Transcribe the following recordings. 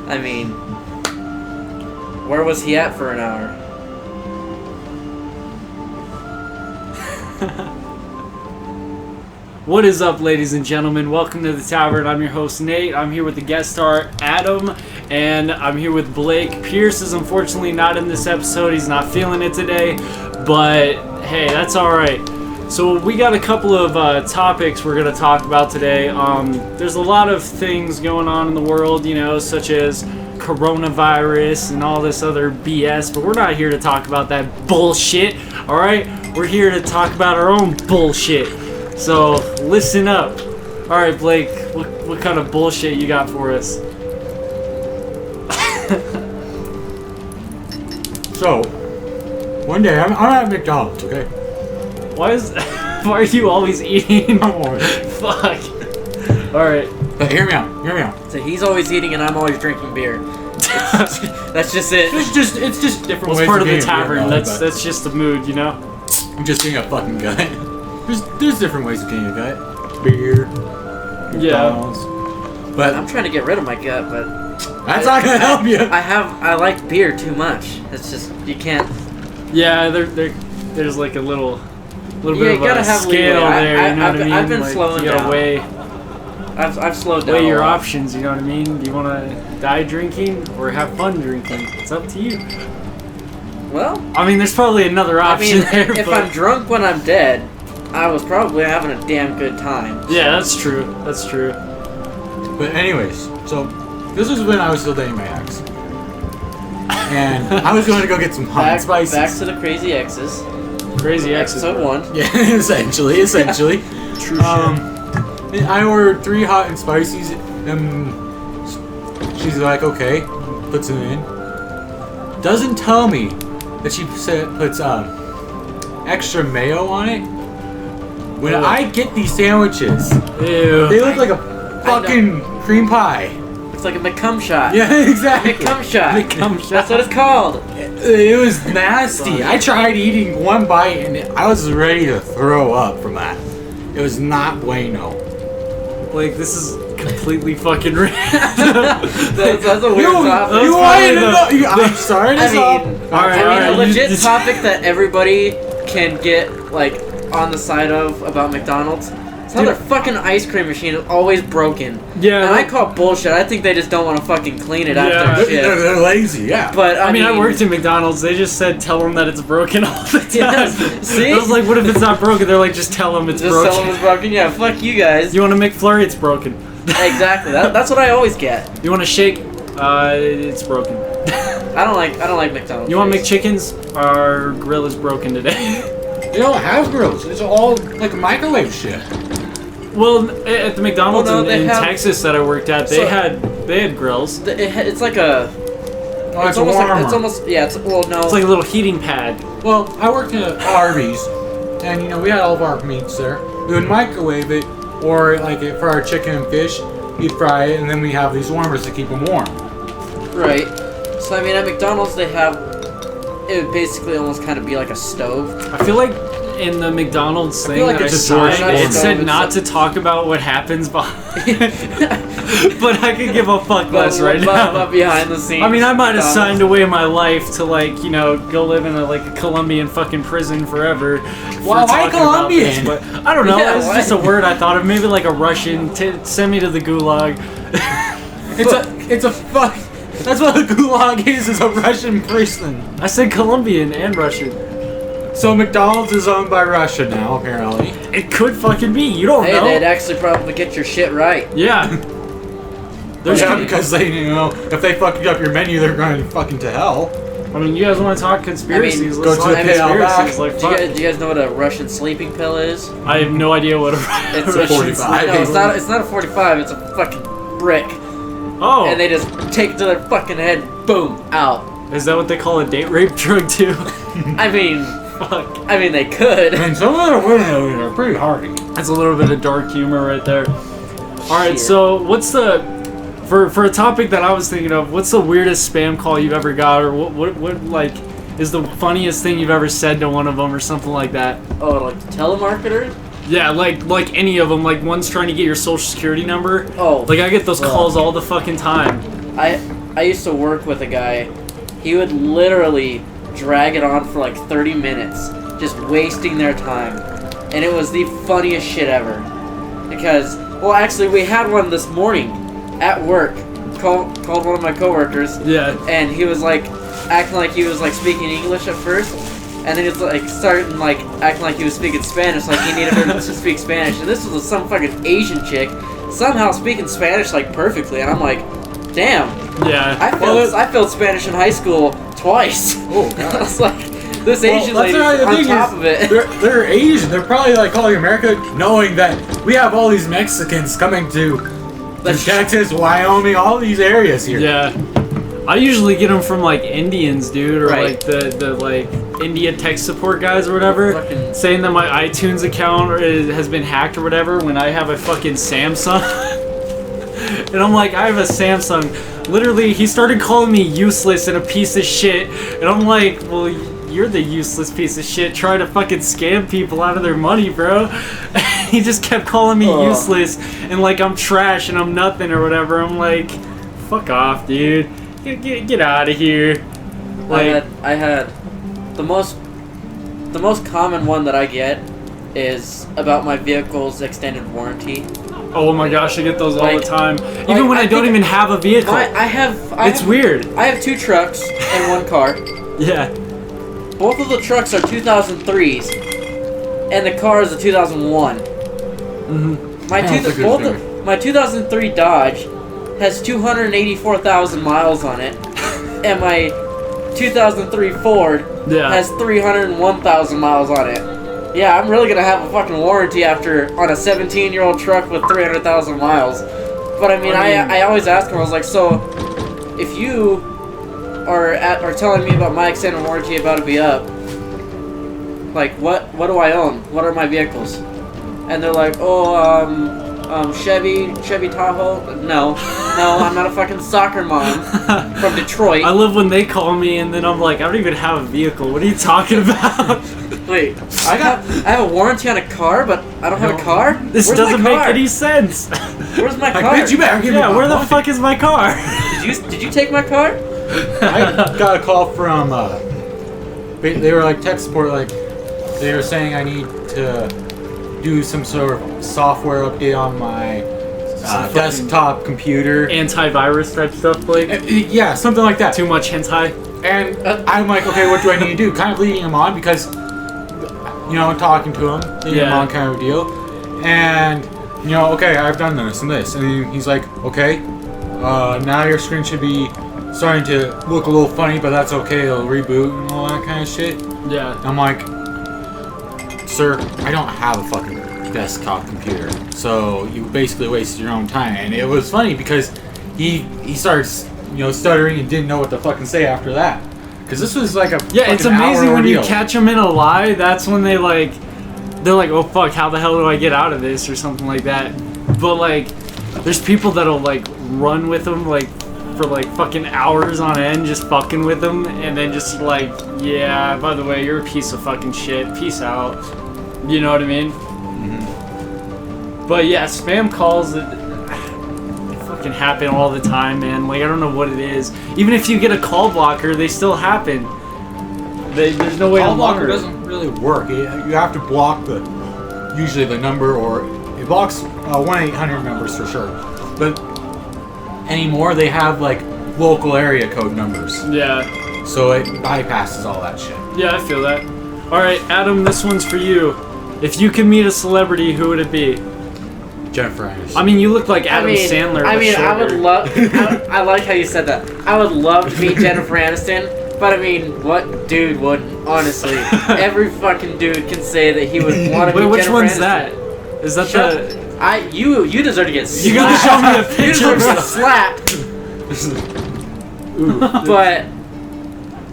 I mean, where was he at for an hour? What is up, ladies and gentlemen? Welcome to the Tavern. I'm your host, Nate. I'm here with the guest star, Adam, and I'm here with Blake. Pierce is unfortunately not in this episode. He's not feeling it today, but hey, that's alright. So we got a couple of topics we're going to talk about today. There's a lot of things going on in the world, you know, such as coronavirus and all this other BS, but we're not here to talk about that bullshit, alright? We're here to talk about our own bullshit. So, listen up. Alright, Blake, what kind of bullshit you got for us? So, one day, I'm at McDonald's, okay? Why are you always eating? I'm always. Fuck. Alright. But hear me out. So he's always eating and I'm always drinking beer. That's just it. It's just different Well, ways it's part of the getting beer, tavern. though, That's just the mood, you know? I'm just getting a fucking gut. There's different ways of getting a gut. Beer. McDonald's. But I'm trying to get rid of my gut, but that's not gonna help you. I like beer too much. It's just you can't. Yeah, there's like a little bit You of gotta a have scale leeway. there, you know what I mean? I've been like, slowing you gotta down. weigh I've slowed down. weigh your a lot. options, you know what I mean? Do you want to die drinking or have fun drinking? It's up to you. Well, I mean, there's probably another I option mean, there, if but I'm drunk when I'm dead, I was probably having a damn good time. yeah, that's true. That's true. But anyways, so this was when I was still dating my ex. And I was going to go get some hot and spices. Back to the crazy exes. Crazy exes. Episode 1. Yeah, essentially. True shit. I ordered 3 hot and spices, and she's like, okay, puts them in. Doesn't tell me that she puts extra mayo on it. When Ugh. I get these sandwiches, Ew. they look like a fucking cream pie. It's like a McCum shot. Yeah, exactly. McCum shot. McCum shot. That's what it's called. It was nasty. I tried eating one bite and I was ready to throw up from that. It was not bueno. Blake, this is completely fucking random. That's a weird topic. You wanted to know? I'm sorry to I stop. mean, Alright, a you legit just- topic that everybody can get like on the side of about McDonald's. It's how their fucking ice cream machine is always broken. Yeah, and I that- call bullshit. I think they just don't want to fucking clean it Yeah. after shit. They're lazy, yeah. But I mean, I worked at McDonald's. They just said tell them that it's broken all the time. Yeah, see? I was like, what if it's not broken? They're like, just tell them it's Just broken. tell them it's broken. Yeah, fuck you guys. You want a McFlurry? It's broken. Exactly. That's what I always get. You want a shake? It's broken. I don't like McDonald's. You want shakes. McChickens? Our grill is broken today. They don't have grills. It's all like microwave shit. Well, at the McDonald's Well, no, they in have- Texas that I worked at, they had grills. It's like a. Oh, It's almost like it's almost yeah. It's well no. It's like a little heating pad. Well, I worked at Arby's, and you know we had all of our meats there. We would microwave it, or like for our chicken and fish, you'd fry it, and then we have these warmers to keep them warm. Right. So I mean, at McDonald's they have. It would basically almost kind of be like a stove. I feel like in the McDonald's thing feel like that I it's saw, just not a it stove, said it's not to talk about what happens behind. But I could give a fuck less right now. But behind the scenes. I mean, I might have McDonald's. signed away my life to, like, you know, go live in a Colombian fucking prison forever. Why talking about Colombian? this, but I don't know. Yeah, It's why? just a word I thought of. Maybe like a Russian. Send me to the gulag. It's a fuck. That's what the gulag is a Russian prison. I said Colombian and Russian. So McDonald's is owned by Russia now, apparently. It could fucking be. You don't Hey, know. they'd actually probably get your shit right. Yeah. There's Yeah, because they, you know, if they fuck up your menu, they're going fucking to hell. I mean, you guys want to talk conspiracies? I mean, let's go to talk the pit out conspiracies. back. Like, Do fuck. you guys know what a Russian sleeping pill is? I have no idea what a It's Russian 45. No, it's not a 45. It's a fucking brick. Oh, And they just take it to their fucking head. Boom, out. is that what they call a date rape drug too? I mean, Fuck. they could. And some of the women are pretty hardy. That's a little bit of dark humor right there. All right, Shit. so what's the for a topic that I was thinking of? What's the weirdest spam call you've ever got, or what like is the funniest thing you've ever said to one of them, or something like that? Oh, like telemarketer? Yeah, like any of them. Like one's trying to get your social security number. Oh. Like I get those calls all the fucking time. I used to work with a guy. He would literally drag it on for like 30 minutes, just wasting their time. And it was the funniest shit ever. Because, well, actually, we had one this morning at work. Called one of my coworkers. Yeah. And he was like acting like he was like speaking English at first, and then he was like starting like acting like he was speaking Spanish, like he needed her to speak Spanish. And this was some fucking Asian chick somehow speaking Spanish like perfectly, and I'm like, damn. Yeah. I failed Spanish in high school twice. Oh god. I was like, this Asian lady on top of it. They're Asian. They're probably like calling America, knowing that we have all these Mexicans coming to Texas, Wyoming, all these areas here. Yeah. I usually get them from like Indians, dude, or Right. like the like India tech support guys or whatever, Fucking- saying that my iTunes account has been hacked or whatever when I have a fucking Samsung. And I'm like, I have a Samsung. Literally, he started calling me useless and a piece of shit. And I'm like, well, you're the useless piece of shit trying to fucking scam people out of their money, bro. He just kept calling me useless and like I'm trash and I'm nothing or whatever. I'm like, fuck off, dude. Get out of here. Like, I had the most common one that I get is about my vehicle's extended warranty. oh my gosh, I get those all Like- the time. Even when I don't think even have a vehicle. It's weird. I have 2 trucks and 1 car. Yeah. Both of the trucks are 2003s, and the car is a 2001. My I don't think it's my 2003 Dodge has 284,000 miles on it, and my 2003 Ford Yeah. has 301,000 miles on it. Yeah, I'm really gonna have a fucking warranty on a 17-year-old truck with 300,000 miles. But I mean, I always ask him, I was like, so if you are telling me about my extended warranty about to be up, like what do I own? What are my vehicles? And they're like, Chevy Tahoe. No, I'm not a fucking soccer mom from Detroit. I love when they call me and then I'm like, I don't even have a vehicle. What are you talking about? Wait, I have a warranty on a car, but I don't have a car. This Where's doesn't my make car? any sense. Where's my Like, car? bitch, you better give me Yeah, my where the money. fuck is my car? Did you take my car? I got a call from they were like tech support, like they were saying I need to do some sort of software update on my desktop computer. Antivirus type stuff, Blake. Yeah, something like that. Too much hentai. And I'm like, okay, what do I need to do? Kind of leading him on because, talking to him, leading him Yeah. on kind of a deal. And, okay, I've done this and this. And he's like, okay, now your screen should be starting to look a little funny, but that's okay, it'll reboot and all that kind of shit. Yeah. I'm like, sir, I don't have a fucking desktop computer, so you basically wasted your own time. And it was funny because he starts stuttering and didn't know what to fucking say after that, because this was like a Yeah, it's fucking amazing hour when you ordeal. catch them in a lie. That's when they're like, oh fuck, how the hell do I get out of this or something like that. But like, there's people that'll like run with them like for like fucking hours on end, just fucking with them, and then just like, yeah, by the way, you're a piece of fucking shit. Peace out. You know what I mean? But yeah, spam calls, it fucking happen all the time, man. Like, I don't know what it is. Even if you get a call blocker, they still happen. There's no way Call to blocker blocker it. doesn't really work. You have to block usually the number, or it blocks 1-800 numbers for sure. But anymore, they have like local area code numbers, Yeah. so it bypasses all that shit. Yeah, I feel that. Alright, Adam, this one's for you. If you could meet a celebrity, who would it be? Jennifer Aniston. I mean, you look like Adam Sandler. I but mean, I would shorter. love. I like how you said that. I would love to meet Jennifer Aniston, but I mean, what dude wouldn't? Honestly, every fucking dude can say that he would want to Wait, meet which Jennifer one's Aniston. that? Is that Shut- the? You deserve to get slapped. You gotta show me a You picture, deserve to bro. get slapped. Ooh. But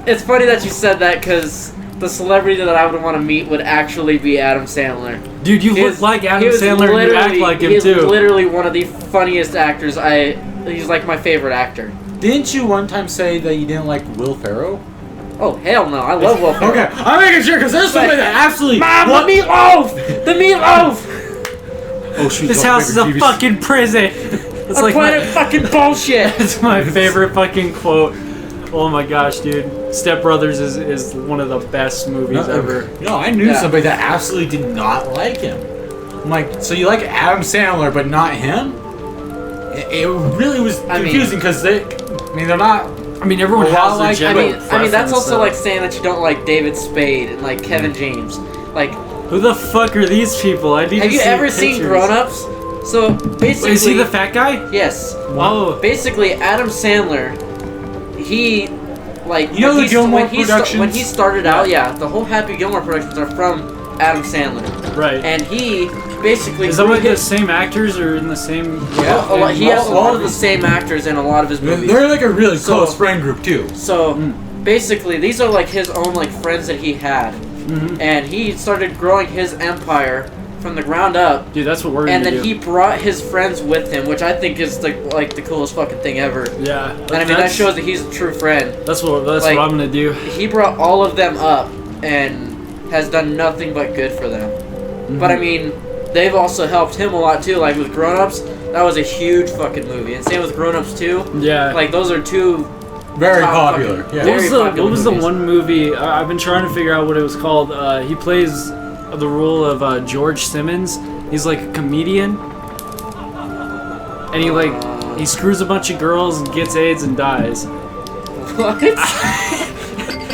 it's funny that you said that, because the celebrity that I would want to meet would actually be Adam Sandler. Dude, you He look is- like he Adam is Sandler and you act like him He's too. literally one of the funniest actors. He's like my favorite actor. Didn't you one time say that you didn't like Will Ferrell? Oh hell no, I love Will Ferrell. Okay, I'm making sure because there's somebody that absolutely. Mom, the meatloaf! The meatloaf! Oh shoot! This house is a fucking prison. It's on like Planet fucking bullshit. It's my favorite fucking quote. Oh my gosh, dude. Step Brothers is one of the best movies ever. No, I knew somebody that absolutely did not like him. I'm like, so you like Adam Sandler, but not him? It really was confusing because they're not. I mean, everyone has their general I mean, that's also though. like saying that you don't like David Spade and like Kevin James. Like, who the fuck are these people? I need have to you see ever seen pictures. Grown Ups? So basically, Is he the fat guy? Yes. Oh, Basically, Adam Sandler, he like You know when the he- Gilmore when he Productions? when he started out, the whole Happy Gilmore productions are from Adam Sandler, right. and he basically Is that like the same actors or in the same? Yeah, he has a lot of the movies? same actors in a lot of his movies. They're like a really So- close friend group too. So basically, these are like his own like friends that he had, and he started growing his empire from the ground up. Dude, that's what we're And gonna then do. he brought his friends with him, which I think is like the coolest fucking thing ever. Yeah. And I mean that shows that he's a true friend. That's what like, I'm gonna do. He brought all of them up and has done nothing but good for them. But I mean, they've also helped him a lot too. Like with Grown Ups, that was a huge fucking movie, and same with Grown Ups 2. Yeah. Like those are two Very top popular. fucking- Yeah. very popular What was the movies. one movie? I've been trying to figure out what it was called. He plays the role of George Simmons. He's like a comedian, and he screws a bunch of girls and gets AIDS and dies. What?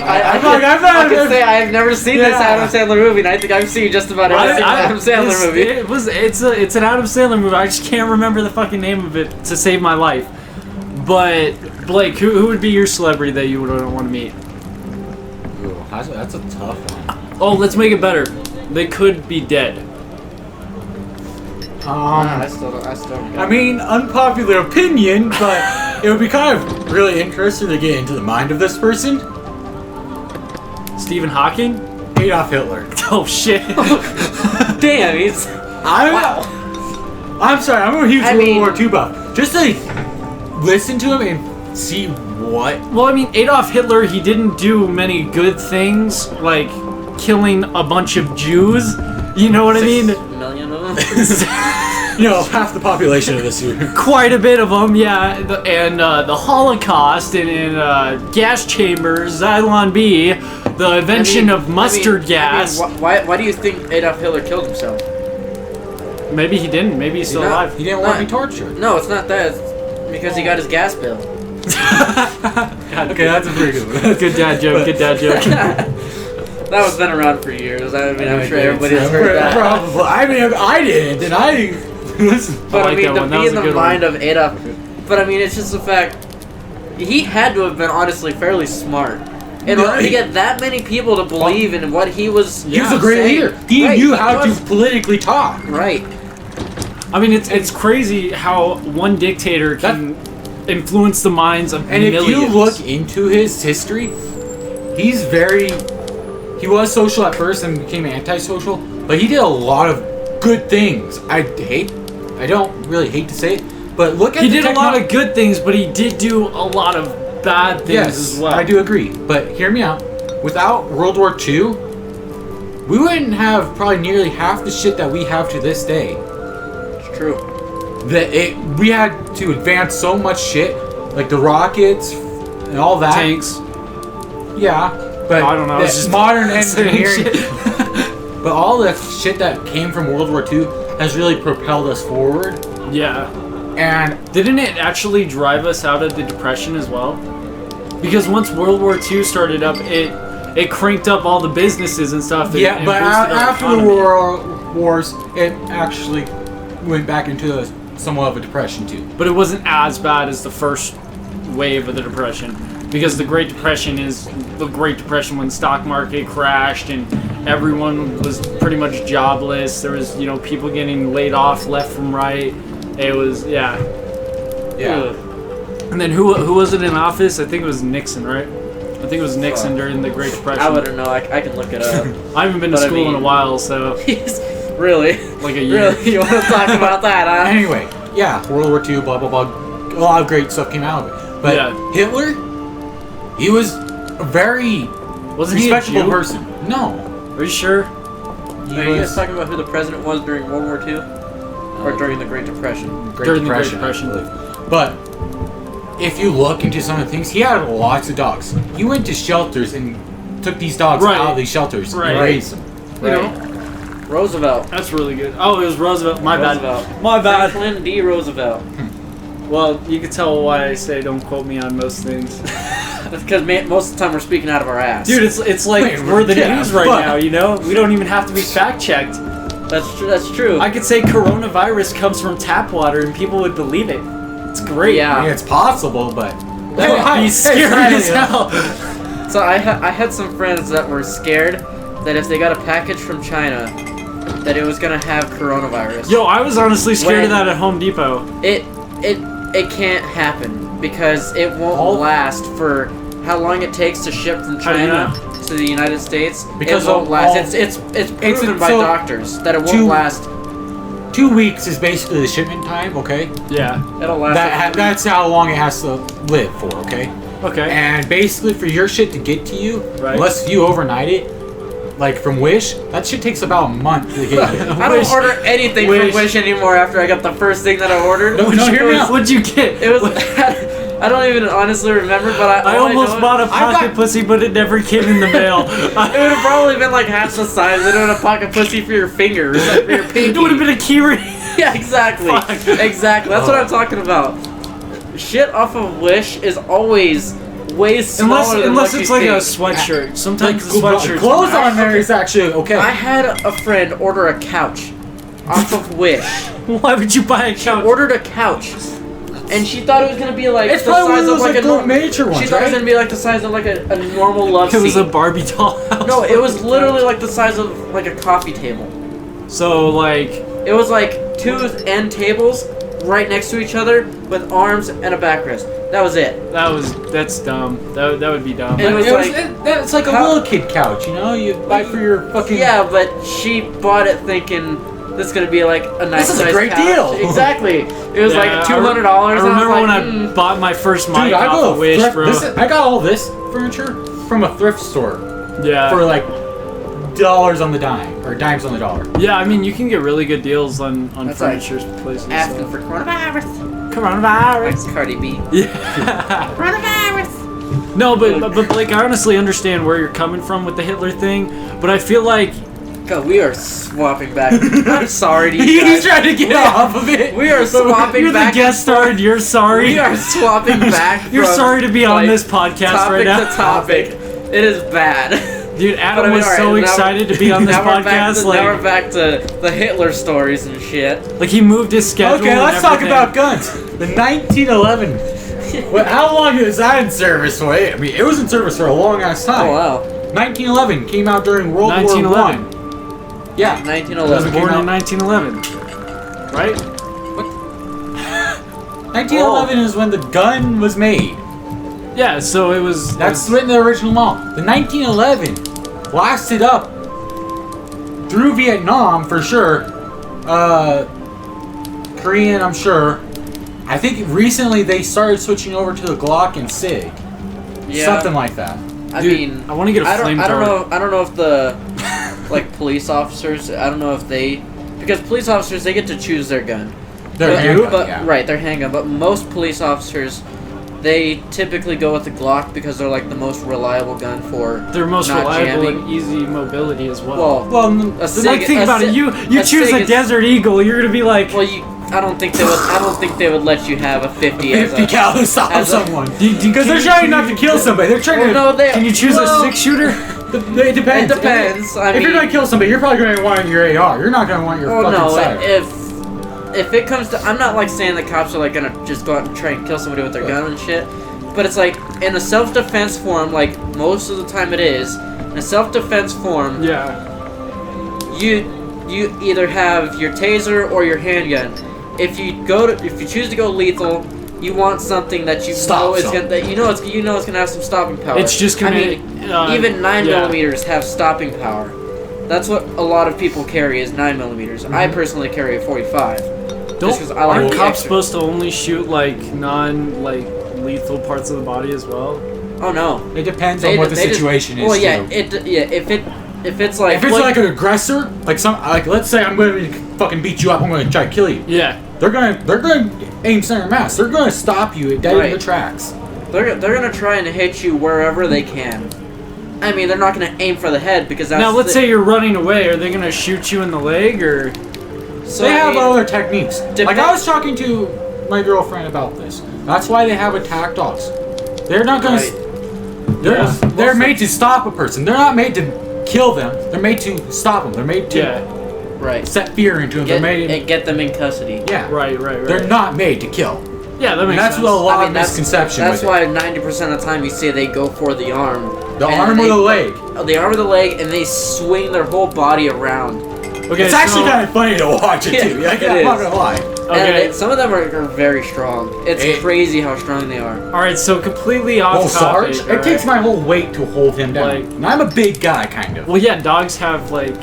I can say I've never seen this Adam Sandler movie, and I think I've seen just about every single Adam Sandler movie. It's an Adam Sandler movie. I just can't remember the fucking name of it to save my life. But Blake, who would be your celebrity that you would want to meet? Ooh, that's a tough one. Oh, let's make it better. They could be dead. I still don't. I mean, unpopular opinion, but it would be kind of really interesting to get into the mind of this person. Stephen Hawking? Adolf Hitler. Oh shit. Damn, he's I'm sorry, I'm a huge I World mean- War II buff. Just to listen to him and see what. Well, I mean, Adolf Hitler, he didn't do many good things, like killing a bunch of Jews. You know what I mean? 6 million of them. You know, half the population of this year. Quite a bit of them, yeah. And the Holocaust and gas chambers, Xylon B, the invention of mustard gas. Why do you think Adolf Hitler killed himself? Maybe he didn't. Maybe he's still He alive. He didn't want to be tortured. No, it's not that. It's because he got his gas bill. Okay, that's a pretty good one. Good dad joke. Good dad joke. That one's been around for years. I mean, I'm sure everybody has heard that. Probably. I mean, I didn't, and I listen. But I like I mean, that to one. That be was in a the good mind of Adolf. But I mean, it's just the fact he had to have been honestly fairly smart in order to get that many people to believe in what he was. He was a great saying. leader. He Right, knew he how was. to politically talk. Right. I mean, it's crazy how one dictator can influence the minds of And millions. if you look into his history, he was social at first and became antisocial, but he did a lot of good things. I don't really hate to say it, but look at He did a lot of good things, but he did do a lot of bad things yes, as well. I do agree. But hear me out. Without World War II, we wouldn't have probably nearly half the shit that we have to this day. It's true. We had to advance so much shit, like the rockets and all that. Tanks. Yeah, but I don't know. It's just modern saying engineering. shit. But all the shit that came from World War II has really propelled us forward. Yeah. And Didn't it actually drive us out of the Depression as well? Because once World War II started up, it cranked up all the businesses and stuff. yeah, and but boosted our after the economy. wars, it actually went back into somewhat of a depression too. But it wasn't as bad as the first wave of the Depression. Because the Great Depression is the Great Depression when the stock market crashed and everyone was pretty much jobless. There was, people getting laid off left from right. It was, yeah. Yeah. And then who was it in office? I think it was Nixon, right? I think it was Nixon during the Great Depression. I wouldn't know. I can look it up. I haven't been to But I school in a mean- while, so Really? like a year. Really? You want to talk about that, huh? Anyway, yeah, World War II, blah blah blah. A lot of great stuff came out of it. But Yeah. Hitler, he was a very Wasn't he a respectable Jew? person. No. Are you sure? Are you guys talking about who the president was during World War II? Or during the Great Depression. During the Great Depression. I believe. But if you look into some of the things, he had lots of dogs. He went to shelters and took these dogs out of these shelters and raised them. You know? Roosevelt. That's really good. Oh, it was Roosevelt. My bad. My bad. Franklin D. Roosevelt. Well, you can tell why I say don't quote me on most things. That's because most of the time we're speaking out of our ass. Dude, it's like we're the news right now, you know? We don't even have to be fact-checked. That's true. I could say coronavirus comes from tap water and people would believe it. It's great. Yeah. I mean, it's possible, but... That would be scary as hell. So I had some friends that were scared that if they got a package from China, that it was gonna have coronavirus. Yo, I was honestly scared of that at Home Depot. It can't happen because it won't last for how long it takes to ship from China to the United States. Because it won't last. It's proven by doctors that it won't last. 2 weeks is basically the shipment time, okay? Yeah. It'll last. That's how long it has to live for, okay? Okay. And basically for your shit to get to you, right. unless you overnight it, like from Wish, that shit takes about a month to get here. I don't order anything from Wish anymore after I got the first thing that I ordered. No, hear me out. What'd you get? It was... I don't even honestly remember, but I almost bought a pocket pussy, but it never came in the mail. It would have probably been like half the size. It would have been a pocket pussy for your fingers, like for your pinky. It would have been a keyring. Yeah, exactly. Exactly. That's what I'm talking about. Shit off of Wish is always way smaller than unless what it's you like think. a sweatshirt. Sometimes the Like, sweatshirt. clothes on there is actually okay. I had a friend order a couch off of Wish. Why would you buy a couch? She ordered a couch. And she thought it was gonna be like It's the probably size of like a miniature ones, She thought it was gonna be like the size of like a normal love seat. It was a Barbie doll house. No, it was literally like the size of like a coffee table. So like it was like 2 end tables right next to each other with arms and a backrest. That was it. That's dumb. That would be dumb. And It's like a little kid couch, you know? You buy for your fucking... Yeah, but she bought it thinking this is gonna be like a nice. This is a great couch. deal. Exactly. It was like $200. I remember when I bought my first mic off of Wish, bro. I got all this furniture from a thrift store. Yeah. For like dollars on the dime or dimes on the dollar. Yeah, I mean you can get really good deals on furniture places. Asking for coronavirus. Coronavirus. Like Cardi B. Yeah. Coronavirus. No, but Blake, I honestly understand where you're coming from with the Hitler thing, but I feel like. God, we are swapping back. I'm sorry to you guys. He's trying to get off of it. We are swapping You're back. You're the guest star and you're sorry. We are swapping back. You're sorry to be on this podcast right now. Topic to topic. It is bad. Dude, Adam was so excited to be on this podcast. Now we're back to the Hitler stories and shit. Like he moved his schedule. Okay, let's talk about guns. The 1911. Well, how long was that in service for? I mean, it was in service for a long ass time. Oh wow. 1911 came out during World War I. Yeah, 1911. Born in 1911, right? What? 1911 is when the gun was made. Yeah, so it was. That's written in the original law. The 1911 lasted up through Vietnam for sure. Korean, I'm sure. I think recently they started switching over to the Glock and SIG. Yeah. Something like that. I Dude, mean, I want to get a flamethrower. I don't know if the like police officers. I don't know if because police officers they get to choose their gun. Their handgun, yeah. Right, their handgun. But most police officers, they typically go with the Glock because they're like the most reliable gun for. They're most not reliable jamming. and easy mobility as well. Well, like think about it. You choose a Desert Eagle, you're gonna be like. Well, I don't think they would let you have a 50 as 50 cal to stop someone. Because they're you trying not to kill somebody. They're trying to. No, Can you choose a 6-shooter? It depends. It depends. I if mean, you're gonna kill somebody, you're probably gonna want your AR. You're not gonna want your fucking sidearm. If it comes to, I'm not like saying the cops are like gonna just go out and try and kill somebody with their gun and shit, but it's like in a self-defense form, like most of the time it is. In a self-defense form, Yeah. you either have your taser or your handgun. If you choose to go lethal, you want something that you know is gonna it's gonna have some stopping power. It's just gonna. I mean, even 9mm have stopping power. That's what a lot of people carry is 9mm. I personally carry a 45. Aren't cops supposed to only shoot like lethal parts of the body as well? Oh no. It depends on what the situation is. Well, yeah, too. if if it's like an aggressor, like let's say I'm going to fucking beat you up, I'm going to try to kill you. Yeah. They're gonna aim center mass. They're gonna stop you dead in the tracks. They're gonna try and hit you wherever they can. I mean, they're not gonna aim for the head because that's. Now, let's say you're running away. Are they gonna shoot you in the leg or? So they have other techniques. Like I was talking to my girlfriend about this. That's why they have attack dogs. They're not gonna. Right. They're made to stop a person. They're not made to kill them. They're made to stop them. They're made to. Right. Set fear into them. They're made and get them in custody. Yeah. Right. They're not made to kill. Yeah, that makes sense. That's a lot of misconception. That's why 90% of the time you see they go for the arm. The arm or the leg. The arm or the leg, and they swing their whole body around. Okay, it's actually kind of funny to watch it too. Like, I'm not gonna lie. Okay. Some of them are very strong. It's crazy how strong they are. All right, so completely off topic. Sarge, it takes my whole weight to hold him down. Like, and I'm a big guy, kind of. Well, yeah, dogs have like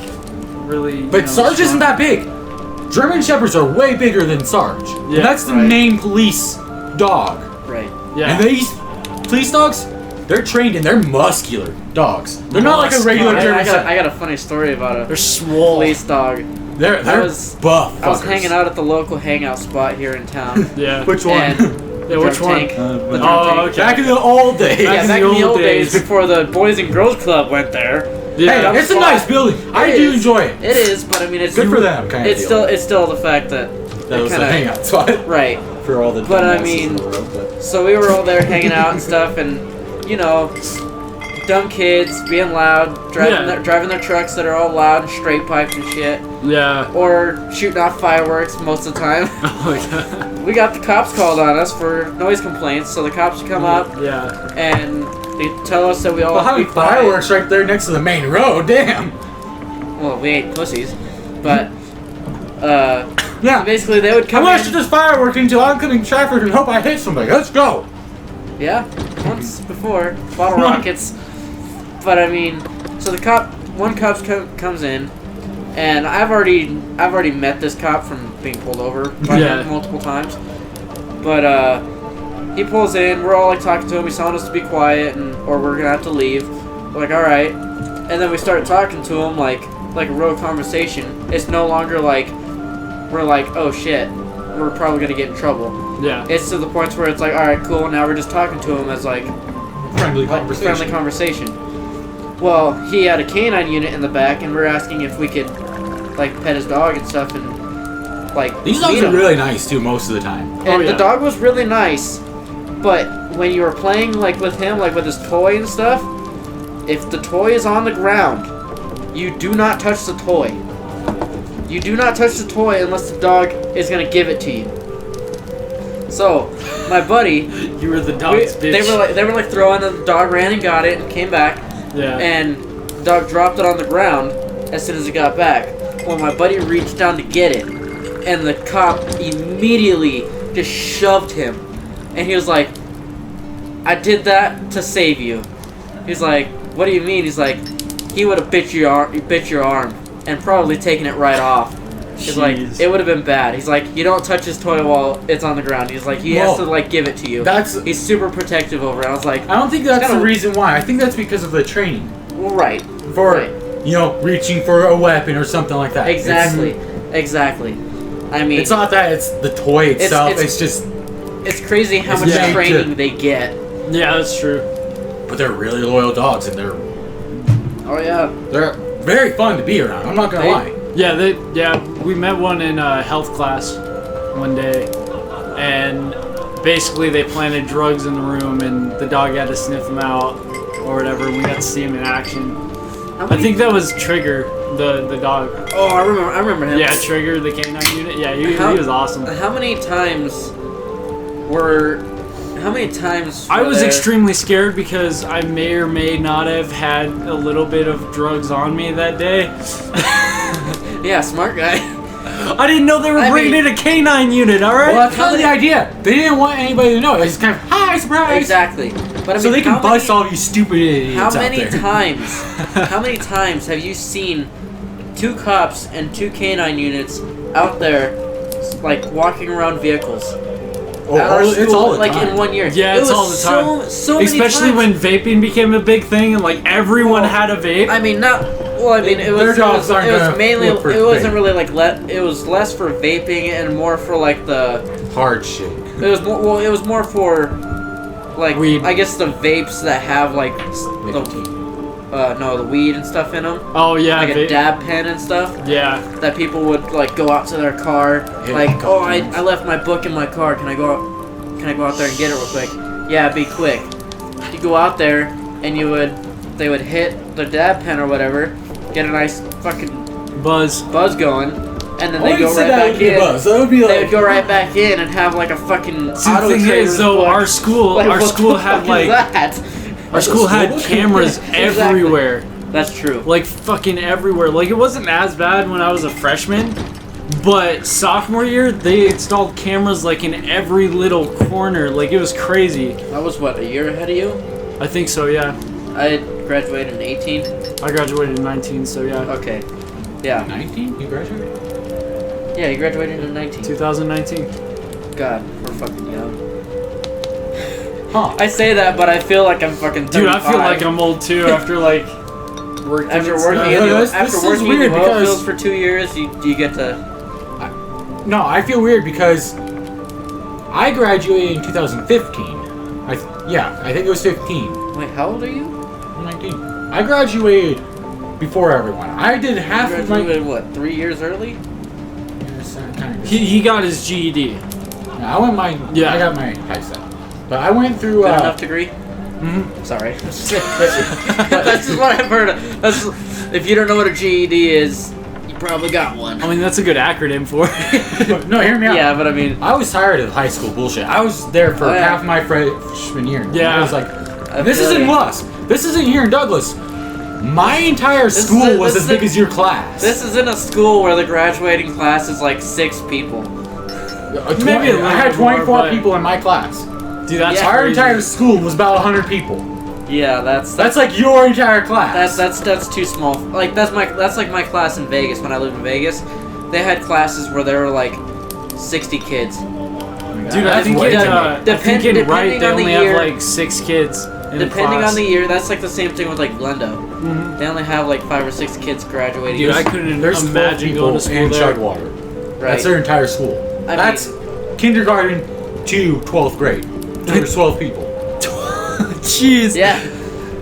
really. But Sarge isn't that big. German Shepherds are way bigger than Sarge. Yeah, and that's the main police dog. Right. Yeah. And these police dogs, they're trained and they're muscular dogs. They're not like a regular German Shepherd. I got a funny story about They're swole. Police dog. They're buff fuckers. I was hanging out at the local hangout spot here in town. Yeah. Which one? Which one? Okay. Back in the old days. Back in the old days before the Boys and Girls Club went there. Yeah, hey, it's a nice building. I do enjoy it. It is, but I mean, it's good for them. Kind of. It's still the fact that was a hangout spot. Right. For all the. But I mean, so we were all there hanging out and stuff, and you know, dumb kids being loud, driving their trucks that are all loud and straight piped and shit. Yeah. Or shooting off fireworks most of the time. Oh my god. We got the cops called on us for noise complaints, so the cops come up. Yeah. And they tell us that we all. Having fireworks right there next to the main road, damn. Well, we ain't pussies, but yeah. Basically, they would come. I watched this firework into oncoming traffic and hope I hit somebody. Let's go. Yeah, once before bottle rockets, but I mean, so one cop comes in, and I've already met this cop from being pulled over by him multiple times, but he pulls in. We're all like talking to him. He's telling us to be quiet or we're gonna have to leave. We're like, all right, and then we start talking to him like a real conversation. It's no longer like we're like, oh shit, we're probably gonna get in trouble. Yeah. It's to the points where it's like, all right, cool. Now we're just talking to him as like friendly conversation. Well, he had a canine unit in the back, and we're asking if we could like pet his dog and stuff, and like these dogs are really nice too most of the time. And the dog was really nice, but when you were playing like with him, like with his toy and stuff, if the toy is on the ground, you do not touch the toy. You do not touch the toy unless the dog is gonna give it to you. So, my buddy, you were the dog's bitch. They were like throwing, and the dog ran and got it and came back. Yeah. And the dog dropped it on the ground as soon as it got back. Well, my buddy reached down to get it, and the cop immediately just shoved him, and he was like, "I did that to save you." He's like, "What do you mean?" He's like, "He would have bit your arm and probably taken it right off." He's like, it would have been bad. He's like, you don't touch his toy while it's on the ground. He's like, he has to like give it to you. He's super protective over it. I was like, I don't think that's the reason why. I think that's because of the training. Well, right. You know, reaching for a weapon or something like that. Exactly. I mean, it's not that. It's the toy itself. It's just. It's crazy how much training they get. Yeah, that's true. But they're really loyal dogs, and they're. Oh yeah. They're very fun to be around. I'm not gonna lie. Yeah, we met one in health class one day, and basically they planted drugs in the room, and the dog had to sniff them out or whatever. We got to see him in action. I think that was Trigger, the dog. Oh, I remember him. Yeah, Trigger, the canine unit. Yeah, he was awesome. How many times I was extremely scared because I may or may not have had a little bit of drugs on me that day. Yeah, smart guy. I didn't know they were bringing in a canine unit, alright? Well, that's kind of the idea. They didn't want anybody to know. It's kind of, hi, surprise! Exactly. But I mean, so they can bust all you stupid idiots How many times have you seen 2 cops and 2 canine units out there, like, walking around vehicles? It's all the time. Like in 1 year. Yeah, it's all the time. So many Especially times. when vaping became a big thing and like everyone had a vape. I mean, not Well, I mean, it Their was jobs aren't it was gonna mainly look for it wasn't vape. really like it was less for vaping and more for like the Hard shit. it was more for like Weed. I guess the vapes that have like the weed and stuff in them, Oh yeah, like a dab pen and stuff. yeah. That people would like go out to their car, Hit like, a couple oh, times. I left my book in my car. Can I go out there and get it real quick? Yeah, be quick. You go out there and they would hit the dab pen or whatever, get a nice fucking Buzz. buzz going, and then I they go wouldn't say right that would back be a in. buzz. That would be They like would go right back in and have like a fucking See, the auto thing trader's is, though, book. our school Like, what had the fuck like is that? our school had School? cameras Exactly. everywhere. That's true. Like fucking everywhere. Like it wasn't as bad when I was a freshman, but sophomore year they installed cameras like in every little corner. Like it was crazy. I was what, a year ahead of you? I think so, yeah. I graduated in 18. I graduated in 19, so yeah. Okay. Yeah. 19? You graduated? Yeah, you graduated in 19. 2019. God, we're fucking young. Huh. I say that, but I feel like I'm fucking 35. Dude, I feel like I'm old too after like working. After and working, stuff. in the, This after is working in weird the oil because- fields for 2 years, you get to... No, I feel weird because I graduated in 2015. I think it was 15. Wait, how old are you? I'm 19. I graduated before everyone. I did You half of my. graduated, what, 3 years early? Yes, kind of. He got his GED. I went my. Yeah. I got my high set, but I went through. Good enough degree? Mm-hmm. Sorry. That's just what I've heard. If you don't know what a GED is, you probably got one. I mean, that's a good acronym for it. No, hear me out. Yeah, but I mean... I was tired of high school bullshit. I was there for Oh, yeah. half my freshman year. Yeah. I was like, I this feel isn't you. Lusk. This isn't here in Douglas. My entire school was as big as your class. This is in a school where the graduating class is like 6 people. Maybe a little I had bit more, 24 but- people in my class. Dude, that's Yeah. Our crazy. entire school was about 100 people. Yeah, that's That's like your entire class. that's too small. Like that's like my class in Vegas when I lived in Vegas. They had classes where there were like 60 kids. Dude, I think way in, too many. I think in Wright depending they on the only year- have like 6 kids in Depending class. on the year, that's like the same thing with like Glendo. Mhm. They only have like 5 or 6 kids graduating. Dude, I couldn't There's 12 imagine people going to school in there. Chugwater. right. That's their entire school. I That's kindergarten to 12th grade. There's 12 people. Jeez. Yeah.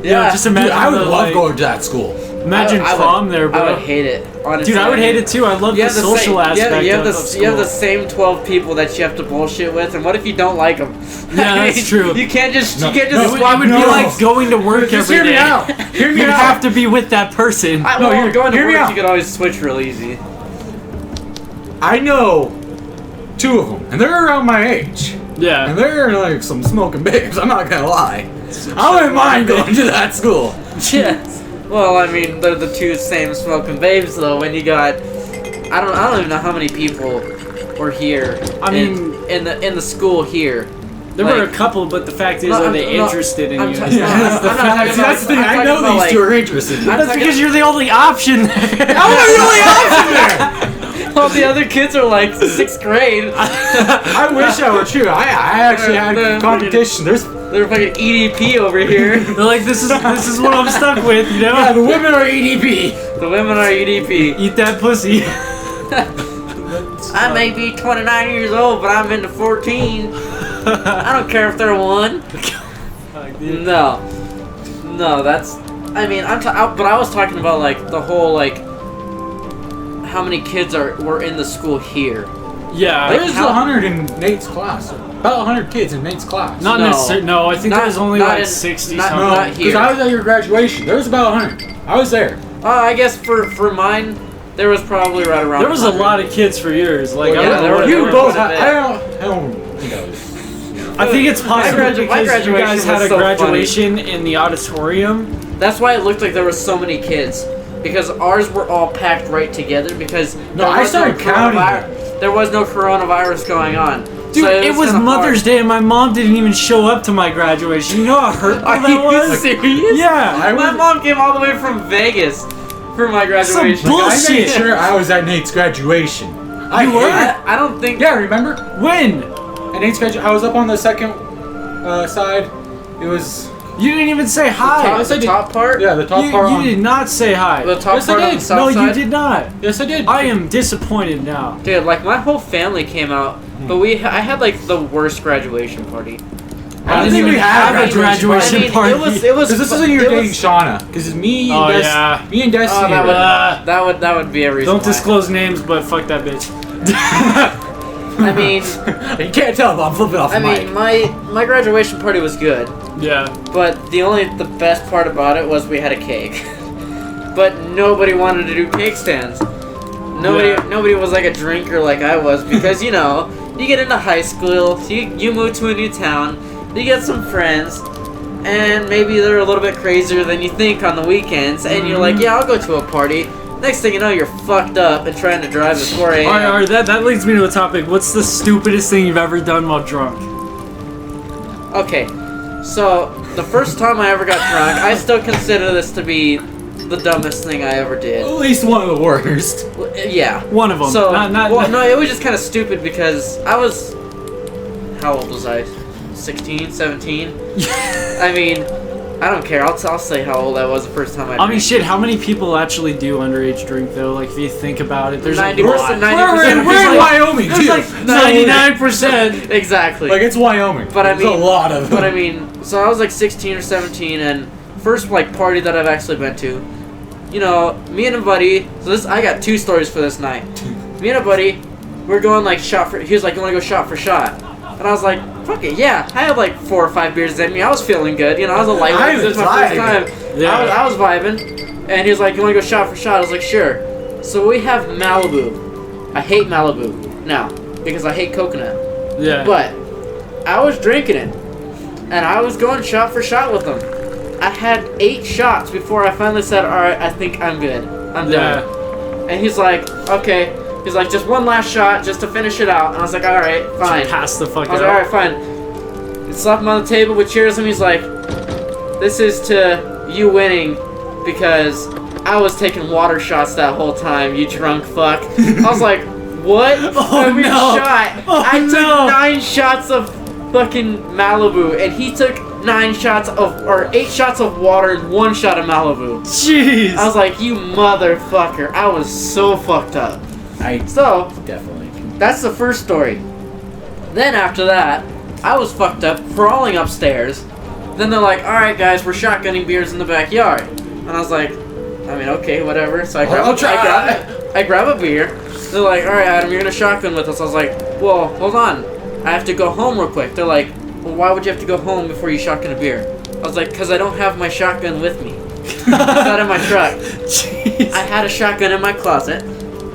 Yeah, just imagine. Dude, I would the, love like, going to that school. Imagine I would- prom there, bro. I would hate it. Honestly, Dude, I would hate it too. I love You the have the social same, aspect you have of the school. you have the same 12 people that you have to bullshit with, and what if you don't like them? Yeah, that's true. You can't just No, you can't no, just It swap would be No. like going to work Just every hear me day. out. Hear me You'd out. have to be with that person. I, No, well, hear- going to hear me work, out. you could always switch real easy. I know 2 of them, and they're around my age. And Yeah. they're like some smoking babes, I'm not gonna lie. I wouldn't mind going to that school. Yes. Well, I mean, they're the 2 same smoking babes though. When you got, I don't even know how many people were here. I mean- in the school here. There were a Like- couple, but the fact is, No, are I'm- they no, interested in I'm you? ta- Yeah, that's the I'm not fact. talking See, that's the thing. about- I'm I know talking about, these like- 2 are interested. I'm That's talking- because you're the only option there. I'm the only option there. All the other kids are like 6th grade. I wish I were true. I actually had competition. There's They're fucking EDP over here. They're like, this is what I'm stuck with, you know? yeah, the women are EDP. The women are EDP. Eat that pussy. I may be 29 years old, but I'm into 14. I don't care if they're 1. No, that's. I mean, but I was talking about like the whole like how many kids were in the school here. Yeah. There's how- 100 in Nate's class. About 100 kids in Nate's class. Not No. necessarily. No, I think Not- there was only not like in- 60 not- something. No, not because here. I was at your graduation. There was about 100. I was there. I guess for mine, there was probably right around. There was a 100. lot of kids for years. Like, Well, I yeah, don't there know were- what You were both. quite a bit. I don't think I was. I think it's possible my because you graduation guys had was a so funny. graduation in the auditorium. That's why it looked like there were so many kids, because ours were all packed right together. Because No, there I was started counting There was no coronavirus going on. Dude, So it was kinda Mother's hard. Day and my mom didn't even show up to my graduation. You know how hurtful Are that you was? serious? Yeah. I My was- mom came all the way from Vegas for my graduation. bull- I made Bullshit. sure I was at Nate's graduation. You were? I don't think. Yeah, remember? When? At Nate's graduation, I was up on the second side. It was You didn't even say hi. Yes, I The did. top part? Yeah, the top part. You did not say hi. The top Yes, I part on did. the south No, side? you did not. Yes, I did. I am disappointed now. Dude, like, my whole family came out, but I had, like, the worst graduation party. I don't think we have a graduation I mean, party. it was. Because this isn't you're it dating was- Shauna. Because me Oh, and yeah. me and Oh, Destiny. that would be a reason. Don't why. disclose names, but fuck that bitch. I mean, you can't tell, but I'm flipping off I the mic. mean, my graduation party was good, Yeah. but the best part about it was we had a cake. But nobody wanted to do cake stands. Nobody was like a drinker like I was, because you know, you get into high school, you move to a new town, you get some friends, and maybe they're a little bit crazier than you think on the weekends, and you're like, yeah, I'll go to a party. Next thing you know, you're fucked up and trying to drive at 4 a.m. Alright, that leads me to a topic. What's the stupidest thing you've ever done while drunk? Okay, so the first time I ever got drunk, I still consider this to be the dumbest thing I ever did. At least one of the worst. Yeah. One of them. So, not no, it was just kind of stupid because I was... How old was I? 16, 17? I mean, I don't care. I'll say how old I was the first time I drank. I mean, shit, how many people actually do underage drink, though? Like, if you think about it, there's 90%, a lot. 90%. We're in Wyoming, There's too. like 99%. Exactly. Like, it's Wyoming. But I There's mean, a lot of them. But I mean, so I was like 16 or 17, and first like party that I've actually been to, you know, me and a buddy. So I got 2 stories for this night. Me and a buddy, we're going like shot for. He was like, "You want to go shot for shot?" And I was like, "Fuck it, yeah." I had like 4 or 5 beers in me. I was feeling good, you know. I was a lightweight. This was my first time. Yeah. I was vibing, and he was like, "You want to go shot for shot?" I was like, "Sure." So we have Malibu. I hate Malibu now because I hate coconut. Yeah. But I was drinking it, and I was going shot for shot with him. I had 8 shots before I finally said, "Alright, I think I'm good. I'm done." And he's like, "Okay." He's like, "Just one last shot, just to finish it out." And I was like, "Alright, fine." Pass the fuck I was out. like, "Alright, fine." He slapped him on the table, we cheers him. He's like, "This is to you winning because I was taking water shots that whole time, you drunk fuck." I was like, "What?" Oh, Every no. shot. Oh, I took no. 9 shots of fucking Malibu, and he took 8 shots of water and 1 shot of Malibu. Jeez. I was like, "You motherfucker." I was so fucked up. So, Definitely. that's the first story. Then after that, I was fucked up, crawling upstairs. Then they're like, "Alright guys, we're shotgunning beers in the backyard." And I was like, I mean, okay, whatever. So I grab a beer. They're like, "Alright Adam, you're gonna shotgun with us." I was like, "Well, hold on. I have to go home real quick." They're like, "Well, why would you have to go home before you shotgun a beer?" I was like, "Because I don't have my shotgun with me. It's not in my truck." Jeez. I had a shotgun in my closet.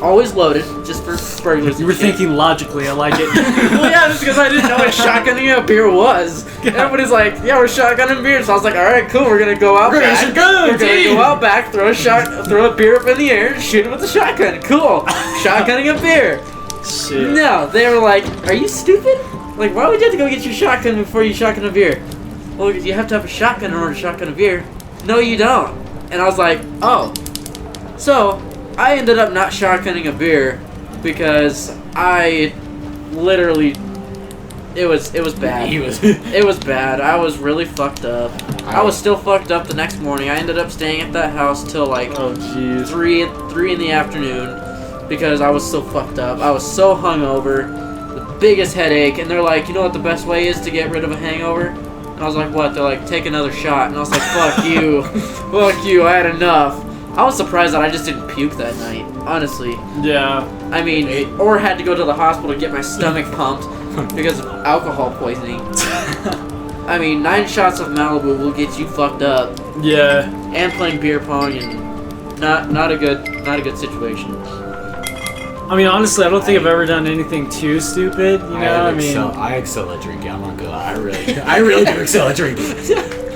Always loaded, just for burglars. You were thinking logically, I like it. Well, yeah, just because I didn't know what shotgunning a beer was. Everybody's like, "Yeah, we're shotgunning beer." So I was like, "Alright, cool, we're gonna go out back. We're gonna go out back, throw a beer up in the air, and shoot it with a shotgun. Cool. Shotgunning a beer." Shit. No, they were like, "Are you stupid? Like, why would you have to go get your shotgun before you shotgun a beer?" "Well, you have to have a shotgun in order to shotgun a beer." "No, you don't." And I was like, "Oh." So, I ended up not shotgunning a beer because I literally, it was bad. It was bad. I was really fucked up. I was still fucked up the next morning. I ended up staying at that house till like Oh, jeez. 3 in the afternoon because I was so fucked up. I was so hungover, the biggest headache, and they're like, "You know what the best way is to get rid of a hangover?" And I was like, "What?" They're like, "Take another shot." And I was like, "Fuck you. Fuck you, I had enough." I was surprised that I just didn't puke that night, honestly. Yeah. I mean, or had to go to the hospital to get my stomach pumped because of alcohol poisoning. I mean, 9 shots of Malibu will get you fucked up, Yeah. and playing beer pong, and not a good situation. I mean, honestly, I don't think I've ever done anything too stupid. You know, I excel at drinking. I'm not gonna lie. I really do excel at drinking.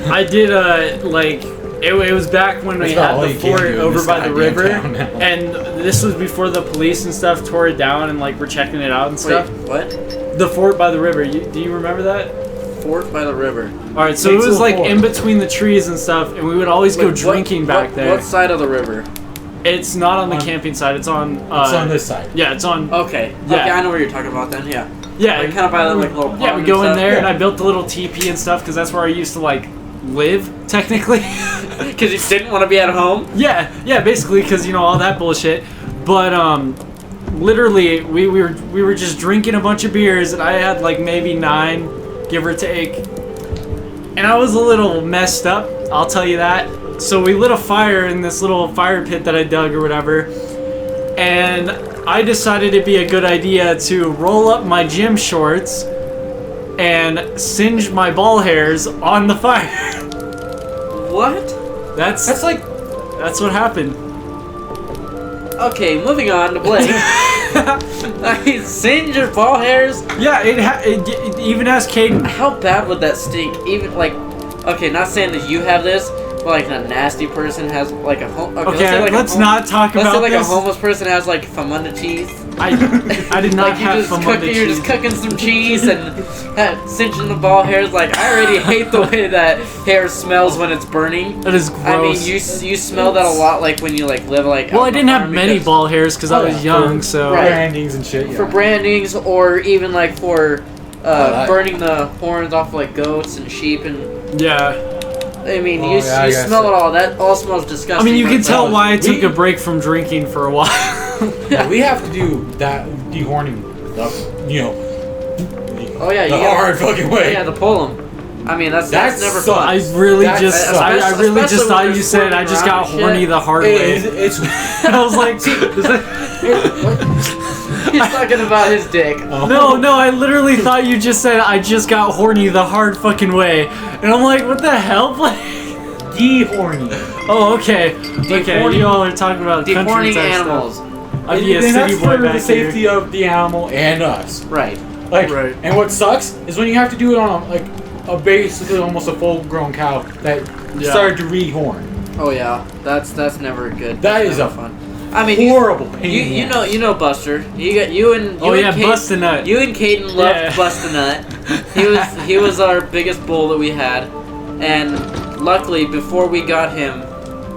I did like. It was back when we That's about had all the you can fort do in over this by the goddamn river, town now. and this was before the police and stuff tore it down and like were checking it out and stuff. Wait, what? The fort by the river. Do you remember that? Fort by the river. All right, so it was like in between the trees and stuff, and we would always go drinking back there. What side of the river? It's not on the camping side. It's on. It's on this side. Yeah, it's on. Okay. Yeah. Okay, I know what you're talking about then. Yeah. Yeah, Like kind of by the like little pond. yeah, we and go in stuff. there, and Yeah. I built the little teepee and stuff because that's where I used to like live technically. Because you didn't want to be at home. Yeah, basically because all that bullshit. But literally we were just drinking a bunch of beers, and I had like maybe 9, give or take, and I was a little messed up. I'll tell you that. So we lit a fire in this little fire pit that I dug or whatever, and I decided it'd be a good idea to roll up my gym shorts and singe my ball hairs on the fire. What? That's what happened. Okay, moving on to Blake. Singe your ball hairs? Yeah, it even asked Caden. How bad would that stink? Even like, okay, not saying that you have this, but like a nasty person has like a let's not talk about Let's say like this. a homeless person has like famunda cheese. I did not like have famunda cheese. You're just cooking some cheese and cinching the ball hairs. Like, I already hate the way that hair smells when it's burning. That is gross. I mean, you smell that a lot, like when you like live like. Well, I didn't have many ball hairs because I was young, so. Right. Brandings and shit. Yeah. For brandings, or even like for burning the horns off like goats and sheep and. Yeah. I mean, you smell it all. That all smells disgusting. I mean, you can tell why I took a break from drinking for a while. Yeah, we have to do that dehorning, Oh yeah, the hard fucking way. Yeah, the pull 'em. I mean, that's never fun. I really just thought you said I just got horny the hard way. It's I was like, he's talking about his dick. No, I literally thought you just said I just got horny the hard fucking way, and I'm like, what the hell? dehorning. Oh, okay. Okay, you all are talking about country Dehorning animals. I'd be a city boy for back the safety here. of the animal and us. Right. Like, Right. And what sucks is when you have to do it on a basically almost a full-grown cow that started to rehorn. Oh yeah, that's never good. That is a fun. I mean, horrible pain. You know Buster. You and Bust a Nut. You and Caden loved Bust a Nut. He was our biggest bull that we had, and luckily before we got him,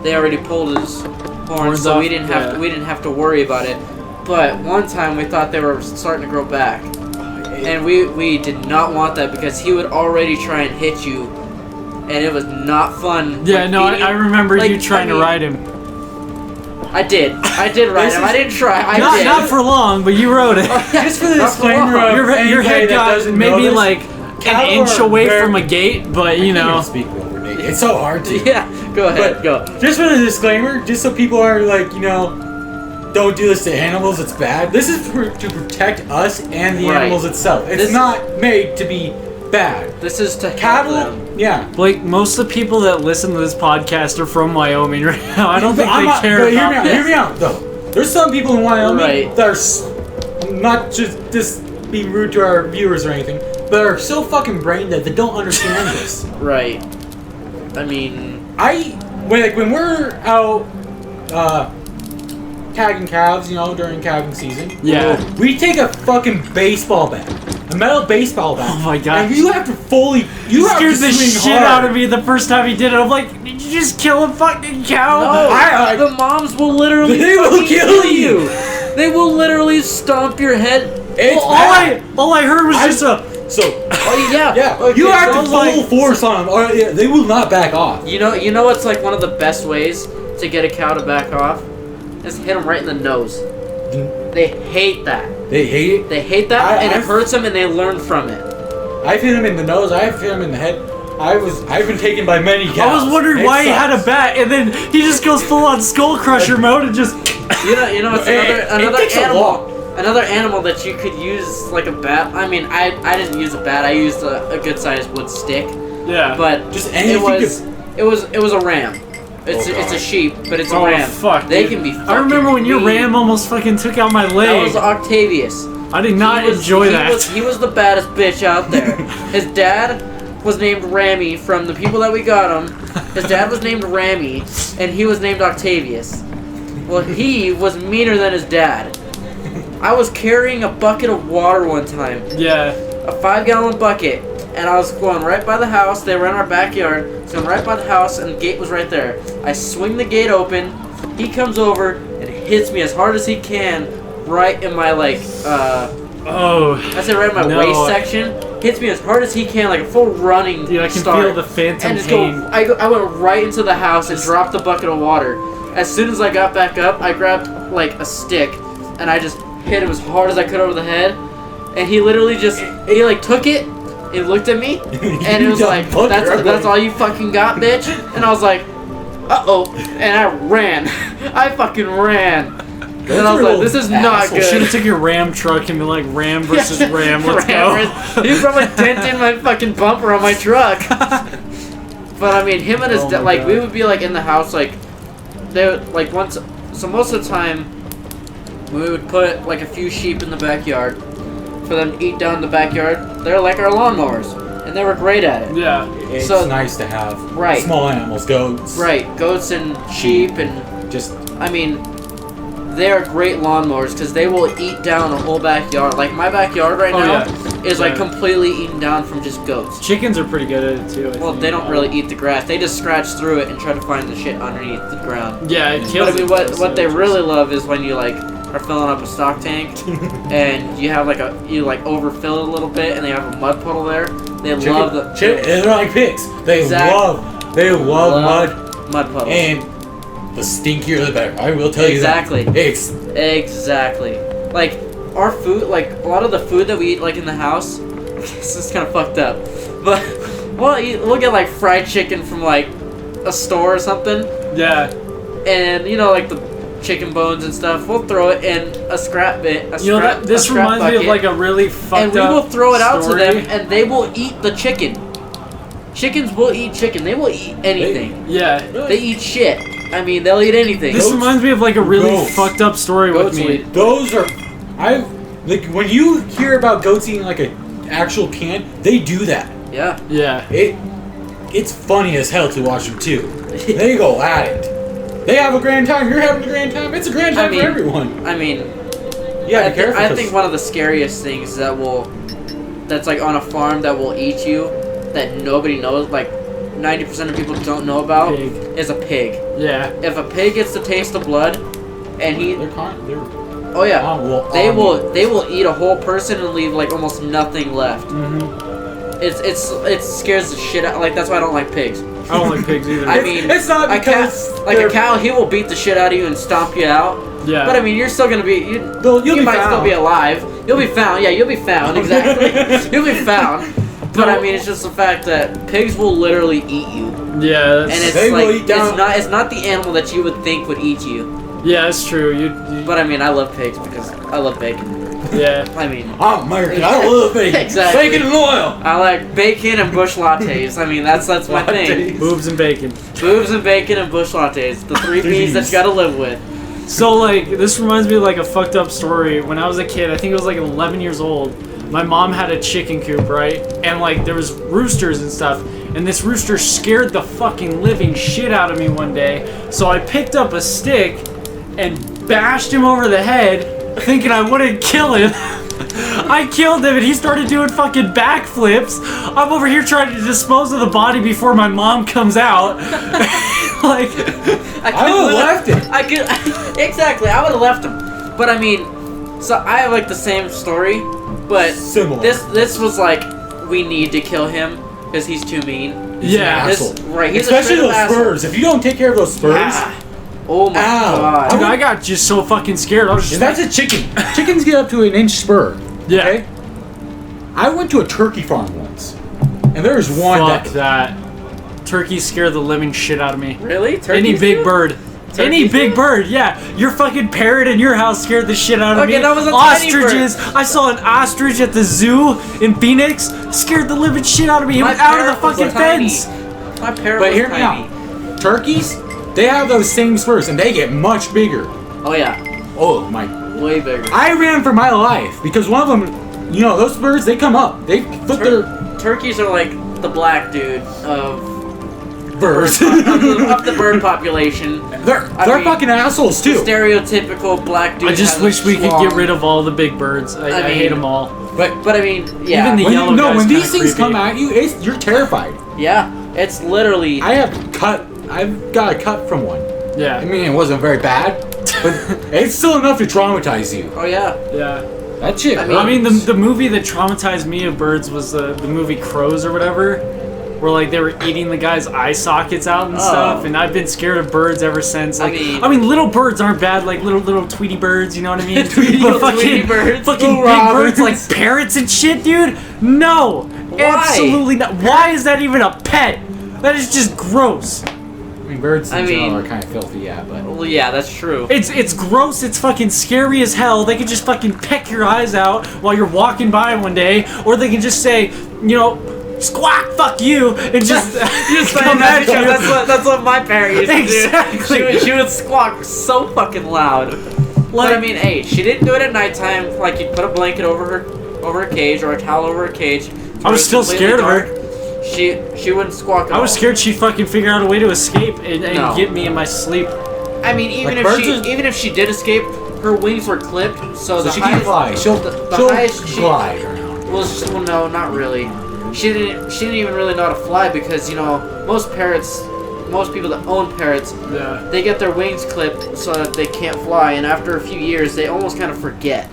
they already pulled his horns, so we didn't have to worry about it. But one time we thought they were starting to grow back, and we did not want that because he would already try and hit you, and it was not fun. Yeah, no, I remember you trying to ride him. I did ride him. I didn't try. I did. Not for long, but you rode it. Just for the disclaimer of your head got maybe like an inch away from a gate, but you know. Speak over Nate. It's so hard to. Yeah, go ahead, go. Just for the disclaimer, just so people are like, don't do this to animals. It's bad. This is to protect us and the animals itself. It's not made to be bad. This is to cattle. Them. Yeah. Blake, most of the people that listen to this podcast are from Wyoming right now. I don't think they care about this. Hear me out, though. There's some people in Wyoming that are not just being rude to our viewers or anything, but are so fucking brain dead that don't understand this. Right. I mean, when we're out tagging calves, during calving season. Yeah. We take a fucking baseball bat. A metal baseball bat. Oh my god. And you have to fully. You scared the shit out of me the first time he did it. I'm like, did you just kill a fucking cow? No, the moms will literally kill you. They will literally stomp your head. All I heard was just a. Oh yeah. Yeah. Okay, you have to full force on them, or they will not back off. You know what's like one of the best ways to get a cow to back off? Is hit them right in the nose. They hate that. They hate it? They hate that, and it hurts them, and they learn from it. I've hit him in the nose. I've hit him in the head. I've been taken by many cows. I was wondering why he had a bat, and then he just goes full on skull crusher mode and just. You know, it's another animal. Another animal that you could use like a bat. I mean, I didn't use a bat. I used a good sized wood stick. Yeah. But just it was a ram. It's a sheep, but it's a ram. Fuck, they can be. I remember when your ram almost fucking took out my leg. That was Octavius. I did not enjoy that. He was the baddest bitch out there. His dad was named Rammy from the people that we got him. His dad was named Rammy, and he was named Octavius. Well, he was meaner than his dad. I was carrying a bucket of water one time. Yeah. A 5-gallon bucket. And I was going right by the house. They were in our backyard. So I'm right by the house, and the gate was right there. I swing the gate open. He comes over and hits me as hard as he can, right in my I say right in my waist section. hits me as hard as he can, like a full running Dude, I can start, feel the phantom and just pain. I went right into the house and dropped the bucket of water. As soon as I got back up, I grabbed like a stick and I just hit him as hard as I could over the head. And he literally just he like took it, he looked at me, and it was like, that's all you fucking got, bitch. And I was like, uh-oh, and I ran. I fucking ran. And I was like, this is not good. Should have took your Ram truck and been like, Ram versus Ram, let's go. He probably dented my fucking bumper on my truck. But I mean, him and his dad, like, we would be like in the house, like, they would, like, once, so most of the time, we would put like a few sheep in the backyard for them to eat down in the backyard. They're like our lawnmowers, and they were great at it. Yeah. It's nice to have small animals, goats. Right, goats and sheep, and just, I mean, they are great lawnmowers because they will eat down a whole backyard. Like my backyard right now is like completely eaten down from just goats. Chickens are pretty good at it too. Well, they don't really eat the grass. They just scratch through it and try to find the shit underneath the ground. Yeah, it kills. But I mean, what they really love is when you like are filling up a stock tank and you have like you overfill it a little bit and they have a mud puddle there. They love the. They're like pigs. They love mud puddles. And the stinkier the better. I will tell you that. Exactly. Like our food, like a lot of the food that we eat, like in the house, this is kind of fucked up. But we'll get like fried chicken from like a store or something. Yeah. And you know, like the chicken bones and stuff. We'll throw it in a scrap bin. This reminds me of like a really fucked up and we will throw it out story. to them, and they will eat the chicken. Chickens will eat chicken. They will eat anything. They eat shit. I mean, they'll eat anything. This reminds me of like a really fucked up story with me. Those are, like when you hear about goats eating like an actual can, they do that. Yeah. Yeah. It's funny as hell to watch them too. They go at it. They have a grand time. You're having a grand time. It's a grand time for everyone. I mean, yeah. Be careful. I think one of the scariest things that's like on a farm that will eat you, that nobody knows, like 90% of people don't know about, is a pig. Yeah. If a pig gets to taste the blood, and they will eat a whole person and leave like almost nothing left. Mm-hmm. It scares the shit out. Like that's why I don't like pigs. I don't like pigs either. I mean, it's not because a cow, he will beat the shit out of you and stomp you out. Yeah. But I mean, you're still gonna be you might still be alive. You'll be found. Yeah, you'll be found. Exactly. You'll be found. But I mean, it's just the fact that pigs will literally eat you. Yeah, and it's not the animal that you would think would eat you. Yeah, that's true. But I mean, I love pigs because I love bacon. Yeah. I mean, I'm American. I love bacon. Exactly. Bacon and oil. I like bacon and bush lattes. I mean, that's my thing. Boobs and bacon. Boobs and bacon and bush lattes. The three B's that you gotta live with. So like, this reminds me of like a fucked up story. When I was a kid, I think it was like 11 years old. My mom had a chicken coop, right? And like there was roosters and stuff. And this rooster scared the fucking living shit out of me one day. So I picked up a stick and bashed him over the head, thinking I wouldn't kill him. I killed him and he started doing fucking backflips. I'm over here trying to dispose of the body before my mom comes out. Like, I would have left him. Exactly, I would have left him. But I mean, so I have like the same story. But similar. This was like, we need to kill him because he's too mean. He's an asshole. Right, he's especially those spurs. If you don't take care of those spurs, oh my god! Dude, I got just so fucking scared. I was just. That's a chicken. Chickens get up to an inch spur. Yeah. Okay? I went to a turkey farm once, and there was one that. Turkeys scare the living shit out of me. Really? Turkeys Any big bird. Any big bird, yeah. Your fucking parrot in your house scared the shit out of me. That was a Ostriches. I saw an ostrich at the zoo in Phoenix. Scared the living shit out of me. It was out of the fucking fence. My parrot was hear me out. Turkeys, they have those same spurs, and they get much bigger. Oh yeah. Oh my. Way bigger. I ran for my life because one of them, you know, those birds, they come up. They flip their. Turkeys are like the black dude of birds. of the bird population. They're fucking assholes too. Stereotypical black dude. I just wish we could get rid of all the big birds. I hate them all. But I mean, yeah. Even the yellow guys when these things creepy. come at you, you're terrified. Yeah, it's literally. I've got a cut from one. Yeah. I mean, it wasn't very bad, but it's still enough to traumatize you. Oh yeah. Yeah. That shit. I I mean, the movie that traumatized me of birds was the movie Crows or whatever, where like they were eating the guy's eye sockets out and stuff. And I've been scared of birds ever since. Like, I mean, little birds aren't bad, like little Tweety birds, you know what I mean? But Tweety birds, fucking big birds like parrots and shit, dude. No, Why? absolutely not. Why is that even a pet? That is just gross. I mean, birds in general are kind of filthy, yeah, but... Well, yeah, that's true. It's gross, it's fucking scary as hell. They can just fucking peck your eyes out while you're walking by one day, or they can just say, you know, squawk, fuck you, and just come at you. That's what my parrot used to Exactly. do. She would squawk so fucking loud. But I mean, hey, she didn't do it at nighttime. Like, you'd put a blanket over her cage, or a towel over her cage. I was still scared of her. She wouldn't squawk at all. I was scared she'd fucking figure out a way to escape and get me in my sleep. I mean, even if she did escape, her wings were clipped, so the she highest, can't fly. She'll highest glide. Well, no, not really. She didn't even really know how to fly because, you know, most people that own parrots, they get their wings clipped so that they can't fly, and after a few years, they almost kind of forget.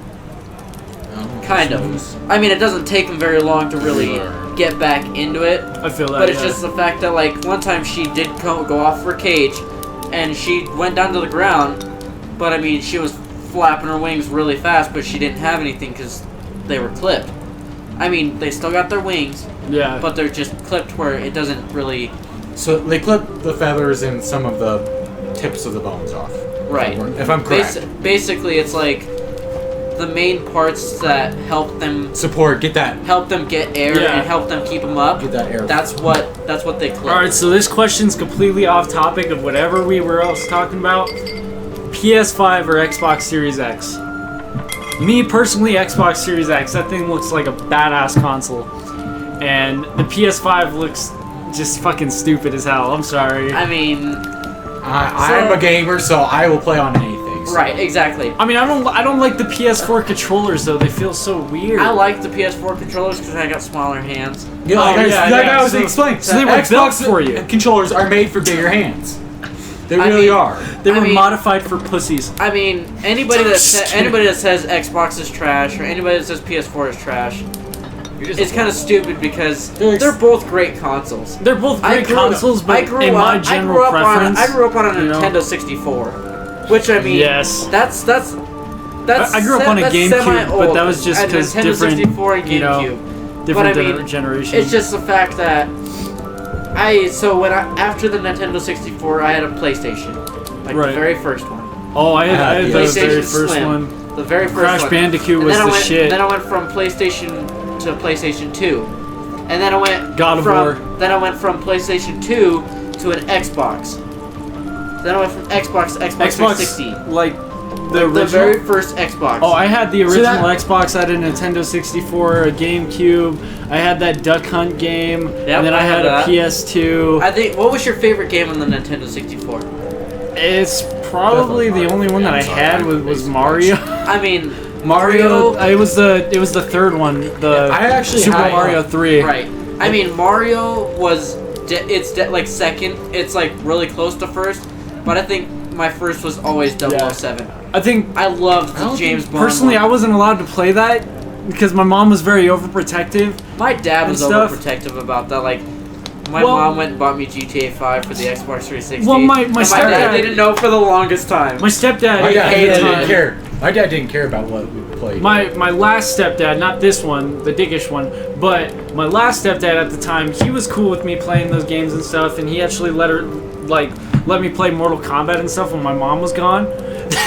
Kind of. I mean, it doesn't take them very long to really get back into it. I feel that, but it's just the fact that, like, one time she did go off her cage, and she went down to the ground, but, I mean, she was flapping her wings really fast, but she didn't have anything because they were clipped. I mean, they still got their wings, but they're just clipped where it doesn't really... So they clip the feathers and some of the tips of the bones off. Right. If I'm correct. Basically, it's like the main parts that help them help them get air and help them keep them up. Get that air. That's what they clip. All right, so this question's completely off topic of whatever we were else talking about. PS5 or Xbox Series X? Me personally, Xbox Series X. That thing looks like a badass console, and the PS5 looks just fucking stupid as hell. I'm sorry. I mean, I'm a gamer, so I will play on anything. So. Right, exactly. I mean, I don't like the PS4 controllers though. They feel so weird. I like the PS4 controllers because I got smaller hands. Yeah, I was explaining. So they were built for you. Controllers are made for bigger hands. They really are. They were modified for pussies. I mean, anybody that says Xbox is trash or anybody that says PS4 is trash, it's kind of stupid because they're both great consoles. They're both great consoles, but in my general preference, I grew up on a Nintendo 64, which I mean, that's. I grew up on a GameCube, but that was just because different, 64 and GameCube. different generations. It's just the fact that after the Nintendo 64, I had a PlayStation, like the very first one. Oh, I had the very first Slim, one. The very first Crash one. Bandicoot was the shit. Then I went from PlayStation to PlayStation 2, and then I went Then I went from PlayStation 2 to an Xbox. Then I went from Xbox to Xbox 360. Like the very first Xbox. Oh, I had the original Xbox. I had a Nintendo 64, a GameCube. I had that Duck Hunt game, and then I had a PS2. I think. What was your favorite game on the Nintendo 64? It's probably the only one that I had was Mario. I mean, Mario. It was the third one. I actually Super Mario 3. Right. I mean, Mario was like second. It's like really close to first, but I think my first was always 007. I think I loved the James Bond. Personally, I wasn't allowed to play that because my mom was very overprotective. My dad was overprotective about that. Like, my mom went and bought me GTA 5 for the Xbox 360. Well, my dad didn't know for the longest time. My stepdad didn't care. My dad didn't care about what we played. My last stepdad, not this one, the dickish one, but my last stepdad at the time, he was cool with me playing those games and stuff, and he actually let me play Mortal Kombat and stuff when my mom was gone.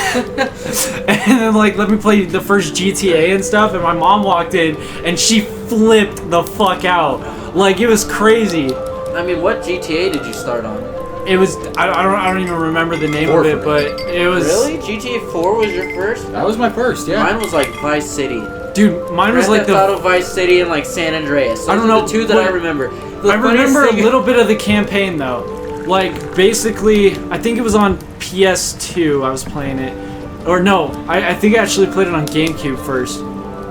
And then let me play the first GTA and stuff, and my mom walked in and she flipped the fuck out. Like, it was crazy. I mean, what GTA did you start on? It was I don't even remember the name of it, but it was really GTA 4 was your first. That was my first, yeah. Mine was like Vice City. Dude, mine was like the Auto Vice City and like San Andreas. Those I don't know the two that I remember. I remember a little bit of the campaign though. Like, basically, I think it was on PS2 I was playing it. Or no, I think I actually played it on GameCube first.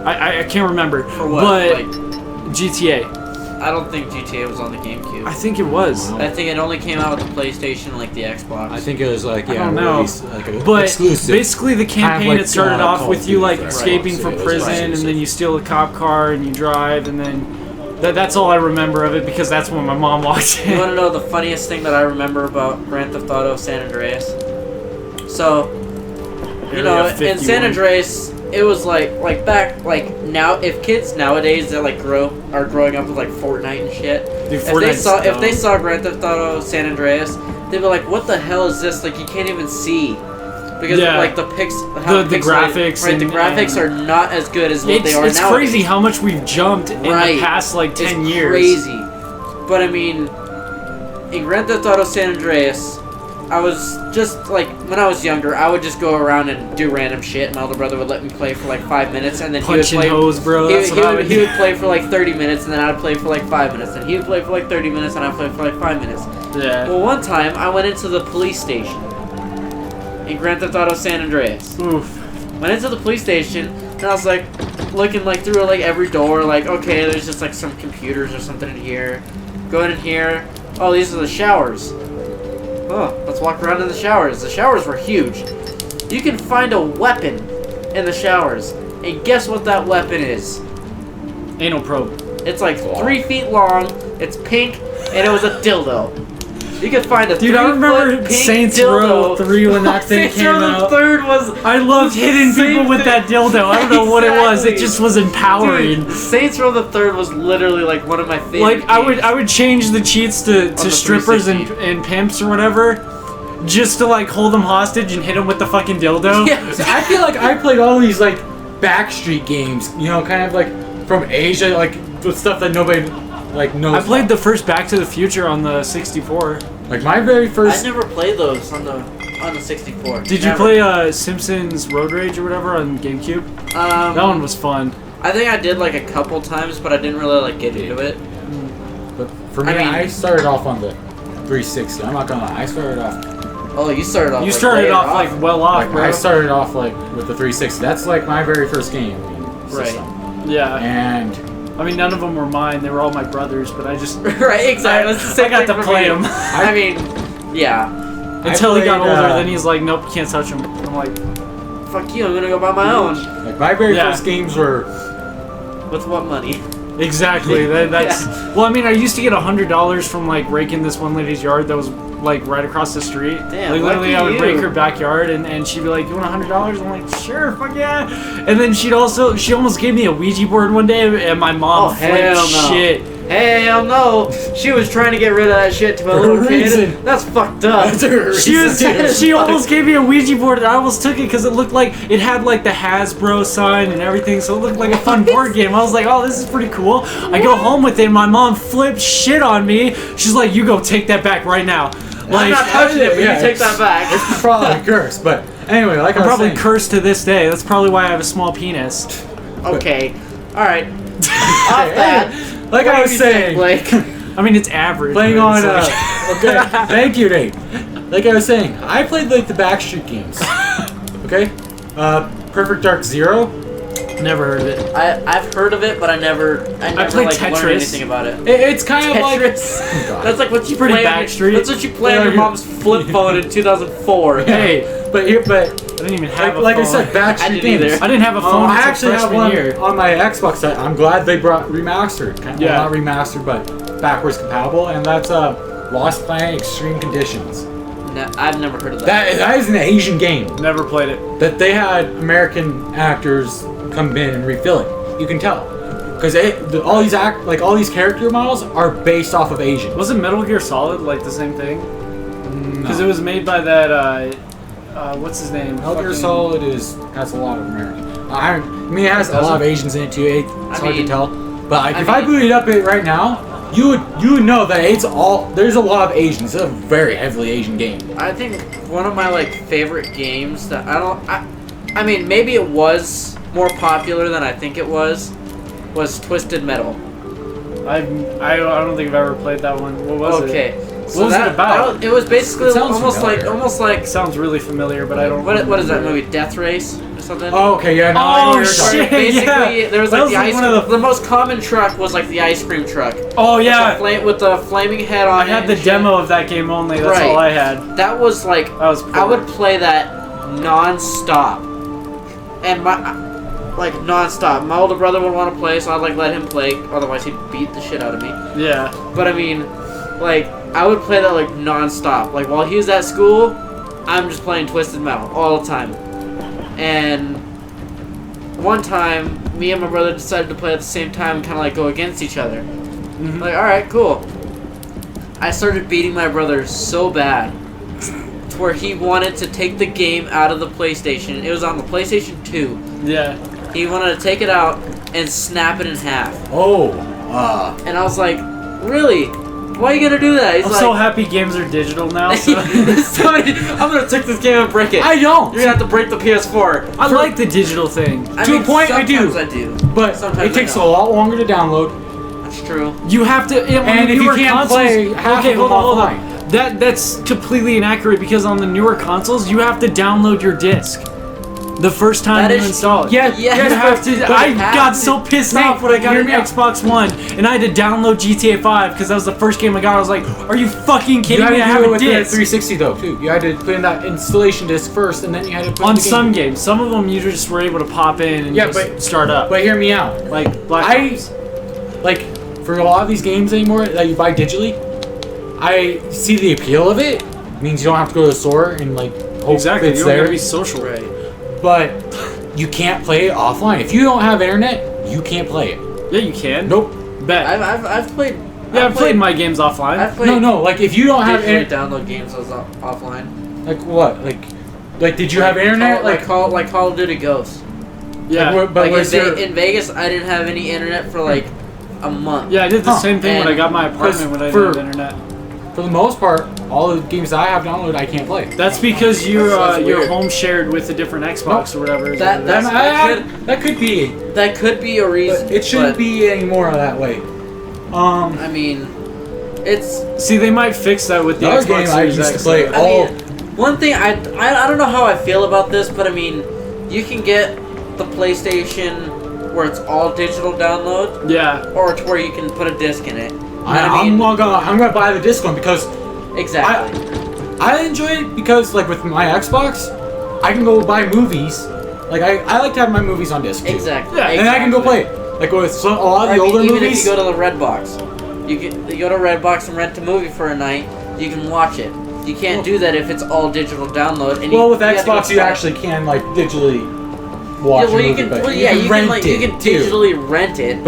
I can't remember. For what? But GTA. I don't think GTA was on the GameCube. I think it was. Wow. I think it only came out with the PlayStation, like the Xbox. I think it was like, I yeah, don't know. released, like a But exclusive. basically, the campaign like, it started Call off of with you Duty, like right. escaping So from it was prison, right. and then you steal a cop car and you drive, and then that's all I remember of it because that's when my mom walked You want in. to know the funniest thing that I remember about Grand Theft Auto San Andreas? So, you know, Area in 51. San Andreas, it was like back, like now, if kids nowadays that like are growing up with like Fortnite and shit, Dude, if they Fortnite's if they dumb. saw Grand Theft Auto San Andreas, they'd be like, "What the hell is this? Like, you can't even see." Because Yeah. like the The pixelated- graphics right? The and- graphics are not as good as what they are It's nowadays. crazy how much we've jumped in Right. the past like 10 It's years. crazy. But I mean, in Grand Theft Auto San Andreas, I was just like, when I was younger, I would just go around and do random shit. My older brother would let me play for like 5 minutes, and then Punching he would play. hose, bro. He, That's he what I would, would he do. would play for like 30 minutes, and then I'd play for like 5 minutes, and he would play for like 30 minutes, and I'd play for like 5 minutes. Yeah. Well, one time I went into the police station in Grand Theft Auto San Andreas. Oof. Went into the police station, and I was like looking like through like every door, like, okay, there's just like some computers or something in here. Going in here. Oh, these are the showers. Oh, let's walk around in the showers. The showers were huge. You can find a weapon in the showers, and guess what that weapon is? Anal probe. It's like 3 feet long. It's pink, and it was a dildo. You could find a Dude, I 3-foot remember pink Saints dildo. Row 3 when that thing Saints came Row out. the Third was. I loved hitting people Same with thing. that dildo. I don't know what it was. It Exactly. just was empowering. Dude, Saints Row the Third was literally like one of my favorite. Like I games. would change the cheats to the strippers and, 360. and pimps or whatever, just to like hold them hostage and hit them with the fucking dildo. Yeah. I feel like I played all these like Backstreet games, you know, kind of like from Asia, like with stuff that nobody like knows. I played about. the first Back to the Future on the 64. Like my very I first. never played those on the 64. Did you Never. play Simpsons Road Rage or whatever on GameCube? That one was fun. I think I did like a couple times, but I didn't really like get into it. But for me, I mean- I started off on the 360. I'm not gonna lie, I started off. Oh, you started off. You like, started later off like well off, Like bro. I started off like with the 360. That's like my very first game. Right. System. Yeah. And I mean, none of them were mine. They were all my brothers, but I just right, exactly. That's the same I got thing to for play me. them I mean, yeah. until he got played, older. Then he's like, nope, you can't touch them. I'm like, Fuck you. I'm gonna go buy my own. like my very Yeah. first games were. With what money? exactly. That's well. I mean, I used to get $100 from like raking this one lady's yard that was like right across the street. Damn, Like literally, lucky I would you. rake her backyard, and she'd be like, "You want $100?" I'm like, "Sure, fuck yeah!" And then she almost gave me a Ouija board one day, and my mom Oh, flipped hell no. shit. Hell no. She was trying to get rid of that shit to a little kid. reason. That's fucked up. She almost gave me a Ouija board, and I almost took it because it looked like it had like the Hasbro sign and everything, so it looked like a fun board game. I was like, oh, this is pretty cool. I go home with it, and my mom flipped shit on me. She's like, you go take that back right now. I'm Like, not touching it, but Yeah, you take that back. It's probably a curse, but anyway, like I'm I was probably saying, cursed to this day. That's probably why I have a small penis. Okay. Alright. Off that. like What I do was you think, saying, Blake? I mean, it's average. playing but on. it's like- Okay, thank you, Nate. Like I was saying, I played like the Backstreet games. Okay, Perfect Dark Zero. Never heard of it. I've heard of it, but I never played like Tetris. learned anything about it. It's kind of like. Tetris. Oh, God. That's like what you Pretty play. Backstreet. That's what you play on your mom's flip phone in 2004. Hey, But here, but I didn't even have a like I phone. said, Backstreet I didn't games. either. I didn't have a phone I until actually have freshman one year. on my Xbox. I'm glad they brought remastered. Yeah. Well, not remastered, but backwards compatible, and that's Lost Planet Extreme Conditions. No, I've never heard of that. That is an Asian game Never played it. that they had American actors come in and refill it. You can tell because all these character models are based off of Asians. Wasn't Metal Gear Solid like the same thing? Because No. it was made by that, what's his name? Metal Gear Fucking- Solid has a lot of American. I mean, it has a lot of Asians in it too. It's hard to mean- tell. But like, if I mean- booted up it right now, you would know that there's a lot of Asians. It's a very heavily Asian game. I think one of my like favorite games that I mean maybe it was more popular than I think it was Twisted Metal. I don't think I've ever played that one. What was it? Okay. So What was it about? it was basically It sounds almost like Sounds really familiar, but I don't. what is that movie? Death Race or something? Oh, okay, yeah, no, I know Oh, what you're talking shit. about. Basically, yeah. there was That like was the like ice. one of The most common truck was like the ice cream truck. Oh yeah. With the flaming head on I it. had the and shit. demo of that game only. That's Right. all I had. That was like That was I would poor. play that non-stop, and non-stop. My older brother would want to play, so I'd like let him play. Otherwise, he'd beat the shit out of me. Yeah. But I mean, like I would play that like non-stop. Like while he was at school, I'm just playing Twisted Metal all the time. And one time, me and my brother decided to play at the same time and kind of like go against each other. Mhm. Like, all right, cool. I started beating my brother so bad to where he wanted to take the game out of the PlayStation. It was on the PlayStation 2. Yeah. He wanted to take it out and snap it in half. Oh, And I was like, really? Why are you gonna do that? He's I'm like, so happy games are digital now. So. I'm gonna take this game and break it. I don't. You're gonna have to break the PS4. I like the digital thing. To a point, I do. Sometimes I do. But Sometimes it takes I a don't. lot longer to download. That's true. You have to. And if you can't play half okay, of hold them on, hold offline. on. That's completely inaccurate because on the newer consoles, you have to download your disc the first time That you is- install it. Yeah, Yeah, You have to. but I you have got to- so pissed Nate, off when I got hear an me out. Xbox One and I had to download GTA 5 because that was the first game I got. I was like, "Are you fucking You kidding had me? to I do have it a with the disc." 360 though too. You had to put in that installation disc first, and then you had to put in On the game. some games, some of them you just were able to pop in and Yeah, just but- start up. But hear me out. Like Black I Ops. like for a lot of these games anymore that you buy digitally. I see the appeal of it. It means you don't have to go to the store and like hope Exactly. it's You don't there. gotta be social. Right. But you can't play it offline. If you don't have internet, you can't play it. Yeah, you can. Nope. Bet. I've played. Yeah, I've played my games offline. I've played. No. Like if you don't have Digitally internet, download games as offline. like what? Like did you have internet? Call of Duty Ghosts. yeah. Like, but Like was your, in Vegas, I didn't have any internet for like a month. Yeah, I did the Huh. same thing when I And got my apartment when I didn't for- have internet. for the most part, all the games that I have downloaded, I can't play. That's because you're That's you're weird. home shared with a different Xbox or whatever. is That- what it is. that's- That could be. That could be a reason. But it shouldn't but, be anymore that way. I mean, it's. See, they might fix that with the Another Xbox game I Series used to X, play though. I mean, one thing I don't know how I feel about this, but I mean, you can get the PlayStation where it's all digital download, Yeah. or it's where you can put a disc in it. I'm gonna buy the disc one because Exactly. I enjoy it because like with my Xbox, I can go buy movies. Like I like to have my movies on disc too. Exactly. Yeah, And I can go play it. Like with a lot of the older even movies. if you go to the Redbox, you go to Redbox and rent a movie for a night. You can watch it. You can't do that if it's all digital download. And well, with you have to go Xbox, you buy- actually can like digitally watch Yeah, well, a you movie, can. but Well, yeah, you can rent like it you can too. digitally rent it.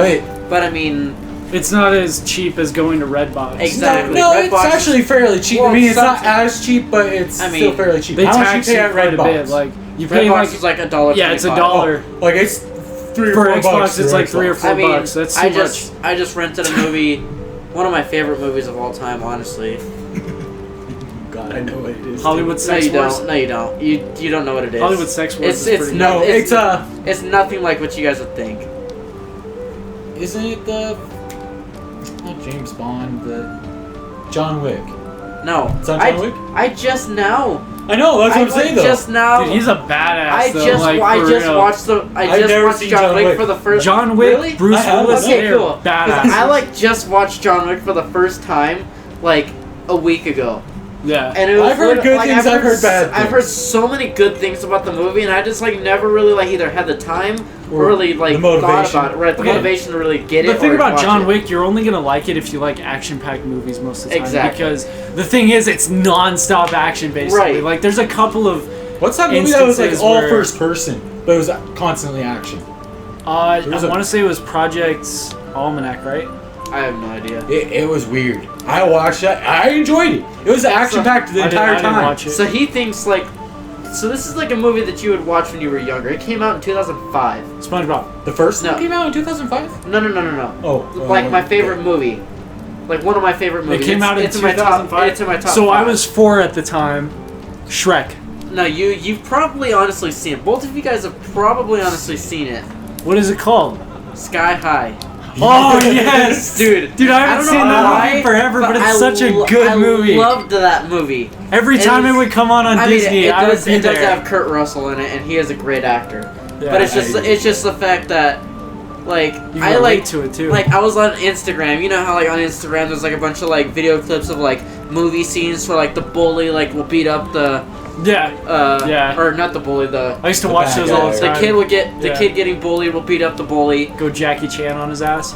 But I mean, It's not as cheap as going to Redbox. Exactly. no, Redbox it's is- actually fairly cheap. Well, I mean, it's not something- as cheap, but it's I mean, still fairly cheap. They How much tax you you pay at quite a bit. Redbox? Like you pay Redbox like is like $1. yeah, it's $1. Like it's $3 or For $4 Xbox, bucks it's for like 3 or Xbox. 4 I mean, bucks. That's too much. I just rented a movie, one of my favorite movies of all time, honestly. God, I know what it is. Hollywood No, Sex you Wars. don't. No, you don't. You don't know what it is. Hollywood Sex Wars It's is it's pretty No, it's it's nothing like what you guys would think. Isn't it the not James Bond, the John Wick? No, It's not John Wick? I just now. I know. That's what I'm saying though. Just now. Dude, he's a badass. I though, just like, I for just real. watched the I I've just never watched seen John John Wick Wick. for the first. John Wick, Really? Bruce I have. Willis. Okay, they're cool. 'Cause badass. I like just watched John Wick for the first time like a week ago. Yeah. And it was I've heard lit- good like, things, I've heard bad I've heard things. so many good things about the movie, and I just like never really like either had the time or really like the thought motivation. about it. Right, the Okay. motivation to really get The it. thing or about watch John it. Wick, you're only gonna like it if you like action-packed movies most of the time. Exactly. Because the thing is, it's non-stop action, basically. Right. Like, there's a couple of What's that movie that was like instances all where- first person, but it was constantly action? I There was a- want to say it was Project Almanac, right? I have no idea. It was weird. I watched that. I enjoyed it. It was action packed the I entire didn't time. watch it. So he thinks like, so this is like a movie that you would watch when you were younger. It came out in 2005. SpongeBob. The first No. one came out in 2005. No. Oh, Like my favorite movie. Like one of my favorite movies. It came out in it's in my top. 2005. It's in my top. So I 5. was 4 at the time. Shrek. No, you've probably honestly seen it. Both of you guys have probably honestly seen it. What is it called? Sky High. Oh yes, Dude, I haven't seen that movie forever, but it's such a good movie. I loved that movie. Every time it would come on Disney, it I would be it does there. have Kurt Russell in it, and he is a great actor. Yeah, but it's just the fact that, like, you I relate like to it too. Like, I was on Instagram. You know how, like, on Instagram there's like a bunch of like video clips of like movie scenes where like the bully like will beat up the or not the bully, I used to watch those all the time. The kid would get the kid getting bullied will beat up the bully. Go Jackie Chan on his ass.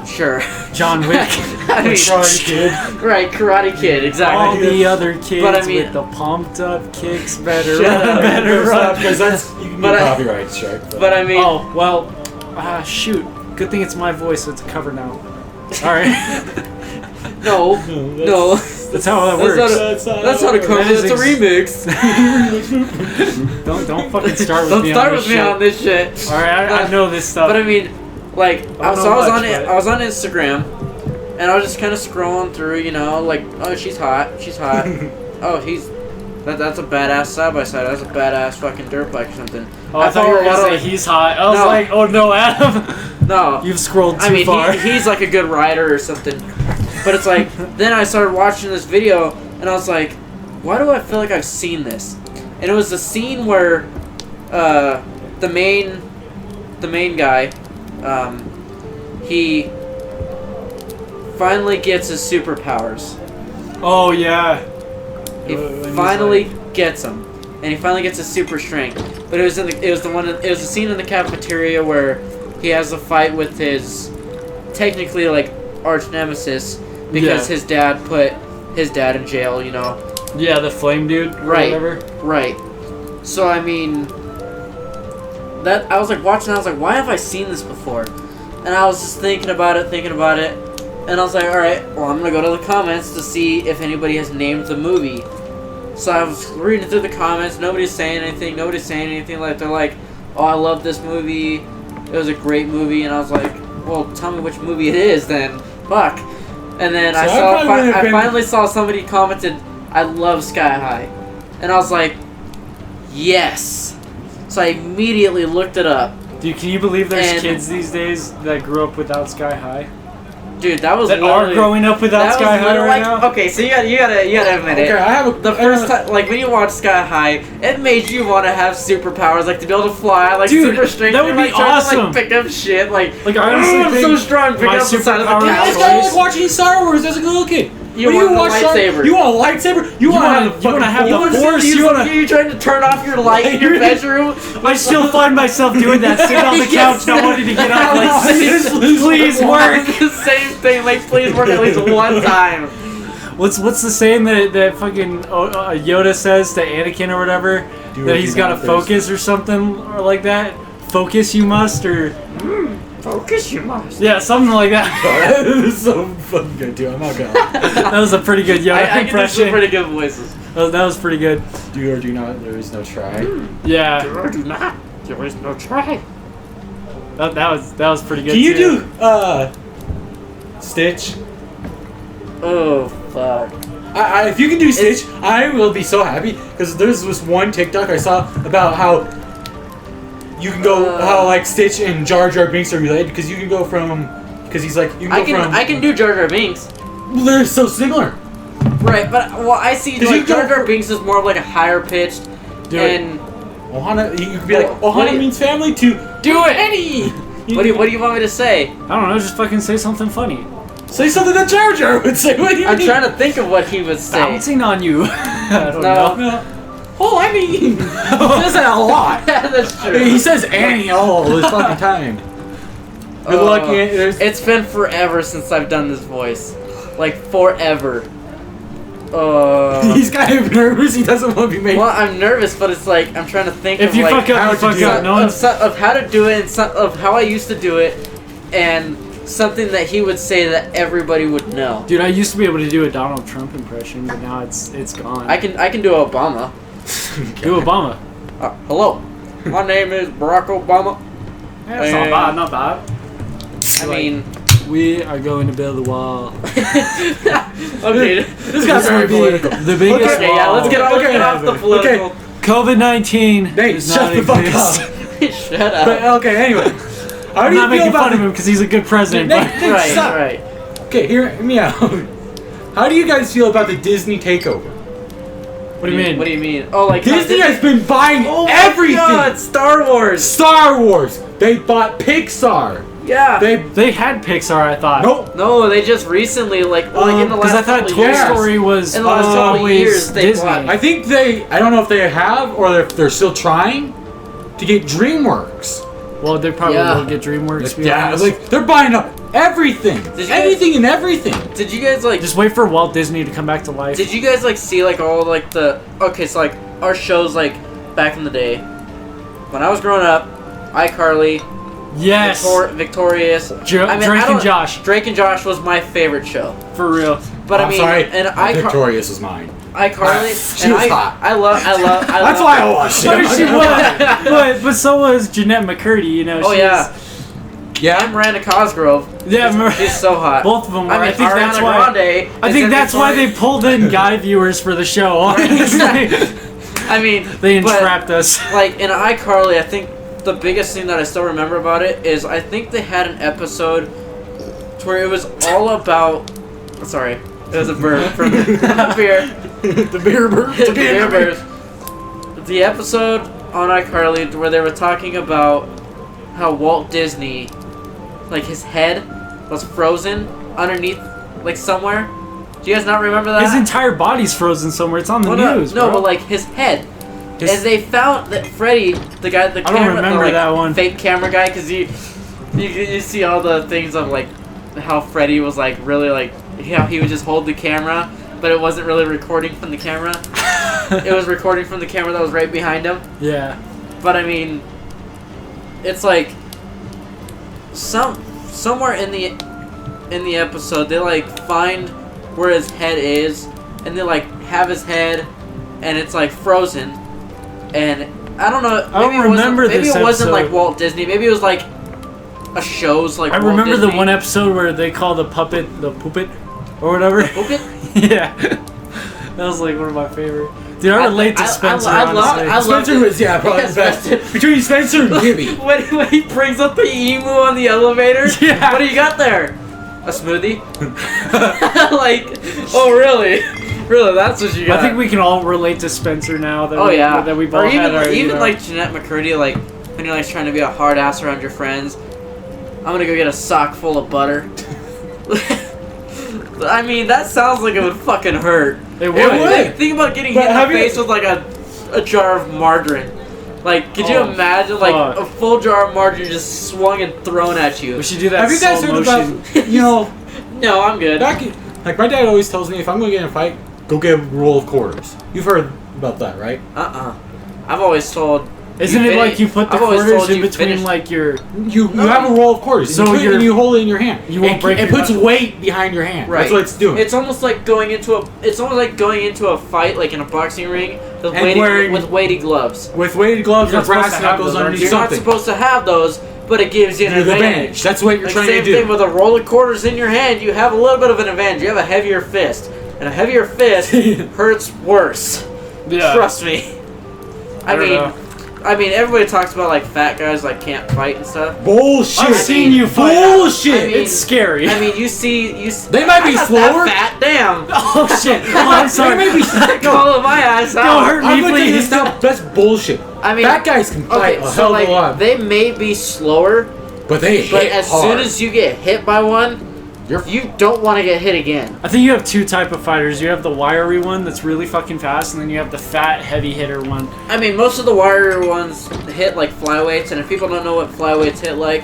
Sure. John Wick. I mean, Karate Kid. Right, Karate Kid, exactly. All the other kids But I mean, with the pumped up kicks better Shut run, up. better run. Because that's you can But get I- copyright strike. But I mean, Oh well, shoot. Good thing it's my voice, so it's a cover now. All right. no. That's how that works. That's how it comes. That is It's a remix. Don't fucking start with Don't me start on with this me shit. on this shit. All right, I know this stuff. But I mean, like, I don't so know I was much, on it. but- I was on Instagram, and I was just kind of scrolling through, you know, like, oh, she's hot. Oh, that's a badass side by side. That's a badass fucking dirt bike or something. Oh, I thought you were gonna say he's hot. I was No. like, oh no, Adam. No, You've scrolled too far. he's like a good rider or something. But it's like, then I started watching this video, and I was like, why do I feel like I've seen this? And it was the scene where the main guy, he finally gets his superpowers. Oh yeah. He When he's finally gets them, and he finally gets his super strength. But it was the scene in the cafeteria where he has a fight with his technically like arch nemesis because his dad put his dad in jail. You know. Yeah, the flame dude. Or Right. Whatever. Right. So I mean, that I was like watching. I was like, why have I seen this before? And I was just thinking about it, and I was like, all right, well, I'm gonna go to the comments to see if anybody has named the movie. So I was reading through the comments. Nobody's saying anything. Like they're like, oh, I love this movie. It was a great movie. And I was like, well, tell me which movie it is then. Fuck. And then I finally saw somebody commented, I love Sky High. And I was like, yes. So I immediately looked it up. Dude, can you believe there's And- kids these days that grew up without Sky High? Dude, that was That are literally- growing up without that Sky was High literally right like, now? okay, so you gotta admit it. Okay, I have a The first time, like when you watch Sky High, it made you want to have superpowers, like to be able to fly, like Dude, super strength. that would You're, like, be trying awesome. To, like, pick up shit, like Like, I honestly I'm so think strong, pick my up the side of the superpower couch. It's kind of like watching Star Wars as a little kid. You When want a lightsaber. You want a lightsaber? You want to have the the Force. You trying to turn off your light in your bedroom? I still find myself doing that, sitting on the couch, not wanting to get up. Like, please work. The same thing, like please work at least one time. What's the saying that fucking Yoda says to Anakin or whatever? That he's got to focus or something or like that. Focus you must or Focus, you must. yeah, something like that. That is so fucking good, dude. I'm not gonna lie. That was a pretty good Yoda I can do impression. some pretty good voices. That was pretty good. Do or do not. There is no try. Yeah, Or do not. There is no try. that was pretty good. Can you too. do Stitch? Oh fuck. If you can do Stitch, I will be so happy because there's this one TikTok I saw about how you can go how like Stitch and Jar Jar Binks are related because you can go from he's like you can go from I can do Jar Jar Binks. they're so similar. Right, but well, I see 'Cause like you go- Jar Jar Binks is more of like a higher pitched, Do and Ohana, you could be like What Ohana do you- means family to do it. any. What do you want me to say? I don't know, just fucking say something funny. Say something that Jar Jar would say. What do you I'm mean? trying to think of what he would say. Bouncing on you. I don't No. know. Oh, I mean, he says that a lot. That's true. He says Annie all this fucking time. Good luck, Annie. It's been forever since I've done this voice, like forever. He's kind of nervous. He doesn't want to be made. Well, I'm nervous, but it's like I'm trying to think If of you like fuck up, how you to fuck do up. it. No one's. of how to do it, and of how I used to do it, and something that he would say that everybody would know. Dude, I used to be able to do a Donald Trump impression, but now it's gone. I can do Obama. do Obama. Hello, my name is Barack Obama. That's not bad, not bad. I mean, We are going to build a wall. okay, This guy's very political. The biggest okay, wall. yeah, let's get off the political. COVID-19. Nate, does shut not the fuck exist. up. Shut up. But okay, anyway. How I'm do you not feel making about fun of him because he's a good president. Nick, But Nick, Right, stop. right. Okay, hear me out. How do you guys feel about the Disney takeover? what do you mean? What do you mean? Oh, like Disney has been buying Oh my everything. God, Star Wars. Star Wars. They bought Pixar. Yeah. They had Pixar, I thought. Nope. No, they just recently, like in the Because last I thought couple Toy years. Story was In the last couple always years, they Disney. bought- I think I don't know if they have or if they're still trying to get DreamWorks. Well, they probably Yeah. will get DreamWorks. To be Yeah, honest. like they're buying up everything. Did you Anything and everything. Did you guys like? Just wait for Walt Disney to come back to life. Did you guys like see like all like the so like our shows like back in the day when I was growing up, iCarly, Yes. Victorious. Drake I and don't- Josh. Drake and Josh was my favorite show. For real. But I I'm mean, sorry, and Victorious is mine. iCarly, She and was hot. I love. That's why I watched But she it. was. but so was Jeanette McCurdy, you know. Oh she's- yeah, Yeah. and Miranda Cosgrove. Yeah, She's so hot. both of them were. I mean, I think Ariana that's why. Grande. I think that's why they pulled in guy viewers for the show. Honestly, I mean, they but, entrapped us. like in iCarly, I think the biggest thing that I still remember about it is I think they had an episode where it was all about. Sorry, it was a bird from beer. The beer bird. The beer bird. The episode on iCarly where they were talking about how Walt Disney, like his head, was frozen underneath, like somewhere. Do you guys not remember that? His entire body's frozen somewhere. It's on the Well, news, no, bro. but like his head. His- And they found that Freddy, the guy, the don't camera, remember the, like, that one. fake camera guy, because you see all the things of like how Freddy was like really like how he would just hold the camera, but it wasn't really recording from the camera. It was recording from the camera that was right behind him. Yeah. But I mean, it's like somewhere in the episode they like find where his head is, and they like have his head, and it's like frozen, and I don't know. I don't remember maybe this it wasn't like episode. Walt Disney. Maybe it was like a show's like. I Walt remember the Disney. one episode where they call the puppet the poopit or whatever. Poopit? Yeah. That was like one of my favorite. Dude, I relate to Spencer. I love Spencer was probably the best. Between Spencer and Gibby. when he brings up the emu on the elevator. Yeah. What do you got there? A smoothie? Like, oh really? Really, that's what you got. I think we can all relate to Spencer now that Oh we, yeah. that we Or both even had our, you even know. like Jeanette McCurdy, like when you're like trying to be a hard ass around your friends. I'm gonna go get a sock full of butter. I mean, that sounds like it would fucking hurt. It would. Think about getting But hit in have the you- face with like a jar of margarine. Like, could you Oh, imagine like fuck. a full jar of margarine just swung and thrown at you? We should do that. Have you guys slow heard motion. about, you know, No, I'm good. like my dad always tells me if I'm going to get in a fight, go get a roll of quarters. You've heard about that, right? I've always told. Isn't it like you put the I've always quarters told in you between finish- like your? You have a roll of quarters, So so you're- and you hold it in your hand. You won't break It your puts knuckles. weight behind your hand. Right. That's what it's doing. It's almost like going into a. It's almost like going into a fight, like in a boxing ring, with And wearing- weighty gloves. with weighted gloves You're or not supposed brass to have knuckles those, aren't underneath you? You're not something. supposed to have those, but it gives you an You're the advantage. advantage. That's what you're Like trying same to do. thing with a roll of quarters in your hand. You have a little bit of an advantage. You have a heavier fist, and a heavier fist hurts worse. Yeah. Trust me. I don't know. I mean, everybody talks about like fat guys like can't fight and stuff. Bullshit. I've seen you fight. Bullshit. I mean- It's scary. I mean, you see. They might be I'm not slower. That fat, damn. Oh shit! Oh, I'm sorry. They may be Calling my ass out. Don't hurt I'm me, gonna tell you please. this now. That's bullshit. I mean, fat guys can fight okay, a so hell like of a lot, they may be slower, but they hit but as hard. soon as you get hit by one, you don't want to get hit again. I think you have two type of fighters. You have the wiry one that's really fucking fast, and then you have the fat, heavy hitter one. I mean, most of the warrior ones hit like flyweights, and if people don't know what flyweights hit like,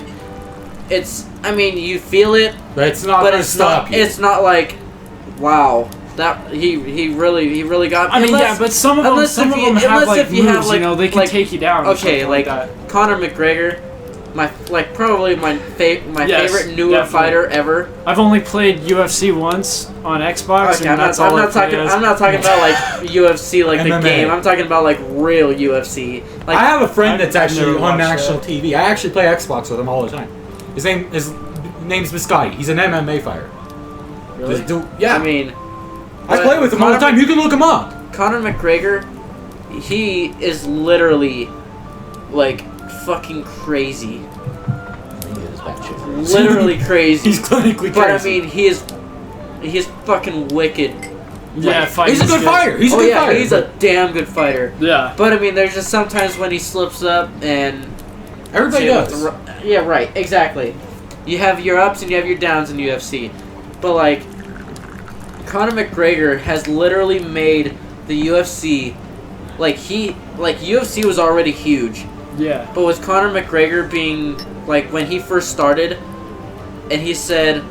it's. I mean, you feel it, but it's not but gonna it's stop not. you. It's not like, wow, that he really got. I mean, unless- yeah, but some of them unless have if you- like unless if you moves. have, like- you know, they can like- take you down. or Okay, something like that. Conor McGregor, probably my Yes, favorite newer definitely. fighter ever. I've only played UFC once on Xbox, Okay, and I'm that's not, all I'm I not play talking. as. I'm not talking about like UFC, like the MMA. game. I'm talking about like real UFC. Like I have a friend that's I've actually never on watched national that. TV. I actually play Xbox with him all the time. His name's Biscotti. He's an MMA fighter. Really? This dude, yeah. I mean, I but play with him all the Conor time. You can look him up. Conor McGregor, he is literally like fucking crazy. shit. literally crazy. He's clinically But I crazy. mean, he is fucking wicked. Yeah, fighting He's a good skills. fighter. He's a Oh good yeah, fighter. he's a damn good fighter. Yeah. But I mean, there's just sometimes when he slips up and Everybody does. Yeah, right. Exactly. You have your ups and you have your downs in UFC, but like Conor McGregor has literally made the UFC like UFC was already huge, Yeah. but with Conor McGregor being like when he first started, and he said.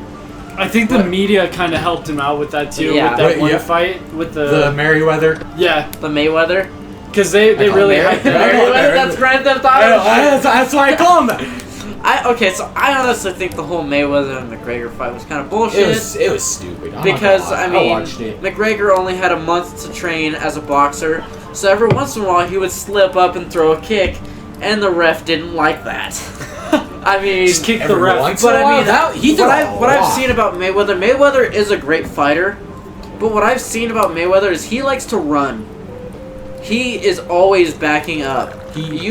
I think the media kind of helped him out with that too. Yeah. With that But, one yeah. fight with The Merriweather. yeah, The Mayweather. because they call really him hyped him Mayweather. up. Mayweather, that's Grand Theft Auto. That's why I call him that. Okay, so I honestly think the whole Mayweather and McGregor fight was kind of bullshit. It was stupid. I'm not Because, gonna lie. I mean, watched it. McGregor only had a month to train as a boxer, so every once in a while he would slip up and throw a kick, and the ref didn't like that. I mean, Just kick the Every ref. once but in a I while, mean, he did what a I've lot. seen about Mayweather is a great fighter, but what I've seen about Mayweather is he likes to run. He is always backing up. He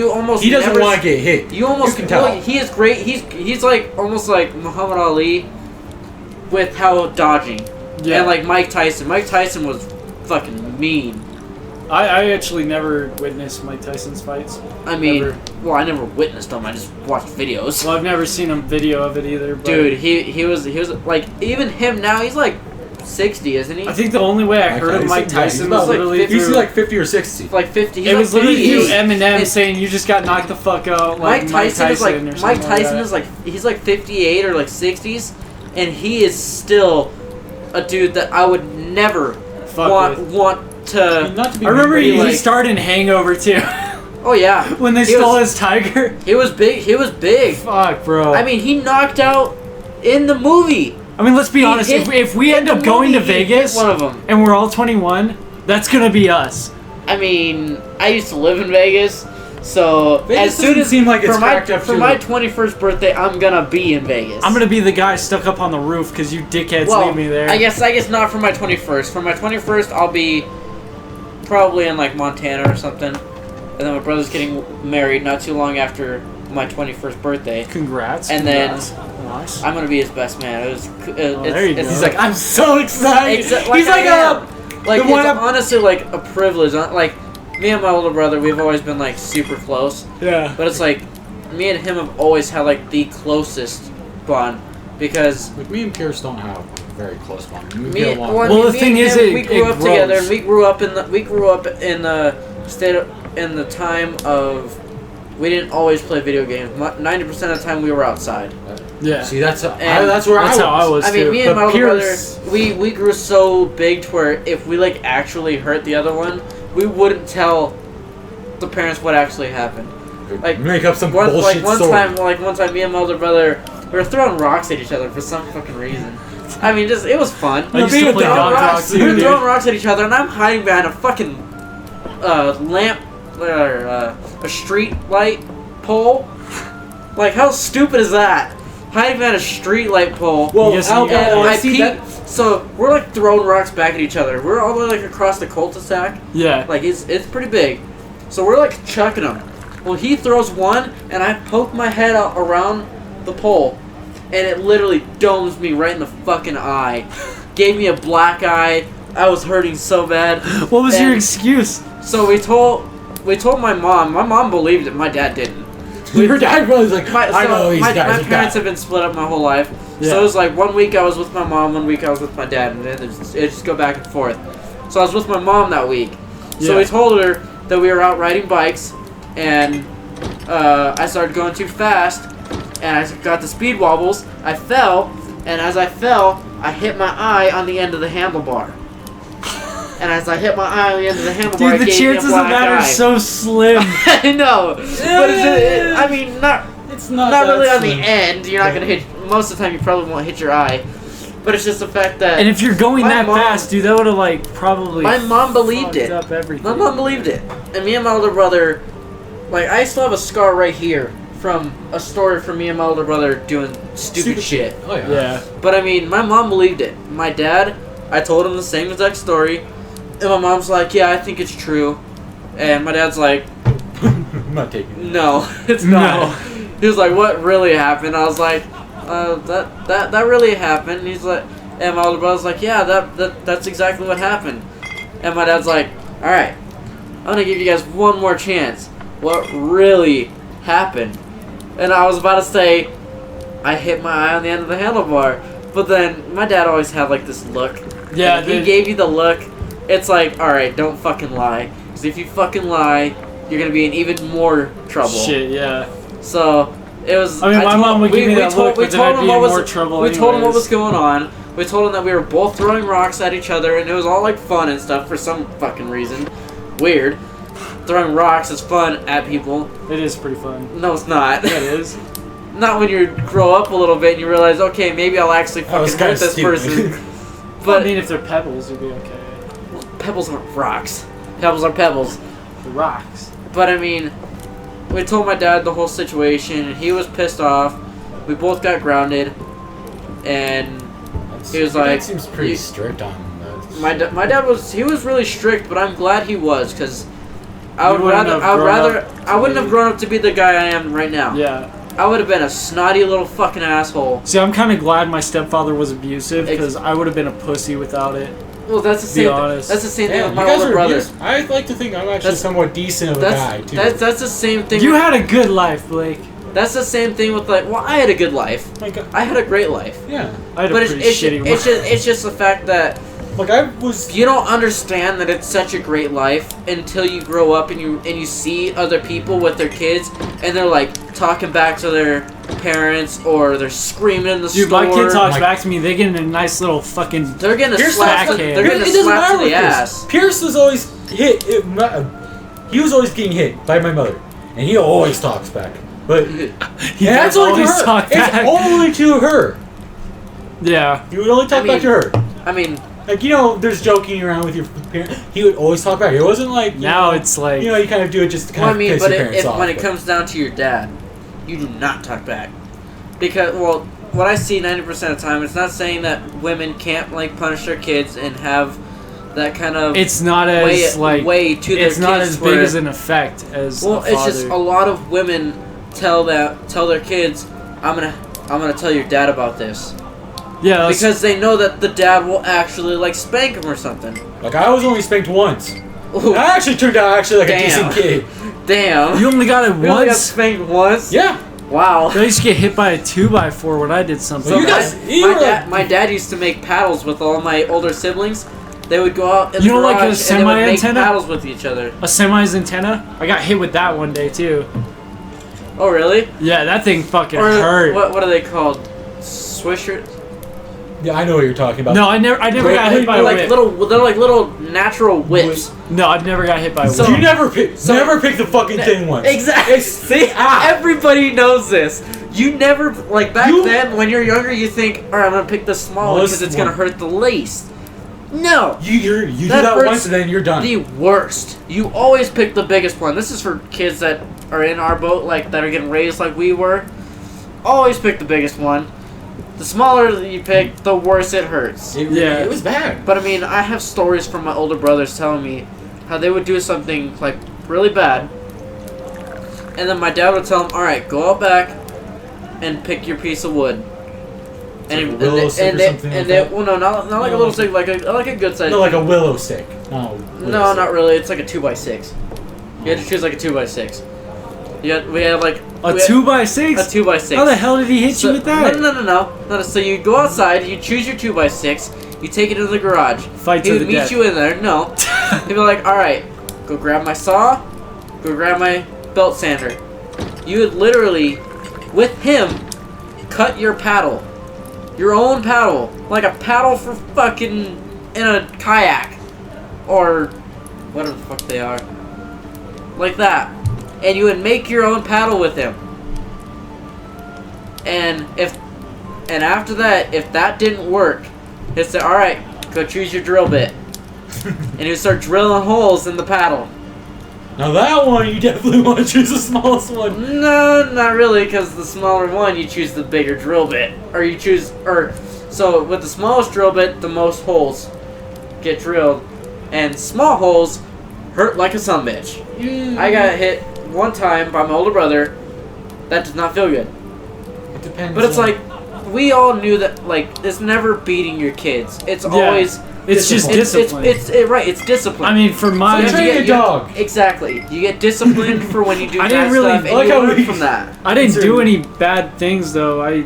doesn't want to get hit. You almost can tell. He is great. He's like almost like Muhammad Ali with how dodging. Yeah. And like Mike Tyson. Mike Tyson was fucking mean. I actually never witnessed Mike Tyson's fights. I mean, Never. well, I never witnessed them. I just watched videos. Well, I've never seen a video of it either. But Dude, he was like even him now. He's like 60, isn't he? I think the only way I heard of Mike Tyson was about, like, literally 50 He's through. like 50 or 60. like 50. He's It like was literally 58. through Eminem It's- saying you just got knocked the fuck out. Like Mike Tyson is like or Mike something Tyson that. is like he's like 58 or like 60s, and he is still a dude that I would never Fuck with. want to. Not to be I remember be he like- starred in Hangover too. Oh yeah, when they He stole was- his tiger. he was big. He was big. Fuck, bro. I mean, he knocked out in the movie. I mean, let's be He honest. hit- If we end in up the going to movie, he hit Vegas one of them. and we're all 21, that's gonna be us. I mean, I used to live in Vegas, so Vegas as soon doesn't as seem like it's for my cracked up for to my it. 21st birthday, I'm gonna be in Vegas. I'm gonna be the guy stuck up on the roof because you dickheads well, leave me there. I guess not for my 21st. For my 21st, I'll be probably in like Montana or something. And then my brother's getting married not too long after my 21st birthday. Congrats. And then congrats. Nice. I'm gonna be his best man. It was. there you go. He's like, I'm so excited. He's like, like the one it's up- honestly like a privilege. Like me and my older brother, we've always been like super close. Yeah. But it's like me and him have always had like the closest bond because Like, me and Pierce don't have a very close bond. We me. get along. Well, Well, me the thing and is, him, it- we grew it up together, grows. and we grew up in the state of, in the time of we didn't always play video games. 90% of the time we were outside. Yeah. See, that's And that's where that's I was. how I was. I mean, too. me and But my older brother, Pierce- we grew so big to where if we like actually hurt the other one, we wouldn't tell the parents what actually happened. Like Make up some one bullshit story. one time, me and my older brother we were throwing rocks at each other for some fucking reason. I mean, just it was fun. I used to play throwing dog rocks, rocks We too, were dude. throwing rocks at each other, and I'm hiding behind a fucking lamp or a street light pole. Like, how stupid is that? Hiding behind a street light pole. Well, Yes, Al- yeah. And I I see peek, that. so we're like throwing rocks back at each other. We're all the way like across the cul-de-sac. Yeah. Like it's pretty big. So we're like chucking them. Well, he throws one, and I poke my head out around the pole, and it literally domes me right in the fucking eye. Gave me a black eye. I was hurting so bad. What was your And excuse? So we told my mom. My mom believed it. My dad didn't. Your dad was like, I know these my guys. my parents have been split up my whole life. Yeah. So it was like 1 week I was with my mom, 1 week I was with my dad, and then it just go back and forth. So I was with my mom that week. So Yeah. we told her that we were out riding bikes, and I started going too fast, and I got the speed wobbles. I fell, and as I fell, I hit my eye on the end of the handlebar. And as I hit my eye on the end of the handlebar, Dude, it the gave me a chances of black that are eye. so slim. I know, but I mean, It's not that really on the slim. end. You're not gonna hit. Most of the time, you probably won't hit your eye. But it's just the fact that And if you're going My that mom- fast, dude, that would have like probably. my mom believed fucked it. Up everything. My mom believed it, and me and my older brother, like I still have a scar right here from a story from me and my older brother doing stupid shit. Oh yeah. Yeah. But I mean, my mom believed it. My dad, I told him the same exact story, and my mom's like, "Yeah, I think it's true," and my dad's like, I'm not taking it. "No, it's No. not." He was like, what really happened? I was like, that really happened. And he's like, and my older brother's like, yeah, that's exactly what happened. And my dad's like, all right, I'm gonna give you guys one more chance. What really happened? And I was about to say, I hit my eye on the end of the handlebar. But then my dad always had like this look. Yeah, he gave you the look. It's like, all right, don't fucking lie. Because if you fucking lie, you're gonna be in even more trouble. Shit, yeah. So it was. I mean, my mom would give me that look, but then I'd be in more trouble. We told him what was going on. We told him that we were both throwing rocks at each other, and it was all like fun and stuff for some fucking reason. Weird. Throwing rocks is fun at people. It is pretty fun. No, it's not. Yeah, it is. Not when you grow up a little bit and you realize, okay, maybe I'll actually fucking hurt this person. But I mean, if they're pebbles, it'd be okay. Well, pebbles aren't rocks. Pebbles are pebbles. The rocks. But I mean, we told my dad the whole situation, and he was pissed off. We both got grounded, and he was like, "That seems pretty strict on that." My dad was really strict, but I'm glad he was, because I wouldn't have grown up to be the guy I am right now. Yeah. I would have been a snotty little fucking asshole. See, I'm kind of glad my stepfather was abusive, because I would have been a pussy without it. Well, that's the same. Be honest. That's the same thing with my older brother. I like to think I'm actually somewhat decent of a guy too. That's the same thing. You had a good life, Blake. That's the same thing with like. Well, I had a good life. I had a great life. Yeah. I had a pretty shitty one. It's just the fact that. Like I was. You don't understand that it's such a great life until you grow up and you see other people with their kids and they're like talking back to their parents or they're screaming in the store. Dude, my kid talks back to me. They get in a nice little fucking. They're getting a slap. They're getting a slap to the ass. Pierce was always hit. He was always getting hit by my mother, and he always talks back. But that's only to her. It's only to her. Yeah. He would only talk back to her. I mean. Like, you know, there's joking around with your parents. He would always talk back. It wasn't like... Now it's like... You know, you kind of do it just to kind of piss your parents off. When it comes down to your dad, you do not talk back. Because, well, what I see 90% of the time, it's not saying that women can't, like, punish their kids and have that kind of... It's not as, like... way to their kids. It's not as big as an effect as a father. It's just a lot of women tell their kids, I'm gonna tell your dad about this. Yeah, because they know that the dad will actually like spank him or something. Like I was only spanked once. Ooh. I actually turned out a decent kid. Damn. You only got it once? You only got spanked once? Yeah. Wow. I used to get hit by a 2x4 when I did something. So my dad used to make paddles with all my older siblings. They would go out in the garage like a and they would make antenna? paddles with each other. A semi's antenna? I got hit with that one day too. Oh really? Yeah, that thing fucking hurt. What are they called? Swishers? Yeah, I know what you're talking about. No, I never got hit by a whip. They're like little natural whips. No, I never got hit by a whip. You never pick the fucking thing once. Exactly. See, everybody knows this. You never, like back then, when you're younger, you think, all right, I'm gonna pick the small one because it's gonna hurt the least. No. You do that once and then you're done. The worst. You always pick the biggest one. This is for kids that are in our boat, like that are getting raised like we were. Always pick the biggest one. The smaller that you pick, the worse it hurts. It was bad. But I mean, I have stories from my older brothers telling me how they would do something like really bad, and then my dad would tell them, "All right, go out back and pick your piece of wood." And well, no, not like a little stick, like a good size. No, like a willow stick. No, not really. It's like a 2x6. You had to choose like a 2x6. We had like a 2x6. A 2x6. How the hell did he hit you with that? No. So you go outside, you choose your 2x6, you take it into the garage. He would meet you in there. No, he'd be like, all right, go grab my saw, go grab my belt sander. You would literally, with him, cut your paddle, your own paddle, like a paddle for fucking in a kayak, or whatever the fuck they are, like that. And you would make your own paddle with him. And after that, if that didn't work, he'd say, all right, go choose your drill bit. And he'd start drilling holes in the paddle. Now that one, you definitely want to choose the smallest one. No, not really, because the smaller one, you choose the bigger drill bit. So with the smallest drill bit, the most holes get drilled. And small holes hurt like a sumbitch. I got hit one time by my older brother That does not feel good. It depends. But it's on- like, we all knew that, like, it's never beating your kids. It's always... It's just discipline. It's discipline. I mean, for my... So train a dog. Exactly. You get disciplined for when you do I bad didn't really stuff, and like you how learn we- from that. I didn't do any bad things, though. I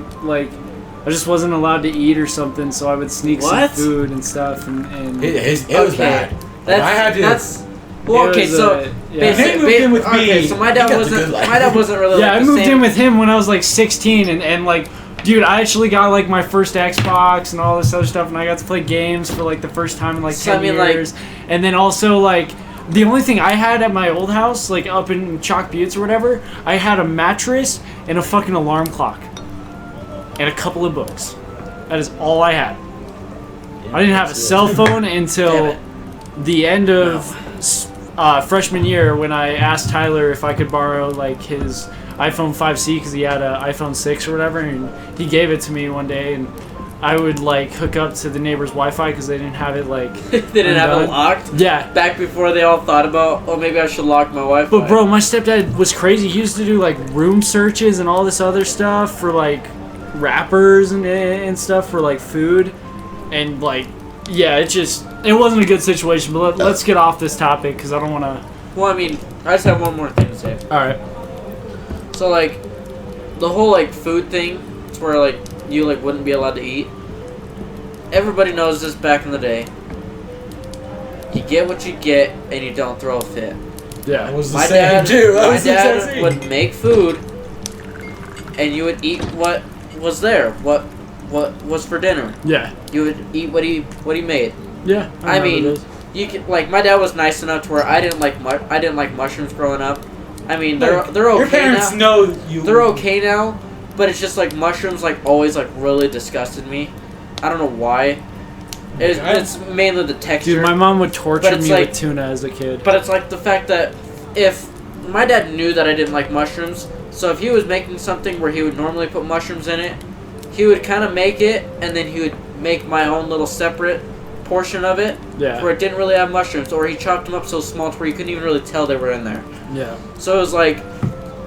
just wasn't allowed to eat or something, so I would sneak some What? food and stuff, and It was bad. That's, I had to. That's... Well, It okay, was, so... yeah. He moved in with me. Okay, so my dad He got the wasn't... good life. My dad wasn't really Yeah, like I the moved same... in with him when I was like 16, and like, dude, I actually got like my first Xbox and all this other stuff, and I got to play games for like the first time in like So, 10 I mean, like- years. And then also like, the only thing I had at my old house, like up in Chalk Buttes or whatever, I had a mattress and a fucking alarm clock. And a couple of books. That is all I had. I didn't have a cell phone Damn until it. the end of freshman year when I asked Tyler if I could borrow like his iPhone 5C because he had an iPhone 6 or whatever, and he gave it to me one day, and I would like hook up to the neighbor's Wi-Fi because they didn't have it like They didn't have it undone. locked? Yeah. Back before they all thought about, oh, maybe I should lock my Wi-Fi. But bro, my stepdad was crazy. He used to do like room searches and all this other stuff for like wrappers and stuff for like food, and like yeah, it wasn't a good situation. But let's get off this topic because I don't want to. Well, I mean, I just have one more thing to say. All right. So, like, the whole, like, food thing, it's where, like, you, like, wouldn't be allowed to eat. Everybody knows this back in the day. You get what you get, and you don't throw a fit. Yeah. That was the My same dad, too. That my was the dad exact same. would make food, and you would eat what was there, what was for dinner. Yeah. You would eat what he made. Yeah. I know mean, what it is. you could, like, my dad was nice enough to where I didn't like mushrooms growing up. I mean, they're okay Your parents now. know you. They're okay now, but it's just like mushrooms like always like really disgusted me. I don't know why. It's mainly the texture. Dude, my mom would torture it's me like- with tuna as a kid. But it's like the fact that if my dad knew that I didn't like mushrooms, so if he was making something where he would normally put mushrooms in it, he would kind of make it, and then he would make my own little separate portion of it Yeah. where it didn't really have mushrooms, or he chopped them up so small to where you couldn't even really tell they were in there. Yeah. So it was like,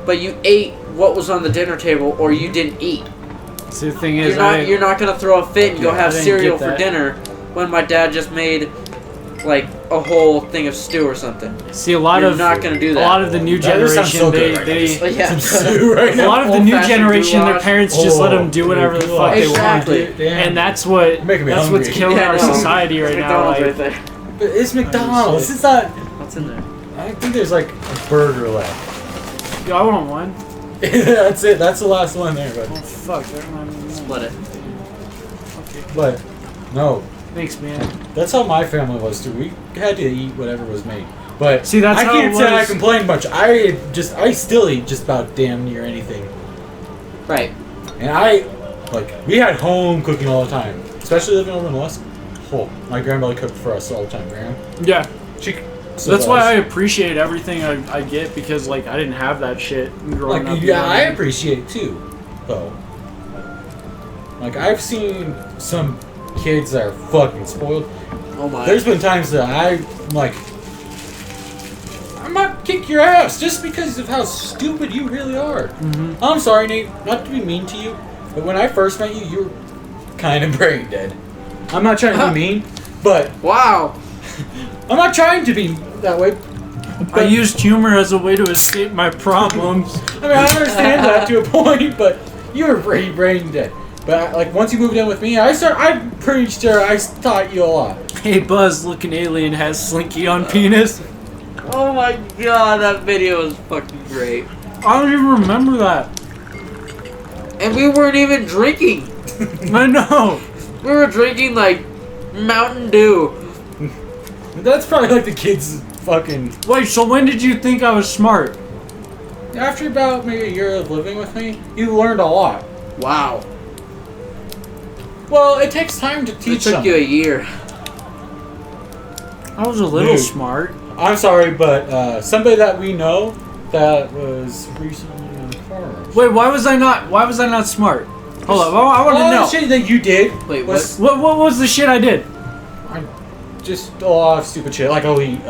but you ate what was on the dinner table, or you didn't eat. See, the thing is, You're not gonna throw a fit and go Yeah, have I didn't cereal get for that. dinner when my dad just made like a whole thing of stew or something. see a lot You're of not gonna do a that. lot of the new That just sounds generation. so good right now. they Just But yeah, some stew right a now. lot of the new Old-fashioned generation, their goulash. parents just let them do whatever the fuck they want. Exactly. Damn. And that's what Making me that's what's hungry. killing Yeah, our no, society it's right now. McDonald's Like, right there. But it's McDonald's. shit. It's not. What's in there? I think there's like a burger left. yo, I want one. That's it. That's the last one there, Oh but fuck, that reminded me. Split it. Okay. but no. Thanks, man. That's how my family was too. We had to eat whatever was made. But See, that's I how can't it say I was. complain much. I still eat just about damn near anything. Right. And we had home cooking all the time. Especially living over in West. Oh, my grandmother cooked for us all the time, Graham. Yeah. She. That's why I appreciate everything I get, because like I didn't have that shit growing up. you know what I I mean? appreciate it too, though. Like I've seen some kids that are fucking spoiled. Oh my. There's been times that I'm like, I'm not kick your ass just because of how stupid you really are. Mhm. I'm sorry, Nate, not to be mean to you, but when I first met you, you were kind of brain dead. I'm not trying to be mean, but Wow. I'm not trying to be that way. I used humor as a way to escape my problems. I mean, I understand that to a point, but you were pretty brain dead. But like once you moved in with me, I'm pretty sure I taught you a lot. Hey Buzz, looking alien has Slinky on penis. Oh my god, that video was fucking great. I don't even remember that. And we weren't even drinking. I know. We were drinking like Mountain Dew. That's probably like the kids' fucking. Wait, so when did you think I was smart? After about maybe a year of living with me, you learned a lot. Wow. Well, it takes time to It teach took them. you a year. I was a little Dude. smart. I'm sorry, but somebody that we know that was recently in the car. Wait, why was I not smart? Hold up, I want All the to know. shit that you did. Wait, was, What was the shit I did? just a lot of stupid shit. Like, I'll eat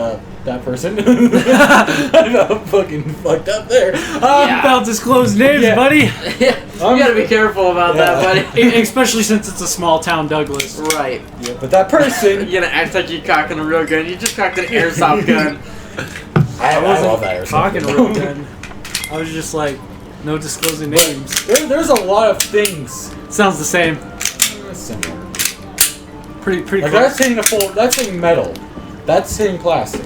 that person. I'm fucking fucked up there. About disclosed names, Yeah. buddy. You gotta be careful about that, buddy. Especially since it's a small town, Douglas. Right. Yeah, but that person. You're gonna act like you're cocking a real gun. You just cocked an airsoft gun. I wasn't love that. talking real good. I was just like, no disclosing names. There's a lot of things. Sounds the same. Similar. Pretty Like close. that's hitting metal. That's hitting plastic.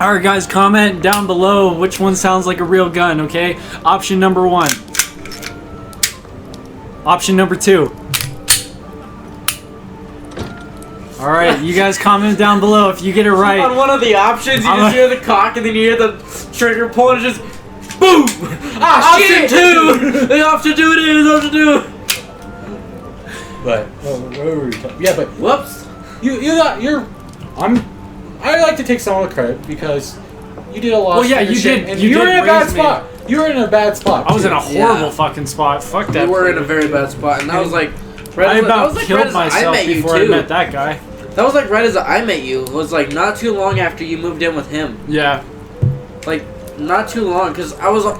Alright guys, comment down below which one sounds like a real gun, okay? Option number 1. Option number 2. Alright, you guys comment down below if you get it right. On one of the options, you just hear the cock and then you hear the trigger pull and it just boom! Ah, option 2! The option 2 it is, option 2! But what were we talking? Yeah, but Whoops. I like to take some of the credit because you did a lot. Well, of yeah, stupid you shit, did- and you you were did in a bad raise me. spot. You were in a bad spot. I was in a too. horrible Yeah. fucking spot. Fuck that. You were in a very bad spot, and that was like... I about that was killed right as I myself met you, before I too. met that guy. That was like right as I met you. It was like not too long after you moved in with him. Yeah. Like, not too long, because I was And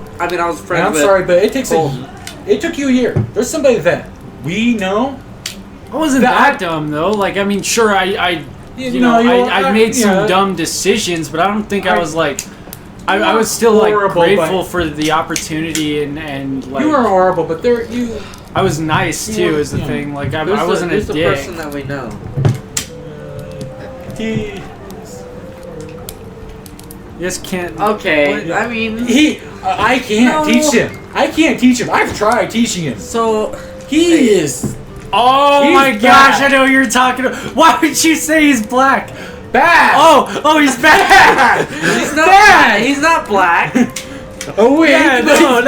friends I'm with... sorry, but it takes Colton. it took you a year. There's somebody that we know. I wasn't that dumb though. Like, I mean, sure, I made some dumb decisions, but I don't think I was like, I was still like horrible, grateful but- for the opportunity and like You were horrible, but you. I was nice You too. were- Is the yeah. thing like I Who's wasn't who's a the dick. person that we know? You just can't. Okay, What? I mean... I can't No. teach him. I can't teach him. I've tried teaching him. So... He is Oh He's my gosh! bad. I know what you're talking about. Why would you say he's black? bad. Oh, he's bad. He's not Bad. He's not black. Oh wait. Yeah, no.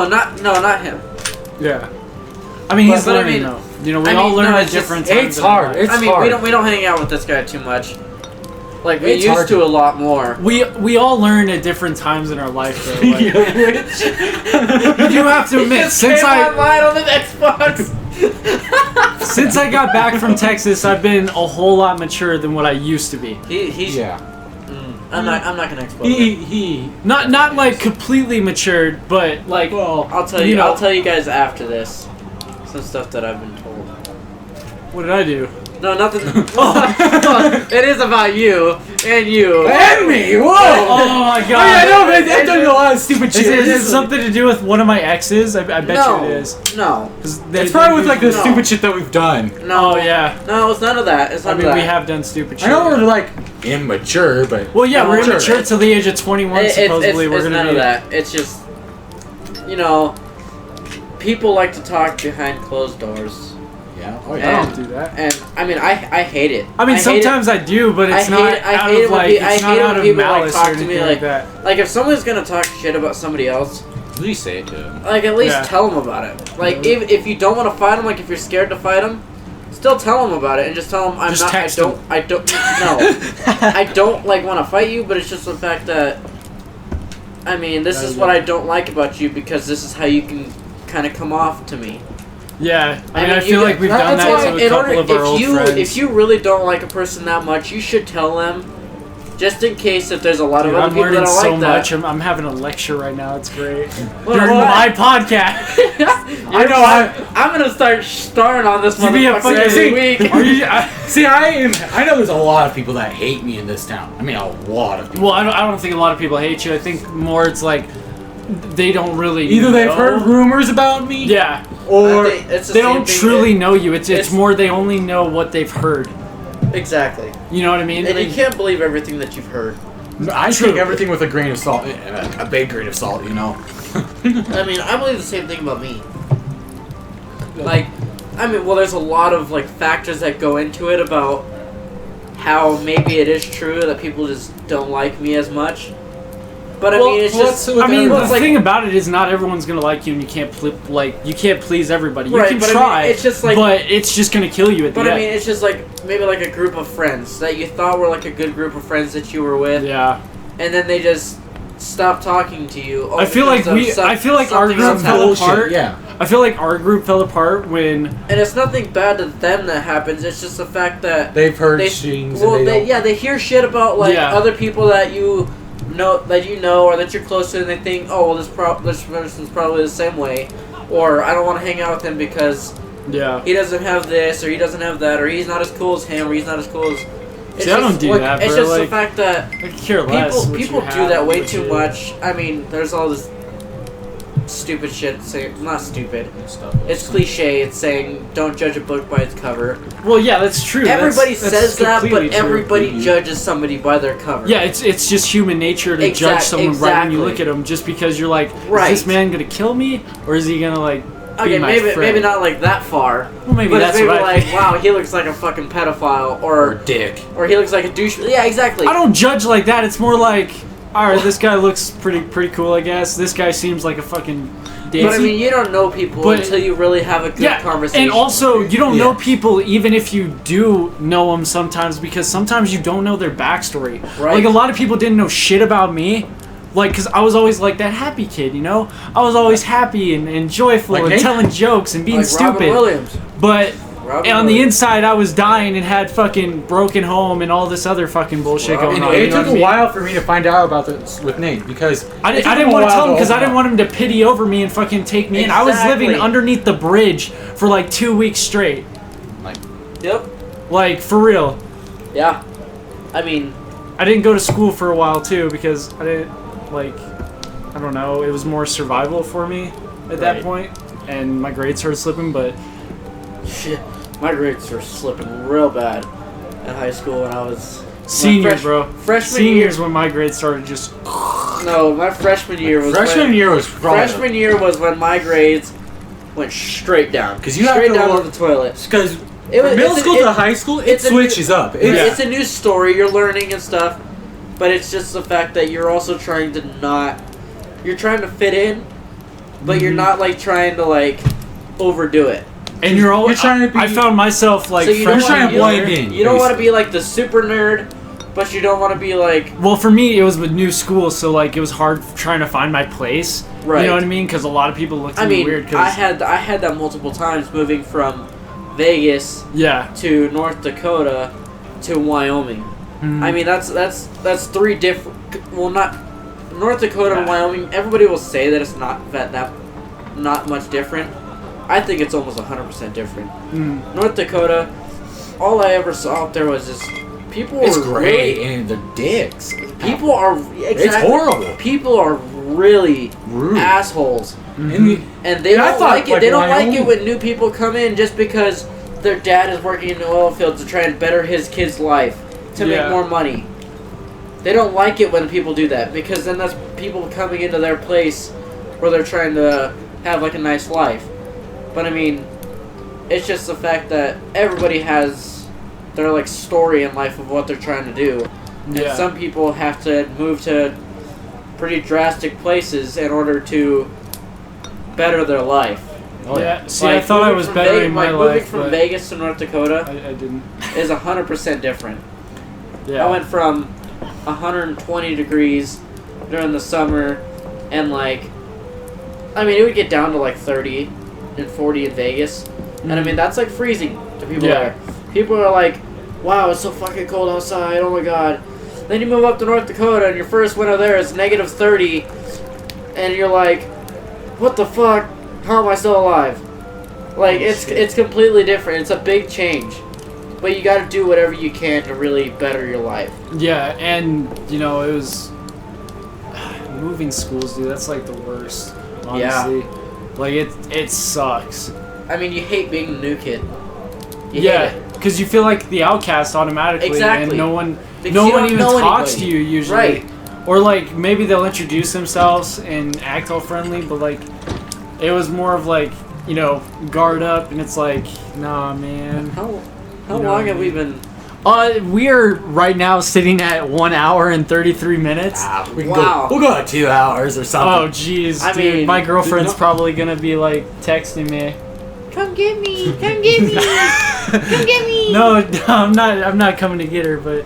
Not him. Yeah. I mean, he's But I learning mean- though. You know, we I all mean, learn no, at it's just- different times. it's in our hard. life. It's I mean, hard. we don't hang out with this guy too much. Like we It's used hard to to- a lot more. We all learn at different times in our life though. Like, you do have to admit, Just came online on the Xbox. since I got back from Texas, I've been a whole lot mature than what I used to be. He's. Yeah. I'm not gonna expose it. He. Not like completely matured, but like I'll tell you. you know- I'll tell you guys after this. Some stuff that I've been told. what did I do? No, nothing. It is about you and you. And me. Whoa. Oh my god! I know, man. I've done a lot of stupid Is shit. it something to do with one of my exes? I bet No, you it is. no, 'Cause It's probably with like the No. stupid shit that we've done. no. Oh yeah. No, it's none of that. It's I none mean, of that. we have done stupid shit. I know we're like immature, but Well, yeah, we're Immature. immature till the age of 21. Supposedly, we're it's gonna none be. of that. It's just, people like to talk behind closed doors, yeah. Oh I yeah. don't do that. and I mean, I hate it. I mean, hate sometimes I do, but it's I not hate- I out hate of it when like pe- I it's not hate it out when of people, like, malice talk or to me anything like like- that. it. Like if someone's gonna talk shit about somebody else, At least say it to him. like at least Yeah. tell them about it. Like if you don't want to fight them, like if you're scared to fight them, still tell them about it and just tell them I'm Just not. text I don't. No, I don't like want to fight you, but it's just the fact that. I mean, this is what I don't like about you because this is how you can kind of come off to me. Yeah, I mean, I you feel like we've done that's that why to a in couple order- of our old friends. If you really don't like a person that much, you should tell them, just in case if there's a lot of Dude, other I'm people that learning are so like much. that. I'm having a lecture right now. It's great. Well, During well, my podcast. I know. I'm gonna start starring on this You be a motherfucker fucking- every week. Are you, See, I know there's a lot of people that hate me in this town. I mean, a lot of people. well, I don't think a lot of people hate you. I think more it's like they don't really Either they've know. heard rumors about me, Yeah. or I think it's the They same don't thing truly that- know you. It's it's- more they only know what they've heard. Exactly. You know what I mean? And you can't believe everything that you've heard. I True. take everything with a grain of salt, a big grain of salt, you know. I mean, I believe the same thing about me. Like, I mean, well, there's a lot of like factors that go into it about how maybe it is true that people just don't like me as much. But I Well, mean, it's well, just. that's- I mean, well, the it's like- thing about it is not everyone's gonna like you, and you can't you can't please everybody. You Right, can but I mean, try, it's just like- but it's just gonna kill you at the But I end. mean, it's just like maybe like a group of friends that you thought were like a good group of friends that you were with, Yeah, and then they just stop talking to you. I feel like because of I feel like our something group else fell happened. apart. Yeah. I feel like our group fell apart when... And it's nothing bad to them that happens. It's just the fact that they've heard things. Well, they hear shit about like other people that you know or that you're close to, and they think, oh, well, this person's probably the same way, or I don't want to hang out with him because he doesn't have this, or he doesn't have that, or he's not as cool as him, or he's not as cool as. See, I don't do that. It's bro. just like, the fact that I care less people do that way too much. I mean, there's all this stupid shit saying, not stupid. It's cliche. It's saying don't judge a book by its cover. Well, yeah, that's true. Everybody that's says that, but true. everybody judges somebody by their cover. Yeah, it's just human nature to judge someone right when you look at them, just because you're like, is this man gonna kill me, or is he gonna like? Okay, maybe not like that far. Well, maybe but that's maybe what like, wow, he looks like a fucking pedophile, or dick, or he looks like a douche. Yeah, exactly. I don't judge like that. It's more like, all right, this guy looks pretty cool, I guess. This guy seems like a fucking dick. But I mean, you don't know people until you really have a good conversation. And also, you don't know people even if you do know them sometimes, because sometimes you don't know their backstory. Right. Like, a lot of people didn't know shit about me. Like, because I was always like that happy kid, you know? I was always happy and joyful like and Nate? telling jokes and being like stupid. Robin Williams. But Robin on the Williams. inside, I was dying and had fucking broken home and all this other fucking bullshit going on. It you know took what I a mean? while for me to find out about this with Nate, because I didn't want to tell him because I didn't want him to pity over me and fucking take me in. I was living underneath the bridge for like 2 weeks straight. Yep. Like, for real. Yeah. I mean, I didn't go to school for a while too because I didn't, like, I don't know, it was more survival for me at that point, and my grades started slipping, but... Shit. My grades were slipping real bad in high school when I was... Seniors, bro. Freshman Seniors year, when my grades started just... No, my freshman year was freshman year was when my grades went straight down. Because you have straight to down to the toilet. Because from middle school to high school, it switches up. It's a new story. You're learning and stuff, but it's just the fact that you're also trying to not... You're trying to fit in, but you're not like trying to like overdo it. And you're trying to be... I found myself like... So you're trying to blend in. You don't want to be like the super nerd, but you don't want to be like... Well, for me, it was with new school, so like it was hard trying to find my place. Right. You know what I mean? Because a lot of people looked at me weird. I had that multiple times moving from Vegas to North Dakota to Wyoming. I mean, that's three different... Well, not... North Dakota and Wyoming, everybody will say that it's not not much different. I think it's almost 100% different. North Dakota, all I ever saw up there was just people. It's were great, really, and they're dicks. People are It's horrible. People are really rude assholes, and they don't like it. They don't like it when new people come in just because their dad is working in the oil fields to try and better his kid's life to make more money. They don't like it when people do that, because then that's people coming into their place where they're trying to have like a nice life. But I mean, it's just the fact that everybody has their like story in life of what they're trying to do. And some people have to move to pretty drastic places in order to better their life. Oh yeah. See, like, I thought I was bettering my life. Moving from Vegas to North Dakota, I didn't. Is 100% different. Yeah. I went from 120 degrees during the summer, and like, I mean, it would get down to like 30 and 40 in Vegas, and I mean that's like freezing to people there. People are like, "Wow, it's so fucking cold outside! Oh my god!" Then you move up to North Dakota, and your first winter there is negative 30, and you're like, "What the fuck? How am I still alive?" Like it's completely different. It's a big change. But you gotta do whatever you can to really better your life. Yeah, and, you know, it was... Moving schools, dude, that's like the worst, honestly. Yeah. Like, it sucks. I mean, you hate being the new kid. You hate it. Because you feel like the outcast automatically. Exactly. And no one even talks to you, usually. Right. Or, like, maybe they'll introduce themselves and act all friendly, but, like, it was more of, like, you know, guard up, and it's like, nah, man. How long have we been? We are right now sitting at 1 hour and 33 minutes. We'll go 2 hours or something. Oh, jeez, dude. My girlfriend's probably gonna be like texting me. Come get me! Come get me! Come get me! No, I'm not coming to get her, but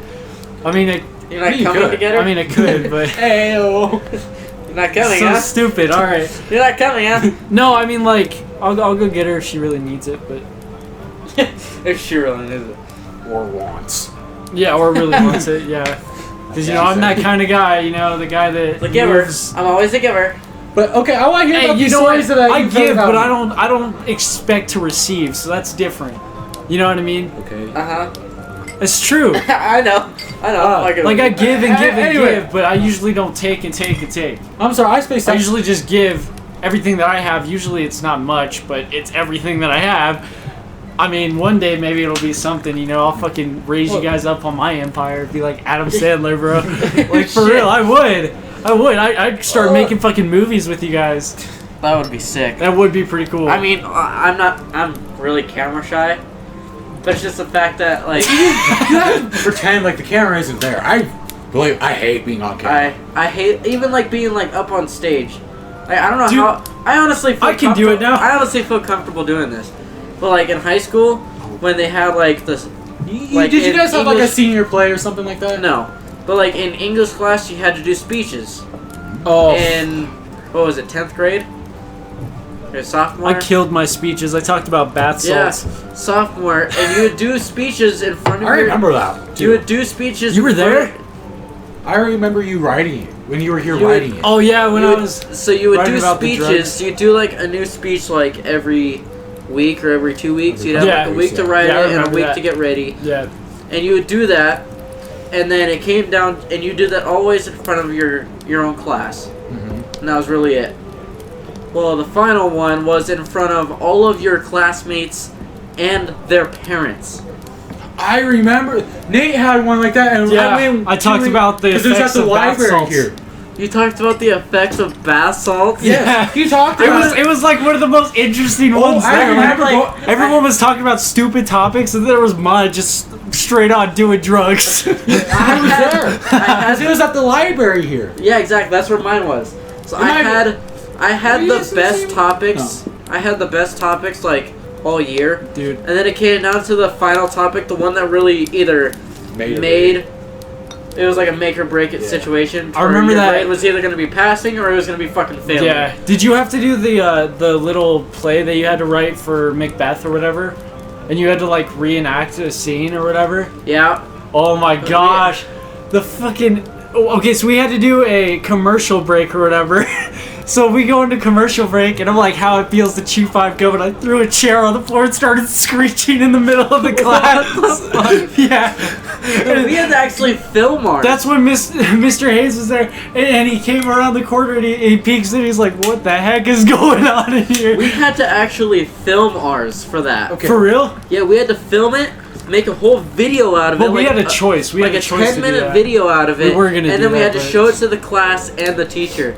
I mean, you're not coming to get her. I mean, I could, but You're not coming, so huh? stupid. All right. You're not coming, huh? No, I mean, like, I'll go get her if she really needs it, but if she really needs it. Or wants. yeah, or really wants it, yeah. Because you know I'm that kind of guy, you know, the guy that The giver. moves- I'm always a giver. But okay, I want to hear Hey, about you the know what? stories that I give, about. but I don't expect to receive, so that's different. You know what I mean? Okay. It's true. I know. Like I give and give and Anyway. give, but I usually don't take and take and take. I'm sorry, I spaced I out. usually just give everything that I have. Usually it's not much, but it's everything that I have. I mean, one day maybe it'll be something, you know, I'll fucking raise you guys up on my empire, be like Adam Sandler, bro. Like, for real, I would. I'd start making fucking movies with you guys. That would be sick. That would be pretty cool. I mean, I'm really camera shy. But it's just the fact that, like... You have to pretend like the camera isn't there. I hate being on camera. I hate, even, like, being, like, up on stage. Like, I don't know Dude, how... I honestly feel I can do it now. I honestly feel comfortable doing this. But, like, in high school, when they had, like, this... Like, did you in guys have like a English- senior play or something like that? No. But, like, in English class, you had to do speeches. Oh. In, what was it, 10th grade? Or sophomore? I killed my speeches. I talked about bath Yeah, salts. sophomore. And you would do speeches in front of I your... remember that. You would do speeches... You were in front there? of- I remember you writing it when you were here You would- writing it. Oh yeah, when You I would- was so you would writing do about the speeches. drugs. You'd do like a new speech like every week or every 2 weeks. You'd have Yeah. like a week to write Yeah, I it and a remember week that. to get ready. yeah. And you would do that, and then it came down, and you did that always in front of your own class. And that was really it. Well, the final one was in front of all of your classmates and their parents. I remember Nate had one like that, and Yeah, mean, I talked about the because it was at effects the of bath library salts. here. You talked about the effects of bath salts. Yeah, you talked about It was like one of the most interesting Oh, ones. I there. remember like- Everyone was talking about stupid topics, and there was mine just straight on doing drugs. I was there. Because it was at the library here. Yeah, exactly. That's where mine was. So Am I- I had Were the you the best same- topics. I had the best topics like all year, Dude. and then it came down to the final topic, the one that really either made. It was like a make or break it Yeah. situation. I remember your that- grade was either going to be passing or it was going to be fucking failing. Yeah. Did you have to do the little play that you had to write for Macbeth or whatever? And you had to like reenact a scene or whatever? Yeah. Oh my gosh. The fucking... Okay, so we had to do a commercial break or whatever. So we go into commercial break, and I'm like, how it feels to chew 5 gum, and I threw a chair on the floor and started screeching in the middle of the class. Yeah. We had to actually film ours. That's when Mr. Hayes was there, and he came around the corner, and he peeks in, he's like, what the heck is going on in here? We had to actually film ours for that. Okay. For real? Yeah, we had to film it, make a whole video out of it. But we like had a choice. We like had a a choice to do 10-minute that. video out of it. We were gonna and do then we that, had to but- show it to the class and the teacher.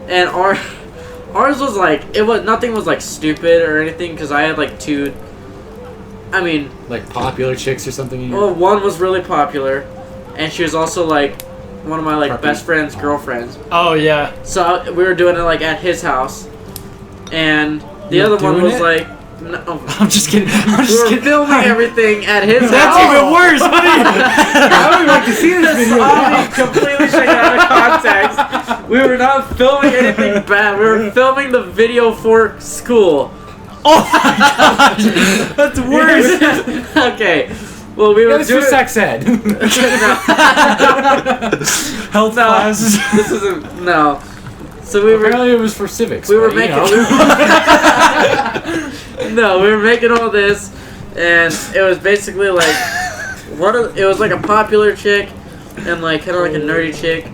And ours was like, nothing was like stupid or anything because I had like two. I mean, Like popular chicks or something in here. well, one was really popular, and she was also like one of my like Preppy. best friend's girlfriends. Oh, yeah. So we were doing it like at his house, and the You were other one doing was it? like, no, I'm just kidding. I'm we just were kidding. filming everything at his That's house. even worse. What are you... I would like to see this This video. all completely taken out of context. We were not filming anything bad. We were filming the video for school. Oh my gosh. That's worse. Okay. Well, we It were was for doing sex ed. Health classes. This isn't no. So we were Apparently it was for civics. we were but, you making know. no, we were making all this, and it was basically like it was like a popular chick, and like kind of like a nerdy chick,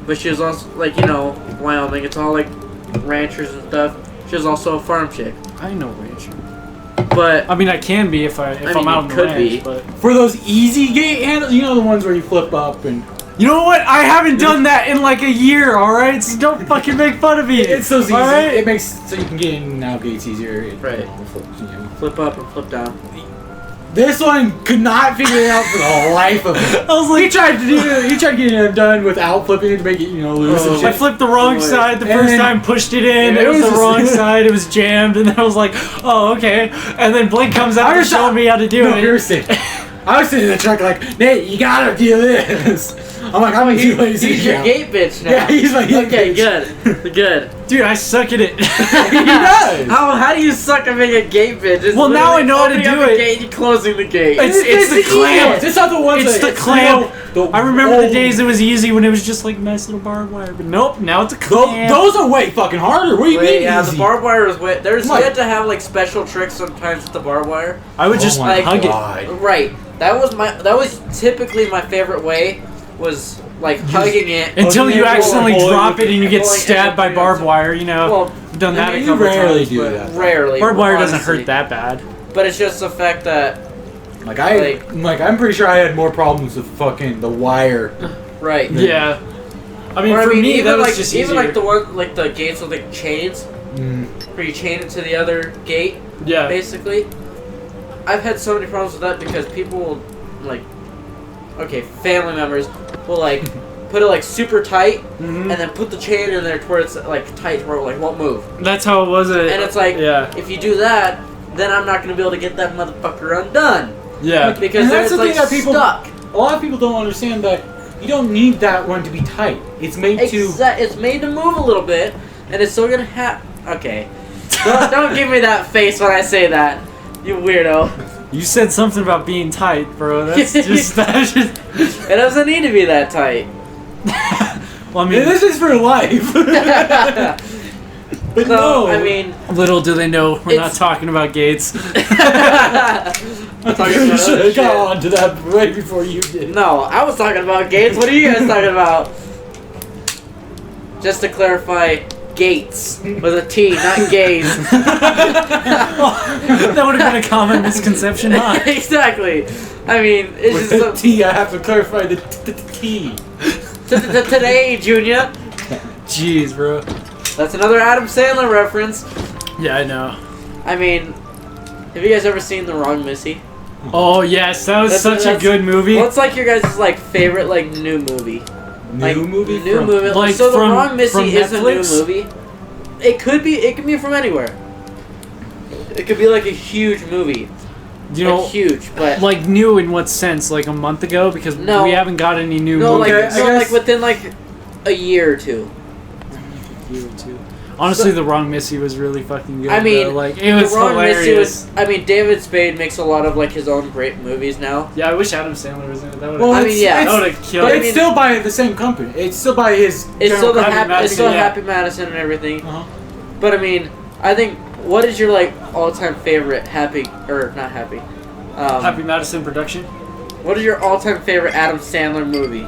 but she was also like Wyoming. It's all like ranchers and stuff. She was also a farm chick, I know rancher. but I mean, I can be if mean, I'm out in you the could ranch, be. but... For those easy gate handles, you know the ones where you flip up and You know what? I haven't done that in like a year, alright? So don't fucking make fun of me. it's those easy. Alright? It makes so you can get in and out gates easier. Right. Flip up and flip down. This one could not figure it out for the life of it. I was He like, tried to get it done without flipping it to make it loose and Oh. I shit. flipped the wrong Boy. side the And first then- time, pushed it in, Yeah, it was the just- wrong side, it was jammed, and then I was like, oh, okay. And then Blake comes out I and was showing me how to do No, it. you're sitting. I was sitting in the truck like, Nate, you gotta do this. I'm like, I'm too lazy. He's your now. gate bitch now. Yeah, he's my gate Okay, bitch. good. Good. Dude, I suck at it. He does. How do you suck at being a gate bitch? It's Well, now I know how to opening do up the it. Gate and closing the gate. It's the clamp. It's not the ones It's that... the clamp. I remember the old- days it was easy when it was just like nice little barbed wire. But nope, now it's a Those, clamp. those are way fucking harder. What do you mean Yeah, easy? the barbed wire is way. There's Like- you had to have like special tricks sometimes with the barbed wire. I would Oh just my like hug it. God. Right. That was typically my favorite way. Was like hugging it Until you Okay, accidentally pulling- drop it and you get pulling stabbed by it barbed wire, you know. Well, I've done that I mean, a you couple rarely times. do but that. Rarely. Barbed wire doesn't honestly. hurt that bad. But it's just the fact that Like I'm pretty sure I had more problems with fucking the wire. right. Yeah. I mean, Or, for me, even that was like just even easier. like the one like the gates with like chains, where you chain it to the other gate. Yeah. Basically, I've had so many problems with that because people will like, okay, family members will like put it like super tight Mhm. and then put the chain in there to where it's like tight to where it like won't move. That's how it was. And it's like, yeah. if you do that, then I'm not gonna be able to get that motherfucker undone Yeah. because And then that's it's the like thing that people- stuck. A lot of people don't understand that you don't need that one to be tight. It's made to... It's made to move a little bit, and it's still gonna have. Okay, don't give me that face when I say that, you weirdo. You said something about being tight, bro. That's just that's just. It doesn't need to be that tight. Well, I mean, This is for life. But So, no. I mean, little do they know we're not It's- talking about Gates. I talking you about should other have got shit. on to that right before you did. no, I was talking about gates. What are you guys talking about? Just to clarify, gates with a T, not gays. That would have been a common misconception, huh? Exactly. I mean, it's With just the T, I have to clarify the T. today, Junior. Jeez, bro. That's another Adam Sandler reference. Yeah, I know. I mean, have you guys ever seen The Wrong Missy? Oh yes, that was such a good movie. What's like your guys' like favorite like new movie? Like, New movie? New from- movie. like, so from- The Wrong Missy from is a new Netflix? movie. It could be from anywhere. It could be like a huge movie. You Like know, huge, but like new in what sense? Like a month ago, because No. we haven't got any new no, like movies. I like guess- within like a year or two. Honestly, The Wrong Missy was really fucking good. I mean, though. Like it was The Wrong hilarious. Missy was. I mean, David Spade makes a lot of like his own great movies now. Yeah, I wish Adam Sandler was in it. That would Well, I have. mean, yeah. That would have killed. But I it's mean- still by the same company. It's still by his. It's still the Happy Happy. It's Madison, still yeah. Happy Madison and everything. Uh-huh. But I mean, I think what is your like all-time favorite Happy or not Happy? Happy Madison production. What is your all-time favorite Adam Sandler movie?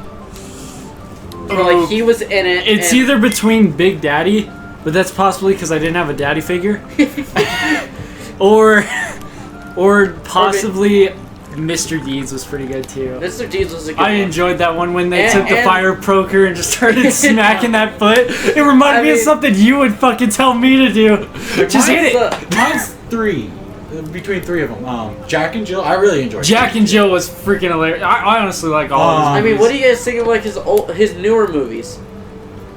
Where like he was in it. It's and- either between Big Daddy, but that's possibly because I didn't have a daddy figure, or possibly Mr. Deeds was pretty good too. Mr. Deeds was a good I one. enjoyed that one when they And- took the and- fire poker and just started smacking that foot. It reminded I me of mean- something you would fucking tell me to do. Just hit it. Mine's 3. Between 3 of them. Jack and Jill. I really enjoyed. Jack and Jill was freaking hilarious. I honestly like all of I his mean, movies. what do you guys think of like his newer movies?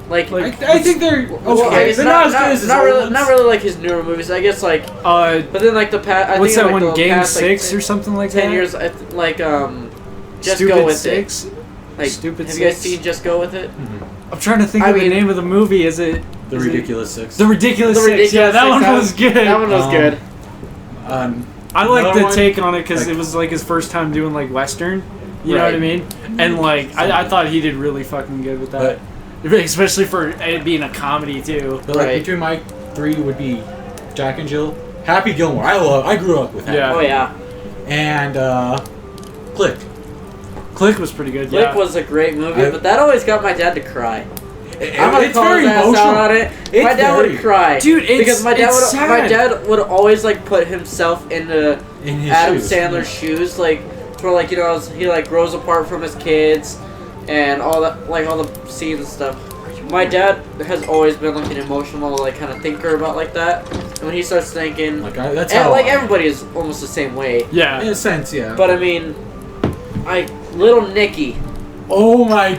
Like I think they're okay. well, I guess they're not as good as his old ones. not really like his newer movies. I guess like, but then like the past. I what's think that like one? the Game past, 6 like, or something like 10 that? years. Like just Stupid go with 6? it. Like, Stupid have you guys 6? seen Just Go with It? I'm trying to think I of the mean- name of the movie. Is it The is it- Ridiculous 6. The Ridiculous The 6. Ridiculous Yeah, that 6, one was good. That one was good. I like Another the one, take on it because like- it was like his first time doing like Western. You know what I Right. mean? And like, I thought he did really fucking good with that. Especially for it being a comedy too. But like Right. between my 3 would be Jack and Jill, Happy Gilmore. I grew up with that. Yeah. Oh yeah, And Click. Click was pretty good. Click Yeah. was a great movie, I- but that always got my dad to cry. I'm gonna It's call very his ass emotional. out on it. It's My dad very- would cry, Dude, it's- because my dad it's would. My sad. dad would always like put himself into In his Adam shoes. Sandler's shoes, like for like he like grows apart from his kids, and all that like all the scenes and stuff. My dad has always been like an emotional like kind of thinker about like that. And when he starts thinking, That's and how like I- everybody is almost the same way. Yeah. In a sense, yeah. But I mean, Little Nicky. Oh my!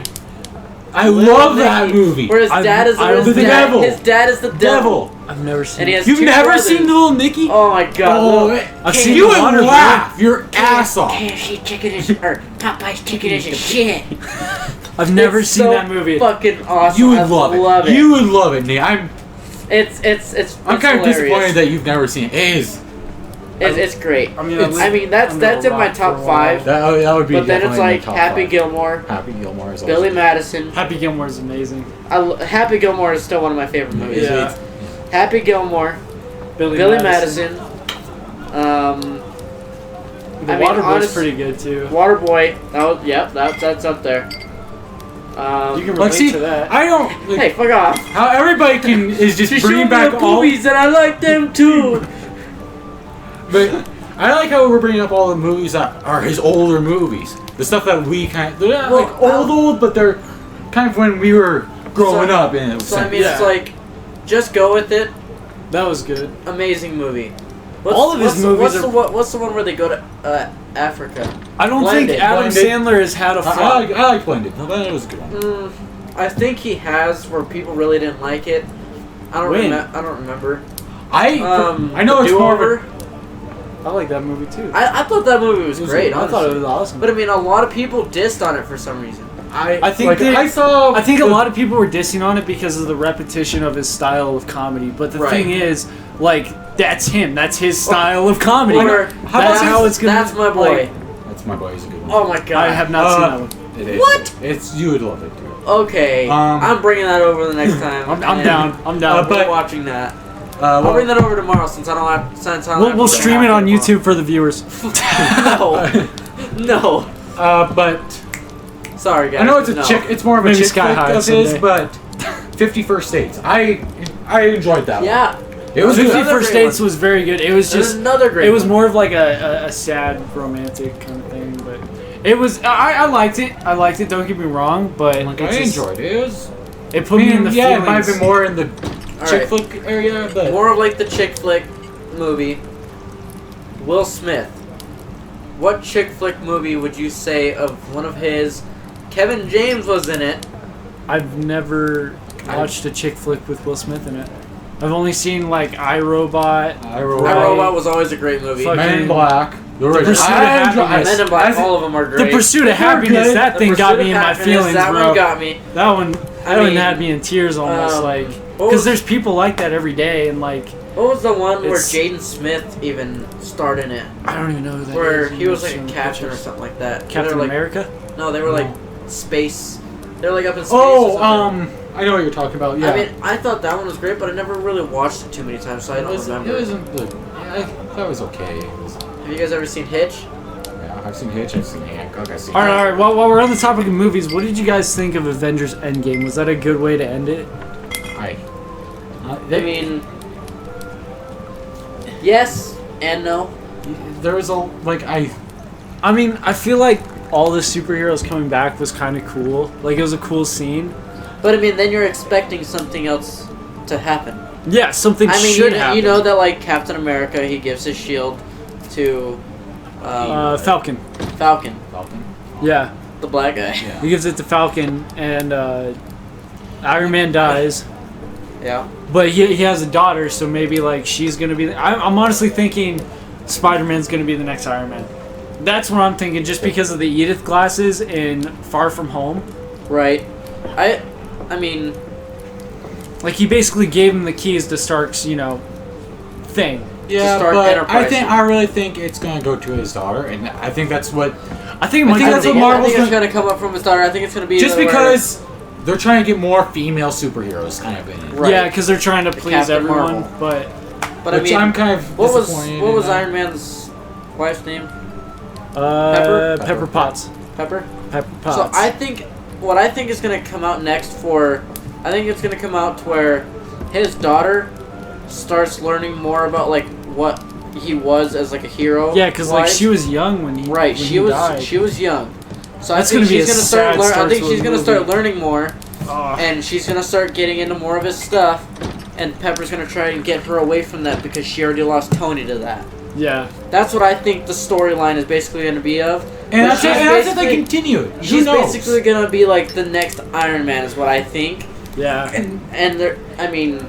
I Little love that Nicky, movie. Where his dad is I- his the dad, devil. His dad is the devil. I've never seen And he it. has You've two never brothers. seen Little Nicky? Oh my god. Oh, Little- I've seen you the would water, laugh your ass off. KFC chicken is or Popeye's chicken is a shit. I've never It's seen so that movie. Fucking awesome. You I would love it. Love it. You would love it, Nate. I'm kind of disappointed that you've never seen it. It's great. I mean, that's in my top 5. That would be. But then it's definitely like my top Happy 5. Gilmore, Happy Gilmore is Billy also- Madison. Happy Gilmore is amazing. Happy Gilmore is still one of my favorite movies. Yeah. Happy Gilmore, Billy Madison. The Waterboy's pretty good too. Waterboy. That's up there. You can Like, relate see, to that. I don't. Like, Hey, fuck off. how everybody is just She bringing showed back me the all. movies and I like them too. But I like how we're bringing up all the movies that are his older movies. The stuff that we they're not Well, like old, but they're kind of when we were growing up. In a So I sense. mean, it's like, just go with it. That was good. Amazing movie. All of his movies are. What's the one where they go to Africa? I don't Blended. think Adam Blended. Sandler has had a flop. I like Blended. No, Blended was a good one. I think he has where people really didn't like it. I don't When? remember. I know it's more of Do-Over. a, I like that movie too. I thought that movie was great. I thought it was awesome. But I mean, a lot of people dissed on it for some reason. I think like, they- I saw. I think a lot of people were dissing on it because of the repetition of his style of comedy. But the Right. thing is, like, that's him. That's his style of comedy. Or- That's how it's gonna. That's my boy. That's my boy. He's a good one. Oh my god. I have not seen that one. It is. What? It's you would love it too. Okay, I'm bringing that over the next time. I'm and down. I'm down. We're but- watching that. I'll bring that over tomorrow since I don't have. We'll stream it on YouTube for the viewers. No, no. But Sorry guys. I know it's a no. chick. It's more of a Maybe chick Sky flick High of his, someday. but 50 First Dates. I enjoyed that. Yeah. one. It was Another good. 50 First great Dates one. was very good. It was There's just. another great. It was one. more of like a sad romantic kind of thing, but it was. I liked it. I liked it. Don't get me wrong, but Like, it I just- enjoyed it. It was. It put me in the yeah, feelings. it might have been more in the chick right. flick area, but More of like the chick flick movie. Will Smith. What chick flick movie would you say of one of his? Kevin James was in it. I've never watched a chick flick with Will Smith in it. I've only seen like iRobot. I I wrote Robot was always a great movie. Fuck. Men in Black. The original. Pursuit of I enjoy- Happiness. Men in Black, as- all of them are The great. Pursuit of They're Happiness. good. That The thing got Pursuit me of in my Happiness, feelings, that bro. one got me. That one mean, had me in tears almost, like, what because was- there's people like that every day, and like, What was the one where It's- Jaden Smith even starred in it? I don't even know who that Where is. he was like Showing a the captain or pictures. something like that. They Captain were like, America. No, they were like space. They were like up in space. Oh, or something. I know what you're talking about. Yeah. I mean, I thought that one was great, but I never really watched it too many times, so I it don't remember. wasn't good. Yeah, I thought it was okay. It was, Have you guys ever seen Hitch? yeah, I've seen Hitch. I've seen Hancock. I've seen. All right. While we're on the topic of movies, what did you guys think of Avengers Endgame? Was that a good way to end it? I mean, yes and no. There was a like I mean, I feel like all the superheroes coming back was kind of cool. Like, it was a cool scene. But I mean, then you're expecting something else to happen. Yeah, something I mean, should happen. you know that like Captain America, he gives his shield to Falcon. Falcon, Yeah, the black guy. Yeah. he gives it to Falcon, and Iron Man dies. Yeah. But he has a daughter, so maybe like she's gonna be. I'm honestly thinking Spider-Man's gonna be the next Iron Man. That's what I'm thinking, just because of the Edith glasses in Far From Home. Right. I mean, Like, he basically gave him the keys to Stark's, thing. Yeah, start but Enterprise. I really think it's gonna go to his daughter, and I think that's what. I think it might think go that's to- what I Marvel's think it's gonna- gonna come up from his daughter. I think it's gonna be Just where- because they're trying to get more female superheroes, kind of in it. Right. Yeah, because they're trying to please Captain everyone, Marvel. but But I Which mean, I'm kind of what was disappointed what in was that. Iron Man's wife's name? Pepper Pepper. Potts. Pepper. Pepper So Potts. I think what I think is gonna come out next for, I think it's gonna come out to where his daughter starts learning more about like what he was as like a hero. Yeah, because like wise. she was young when he right. when She he was died. she was young. So That's I think gonna be she's a gonna start sad learn. I start think to she's a gonna movie. start learning more, Ugh. and she's gonna start getting into more of his stuff. And Pepper's gonna try and get her away from that because she already lost Tony to that. Yeah. That's what I think the storyline is basically gonna be of. And But that's, she's and that's if they basically- continue it. Who She's knows? basically gonna be like the next Iron Man, is what I think. Yeah. And there, I mean,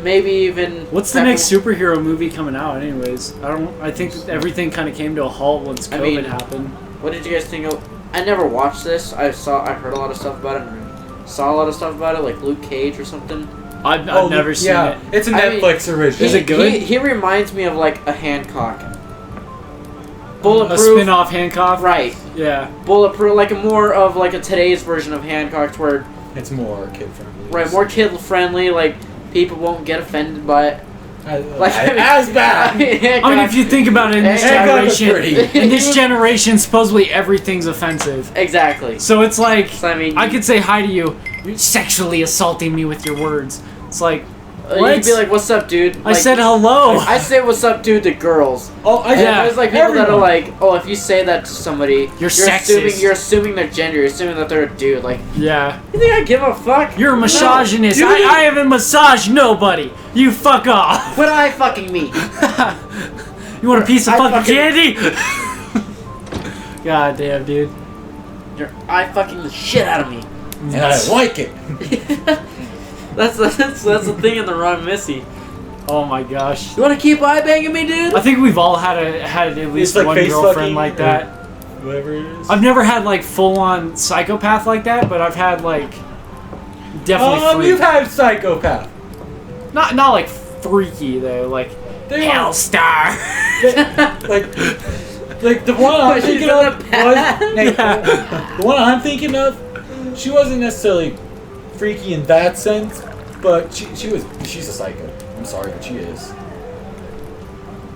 maybe even. What's the Pepper- next superhero movie coming out, anyways? I think that everything kind of came to a halt once I COVID mean- happened. What did you guys think of? I never watched this. I heard a lot of stuff about it. And saw a lot of stuff about it, like Luke Cage or something. I've never seen it. It's a Netflix original. Is it good? He reminds me of like a Hancock. A Bulletproof. spin-off Hancock? Right. Yeah. Bulletproof, like more of like a today's version of Hancock, where It's more kid-friendly. right, more kid-friendly. Like people won't get offended by it. As bad. Hancock, I mean, if you think about it, in this Hancock is generation, pretty. in this generation, supposedly everything's offensive. exactly. So it's like, So, I mean, I could say hi to you, you're sexually assaulting me with your words. It's like, what? you'd be like, "What's up, dude?" I Like, said hello. I say "What's up, dude" to girls. Oh, Yeah. There's like people that are Everyone. like, "Oh, if you say that to somebody, You're sexist. You're assuming their gender. You're assuming that they're a dude." Like, Yeah. you think I give a fuck? You're a misogynist. No, dude. I haven't massaged nobody. You fuck off. What I fucking mean? You want a piece of I fucking fucking- candy? God damn, dude. You're I fucking the shit out of me. And I like it. That's the thing in the wrong Missy. Oh my gosh. You want to keep eye banging me, dude? I think we've all had at least like one face girlfriend fucking like or that. Whatever it is. I've never had like full-on psychopath like that, but I've had like definitely You've freak. had psychopath. Not like freaky though, like They Hellstar. like the one I'm She's thinking in of the past. was the one I'm thinking of. She wasn't necessarily freaky in that sense, but she's a psycho. I'm sorry, but she is.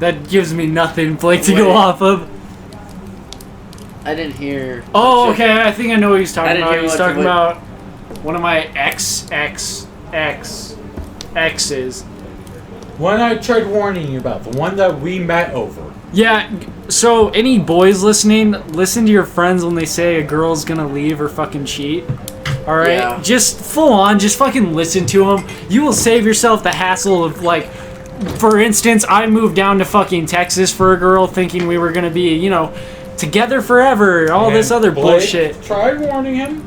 That gives me nothing, Blake, to go Wait. off of. I didn't hear. Oh, okay. I think I know what he's I talking didn't about. hear He's what talking you- about one of my exes. One I tried warning you about, the one that we met over. Yeah. So any boys listening, listen to your friends when they say a girl's gonna leave or fucking cheat. All right. Yeah. Just full on. Just fucking listen to them. You will save yourself the hassle of like. For instance, I moved down to fucking Texas for a girl, thinking we were gonna be, together forever. All this other Blake bullshit. Tried warning him.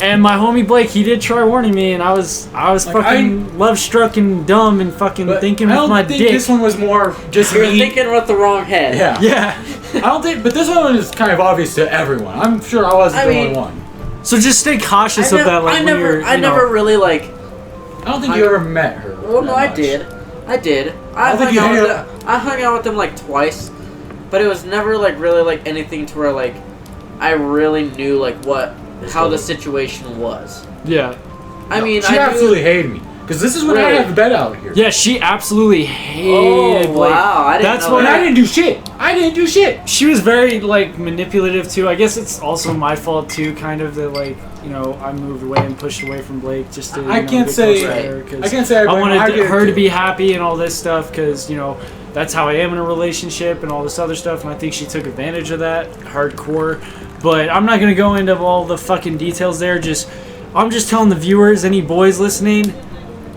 And my homie Blake, he did try warning me, and I was fucking love-struck and dumb and fucking But thinking I with don't my think dick. this one was more just You're me. thinking with the wrong head. Yeah. Yeah. I don't think, but this one is kind of obvious to everyone. I'm sure I wasn't I the mean- only one. So just stay cautious of that. Like I when never, you're, I never really like. I don't think you ever met her. Well, no, that I much. did. I did. I don't think you I hung out with them like twice, but it was never like really like anything to where like I really knew like how the situation was. Yeah. I mean, she I absolutely hated me because this is when I Really? had the bed out here. Yeah, she absolutely hated Oh Blake. wow! I didn't That's know what And that. I didn't do shit. I didn't do shit. She was very like manipulative too. I guess it's also my fault too, kind of that like I moved away and pushed away from Blake just to. I can't get say. closer to her, 'cause I can't say. I wanted did her to too. be happy and all this stuff because that's how I am in a relationship and all this other stuff, and I think she took advantage of that hardcore. But I'm not gonna go into all the fucking details there. I'm just telling the viewers, any boys listening,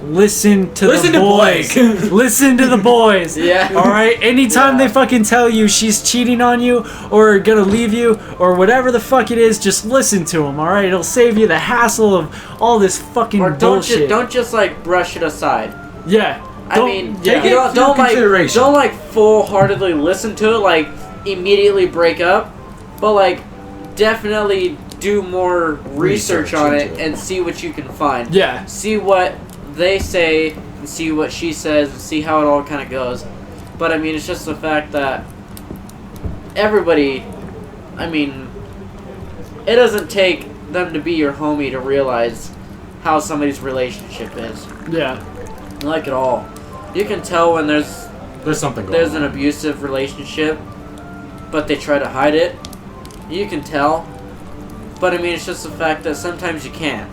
listen to Listen the to boys. Blake. Listen to the boys. Yeah. All right. Anytime Yeah. they fucking tell you she's cheating on you or gonna leave you or whatever the fuck it is, just listen to them. All right. It'll save you the hassle of all this fucking Or don't bullshit. don't just like brush it aside. Yeah. I mean, yeah. you don't like consideration. don't like full-heartedly listen to it, like immediately break up, but like definitely do more research on it into it. and see what you can find. Yeah. See what they say and see what she says and see how it all kind of goes. But I mean, it's just the fact that everybody, I mean, it doesn't take them to be your homie to realize how somebody's relationship is. Yeah. Like at all. You can tell when there's something going there's on. an abusive relationship, but they try to hide it. You can tell. But I mean, it's just the fact that sometimes you can't.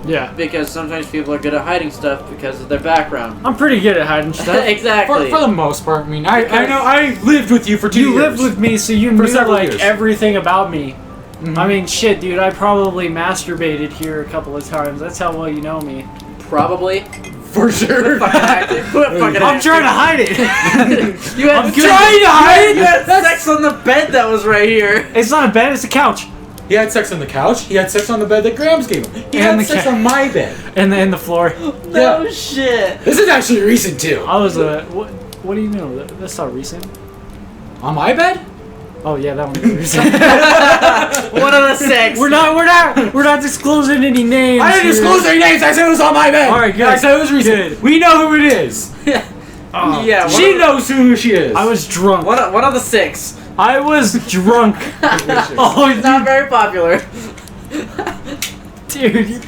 Yeah. Because sometimes people are good at hiding stuff because of their background. I'm pretty good at hiding stuff. Exactly. For the most part, I mean, I Because- know I lived with you for 2 years. You lived with me, so you For knew several like years. everything about me. Mhm. I mean, shit, dude. I probably masturbated here a couple of times. That's how well you know me. Probably. for sure. Fucking acting. Fucking I'm acting. trying to hide it. You had I'm sex- trying to hide it. You had sex on the bed that was right here. It's not a bed. It's a couch. He had sex on the couch. He had sex on the bed that Grams gave him. He And had the sex ca- on my bed. And then the floor. No Yeah. shit. This is actually recent too. I was what? What do you know? That's not recent. On my bed? Oh yeah, that one. One of the 6. We're not disclosing any names. I didn't here. disclose any names. I said it was on my bed. All right, good. I said it was recent. Good. We know who it is. Oh, Yeah, She knows who she is. I was drunk. One of the 6. I was drunk. Oh, It's not very popular. dude.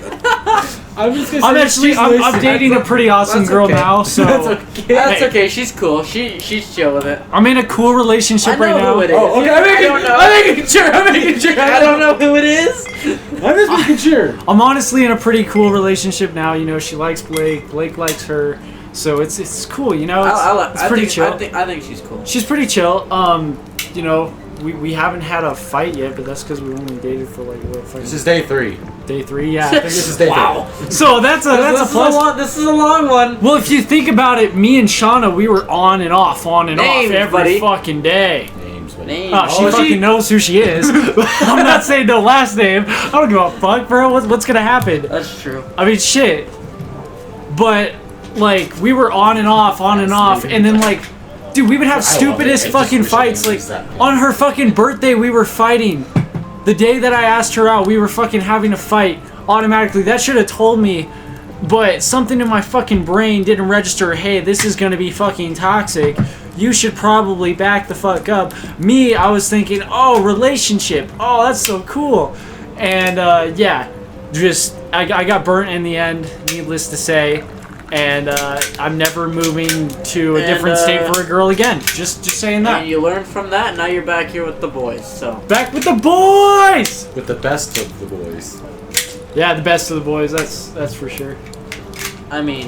I'm just gonna say I'm that actually she's I'm listening. dating a pretty awesome That's girl okay. now, so That's okay. She's cool. She's chill with it. I'm in a cool relationship I know right now. who it is. Oh, okay. I don't know. I'm making sure. I'm making sure. I don't know who it is. I'm just making sure. I'm honestly in a pretty cool relationship now. You know, she likes Blake. Blake likes her. So it's cool. You know, it's pretty chill. I think she's cool. She's pretty chill. You know, we haven't had a fight yet, but that's because we only dated for like what? This is day 3. Day 3. Yeah. I think this is day Wow. 3. So that's a plus. This is a long one. Well, if you think about it, me and Shauna, we were on and off Names, every buddy. fucking day. Names, buddy. Name. Oh, she Oh, fucking she- knows who she is. I'm not saying no last name. I don't give a fuck, bro. What's gonna happen? That's true. I mean, shit. But like, we were on and off, and then like, dude, we would have I love stupidest it. I just fucking wish I fights. didn't Like, use that. on her fucking birthday, we were fighting. The day that I asked her out, we were fucking having a fight automatically. That should have told me, but something in my fucking brain didn't register. Hey, this is gonna be fucking toxic. You should probably back the fuck up. Me, I was thinking, oh, relationship. Oh, that's so cool. And yeah, just I got burnt in the end. Needless to say. And I'm never moving to a different state for a girl again. Just saying that. And you learned from that. Now you're back here with the boys. So Back with the boys. With the best of the boys. Yeah, the best of the boys. That's for sure. I mean,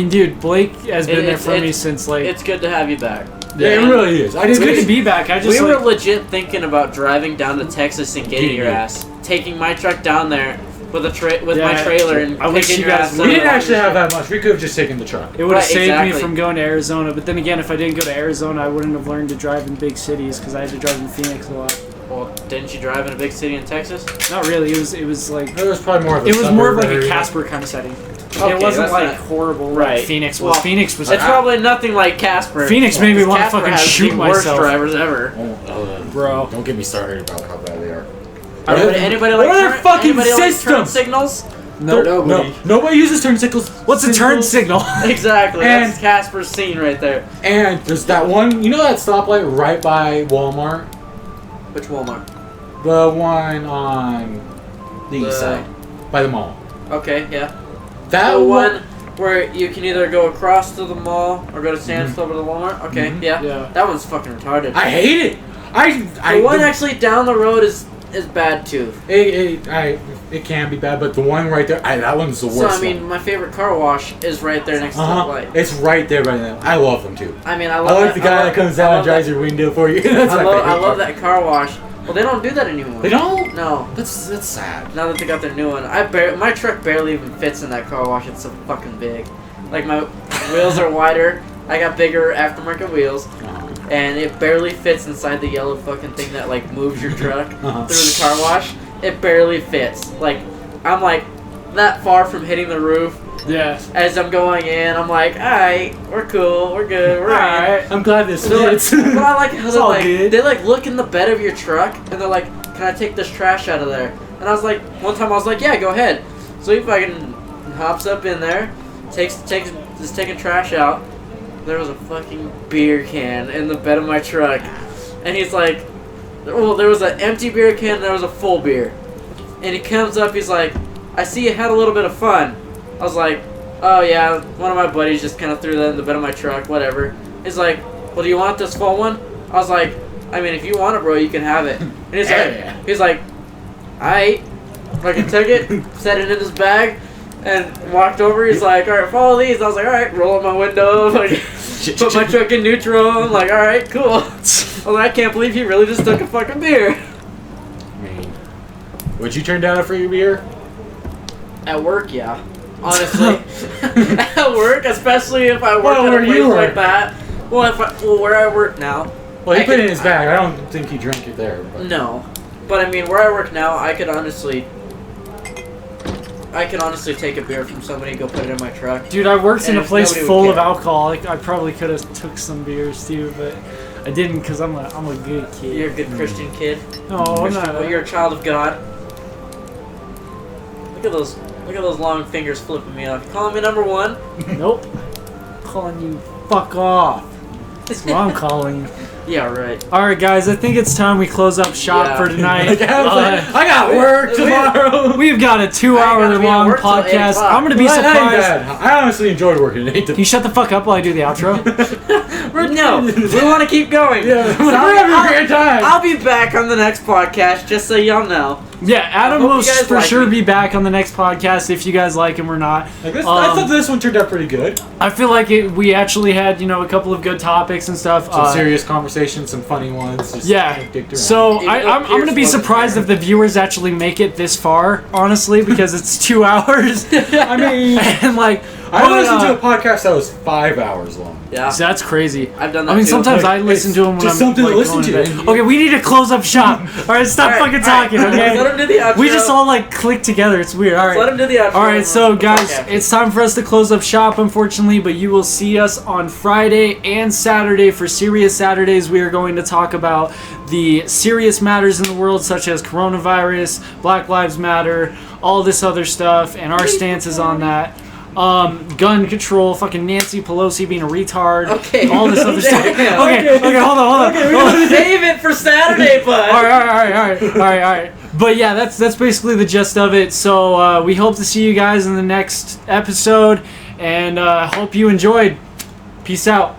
Dude, Blake has been there It's- for me it's- since like. it's good to have you back. Yeah, it really is. I It's didn't good to be back. I just We were like, legit thinking about driving down to Texas and getting your Yeah. ass, taking my truck down there with my Yeah, trailer and I wish picking you your guys ass would- We up. didn't actually have that much. We could have just taken the truck. it would have Right, saved me exactly. from going to Arizona. But then again, if I didn't go to Arizona, I wouldn't have learned to drive in big cities because I had to drive in Phoenix a lot. Well, didn't you drive in a big city in Texas? Not really. It was like It was probably more of a it was more of suburb like a area. Casper kind of setting. Okay, it wasn't that's like not- horrible Right. like Phoenix was. Well, Phoenix was. It's probably nothing like Casper. Phoenix made me want to Casper fucking has shoot the myself. worst drivers ever. Bro. Don't get me started about how bad they are. Anybody What like are their turn- fucking anybody like turn systems? signals? Nope. No, nobody uses turn signals. What's a turn signal? Exactly. And- That's Casper's scene right there. And there's that one, you know that stoplight right by Walmart? Which Walmart? The one on the east The- side. By the mall. Okay, yeah. That The one where you can either go across to the mall or go to Sam's Mm-hmm. Club or the Walmart. Okay, yeah. Yeah. That one's fucking retarded. I hate it. The one actually down the road is bad too. It can be bad, but the one right there, that one's the worst So I mean, one. my favorite car wash is right there next to the light. It's right there right now. I love them too. I mean, I I love like the guy that comes down and drives your window for you. That's my favorite I love part. that car wash. Well, they don't do that anymore. They don't? No. That's sad. Now that they got their new one, my truck barely even fits in that car wash. It's so fucking big. Like my wheels are wider. I got bigger aftermarket wheels, and it barely fits inside the yellow fucking thing that like moves your truck Uh-huh. through the car wash. It barely fits. Like I'm like that far from hitting the roof. Yeah. As I'm going in, I'm like, alright, we're cool, we're good, we're Alright, I'm glad this So, like, fits. but I like how It's all they good. like look in the bed of your truck and they're like, "Can I take this trash out of there?" And I was like, one time I was like, "Yeah, go ahead." So he fucking hops up in there, is taking trash out. There was a fucking beer can in the bed of my truck, and he's like, "Well, there was an empty beer can, and there was a full beer." And he comes up, he's like, "I see you had a little bit of fun." I was like, "Oh yeah, one of my buddies just kind of threw that in the bed of my truck, whatever." He's like, "Well, do you want this full one?" I was like, "I mean, if you want it, bro, you can have it." And he's like, "Alright." Fucking took it, set it in his bag, and walked over. He's like, "Alright, follow these." I was like, "Alright," roll up my window, like, put my truck in neutral. I'm like, "Alright, cool." I was like, "I can't believe he really just took a fucking beer." I mean, would you turn down a free beer? At work, yeah. Honestly. At work, especially if I work Well, at where a place you like work. that. Well, where I work now. Well, he I put it could- in his bag. I don't think he drank it there. But. No. But I mean, where I work now, I could honestly take a beer from somebody and go put it in my truck. Dude, I worked in And a if place nobody would full of care. alcohol. I probably could have took some beers too, but I didn't because I'm a good kid. You're a good Christian kid. No, I'm Christian, not. you're a child of God. Look at those long fingers flipping me off. You calling me number one? Nope. Calling you fuck off. That's what I'm calling you. Yeah, right. Alright, guys, I think it's time we close up shop Yeah. for tonight. I got work tomorrow. We've got a I gotta 2-hour be at long work till 8 podcast. o'clock. I'm gonna be surprised. I honestly enjoyed working at 8 Can you shut the fuck up while I do the outro? No, we want to keep going. Yeah, So we're having a great time. I'll be back on the next podcast, just so y'all know. Yeah, Adam hope will you guys for like sure me. be back on the next podcast if you guys like him or not. I thought this one turned out pretty good. I feel like we actually had, a couple of good topics and stuff. Some serious conversations, some funny ones. Just Yeah. dicked around. So Even I'm though going to be Pierce wasn't surprised there. if the viewers actually make it this far, honestly, because it's 2 hours. I mean, And like, I listened to a podcast that was 5 hours long. Yeah, so that's crazy. I've done that I mean, too. sometimes I Like, listen it's to them when just I'm something to like, listen going to. bed. Okay, we need to close up shop. All right, stop fucking talking. Okay, Let him do the outro. we just all like click together. It's weird. All right. Let him do the outro. All right, so guys, Okay. it's time for us to close up shop, unfortunately, but you will see us on Friday and Saturday for Serious Saturdays. We are going to talk about the serious matters in the world, such as coronavirus, Black Lives Matter, all this other stuff, and our stances on that. Gun control, fucking Nancy Pelosi being a retard, Okay. all this other stuff. Damn. Okay, hold on. Hold on. Save it for Saturday, bud. All right. But yeah, that's basically the gist of it. So we hope to see you guys in the next episode, and hope you enjoyed. Peace out.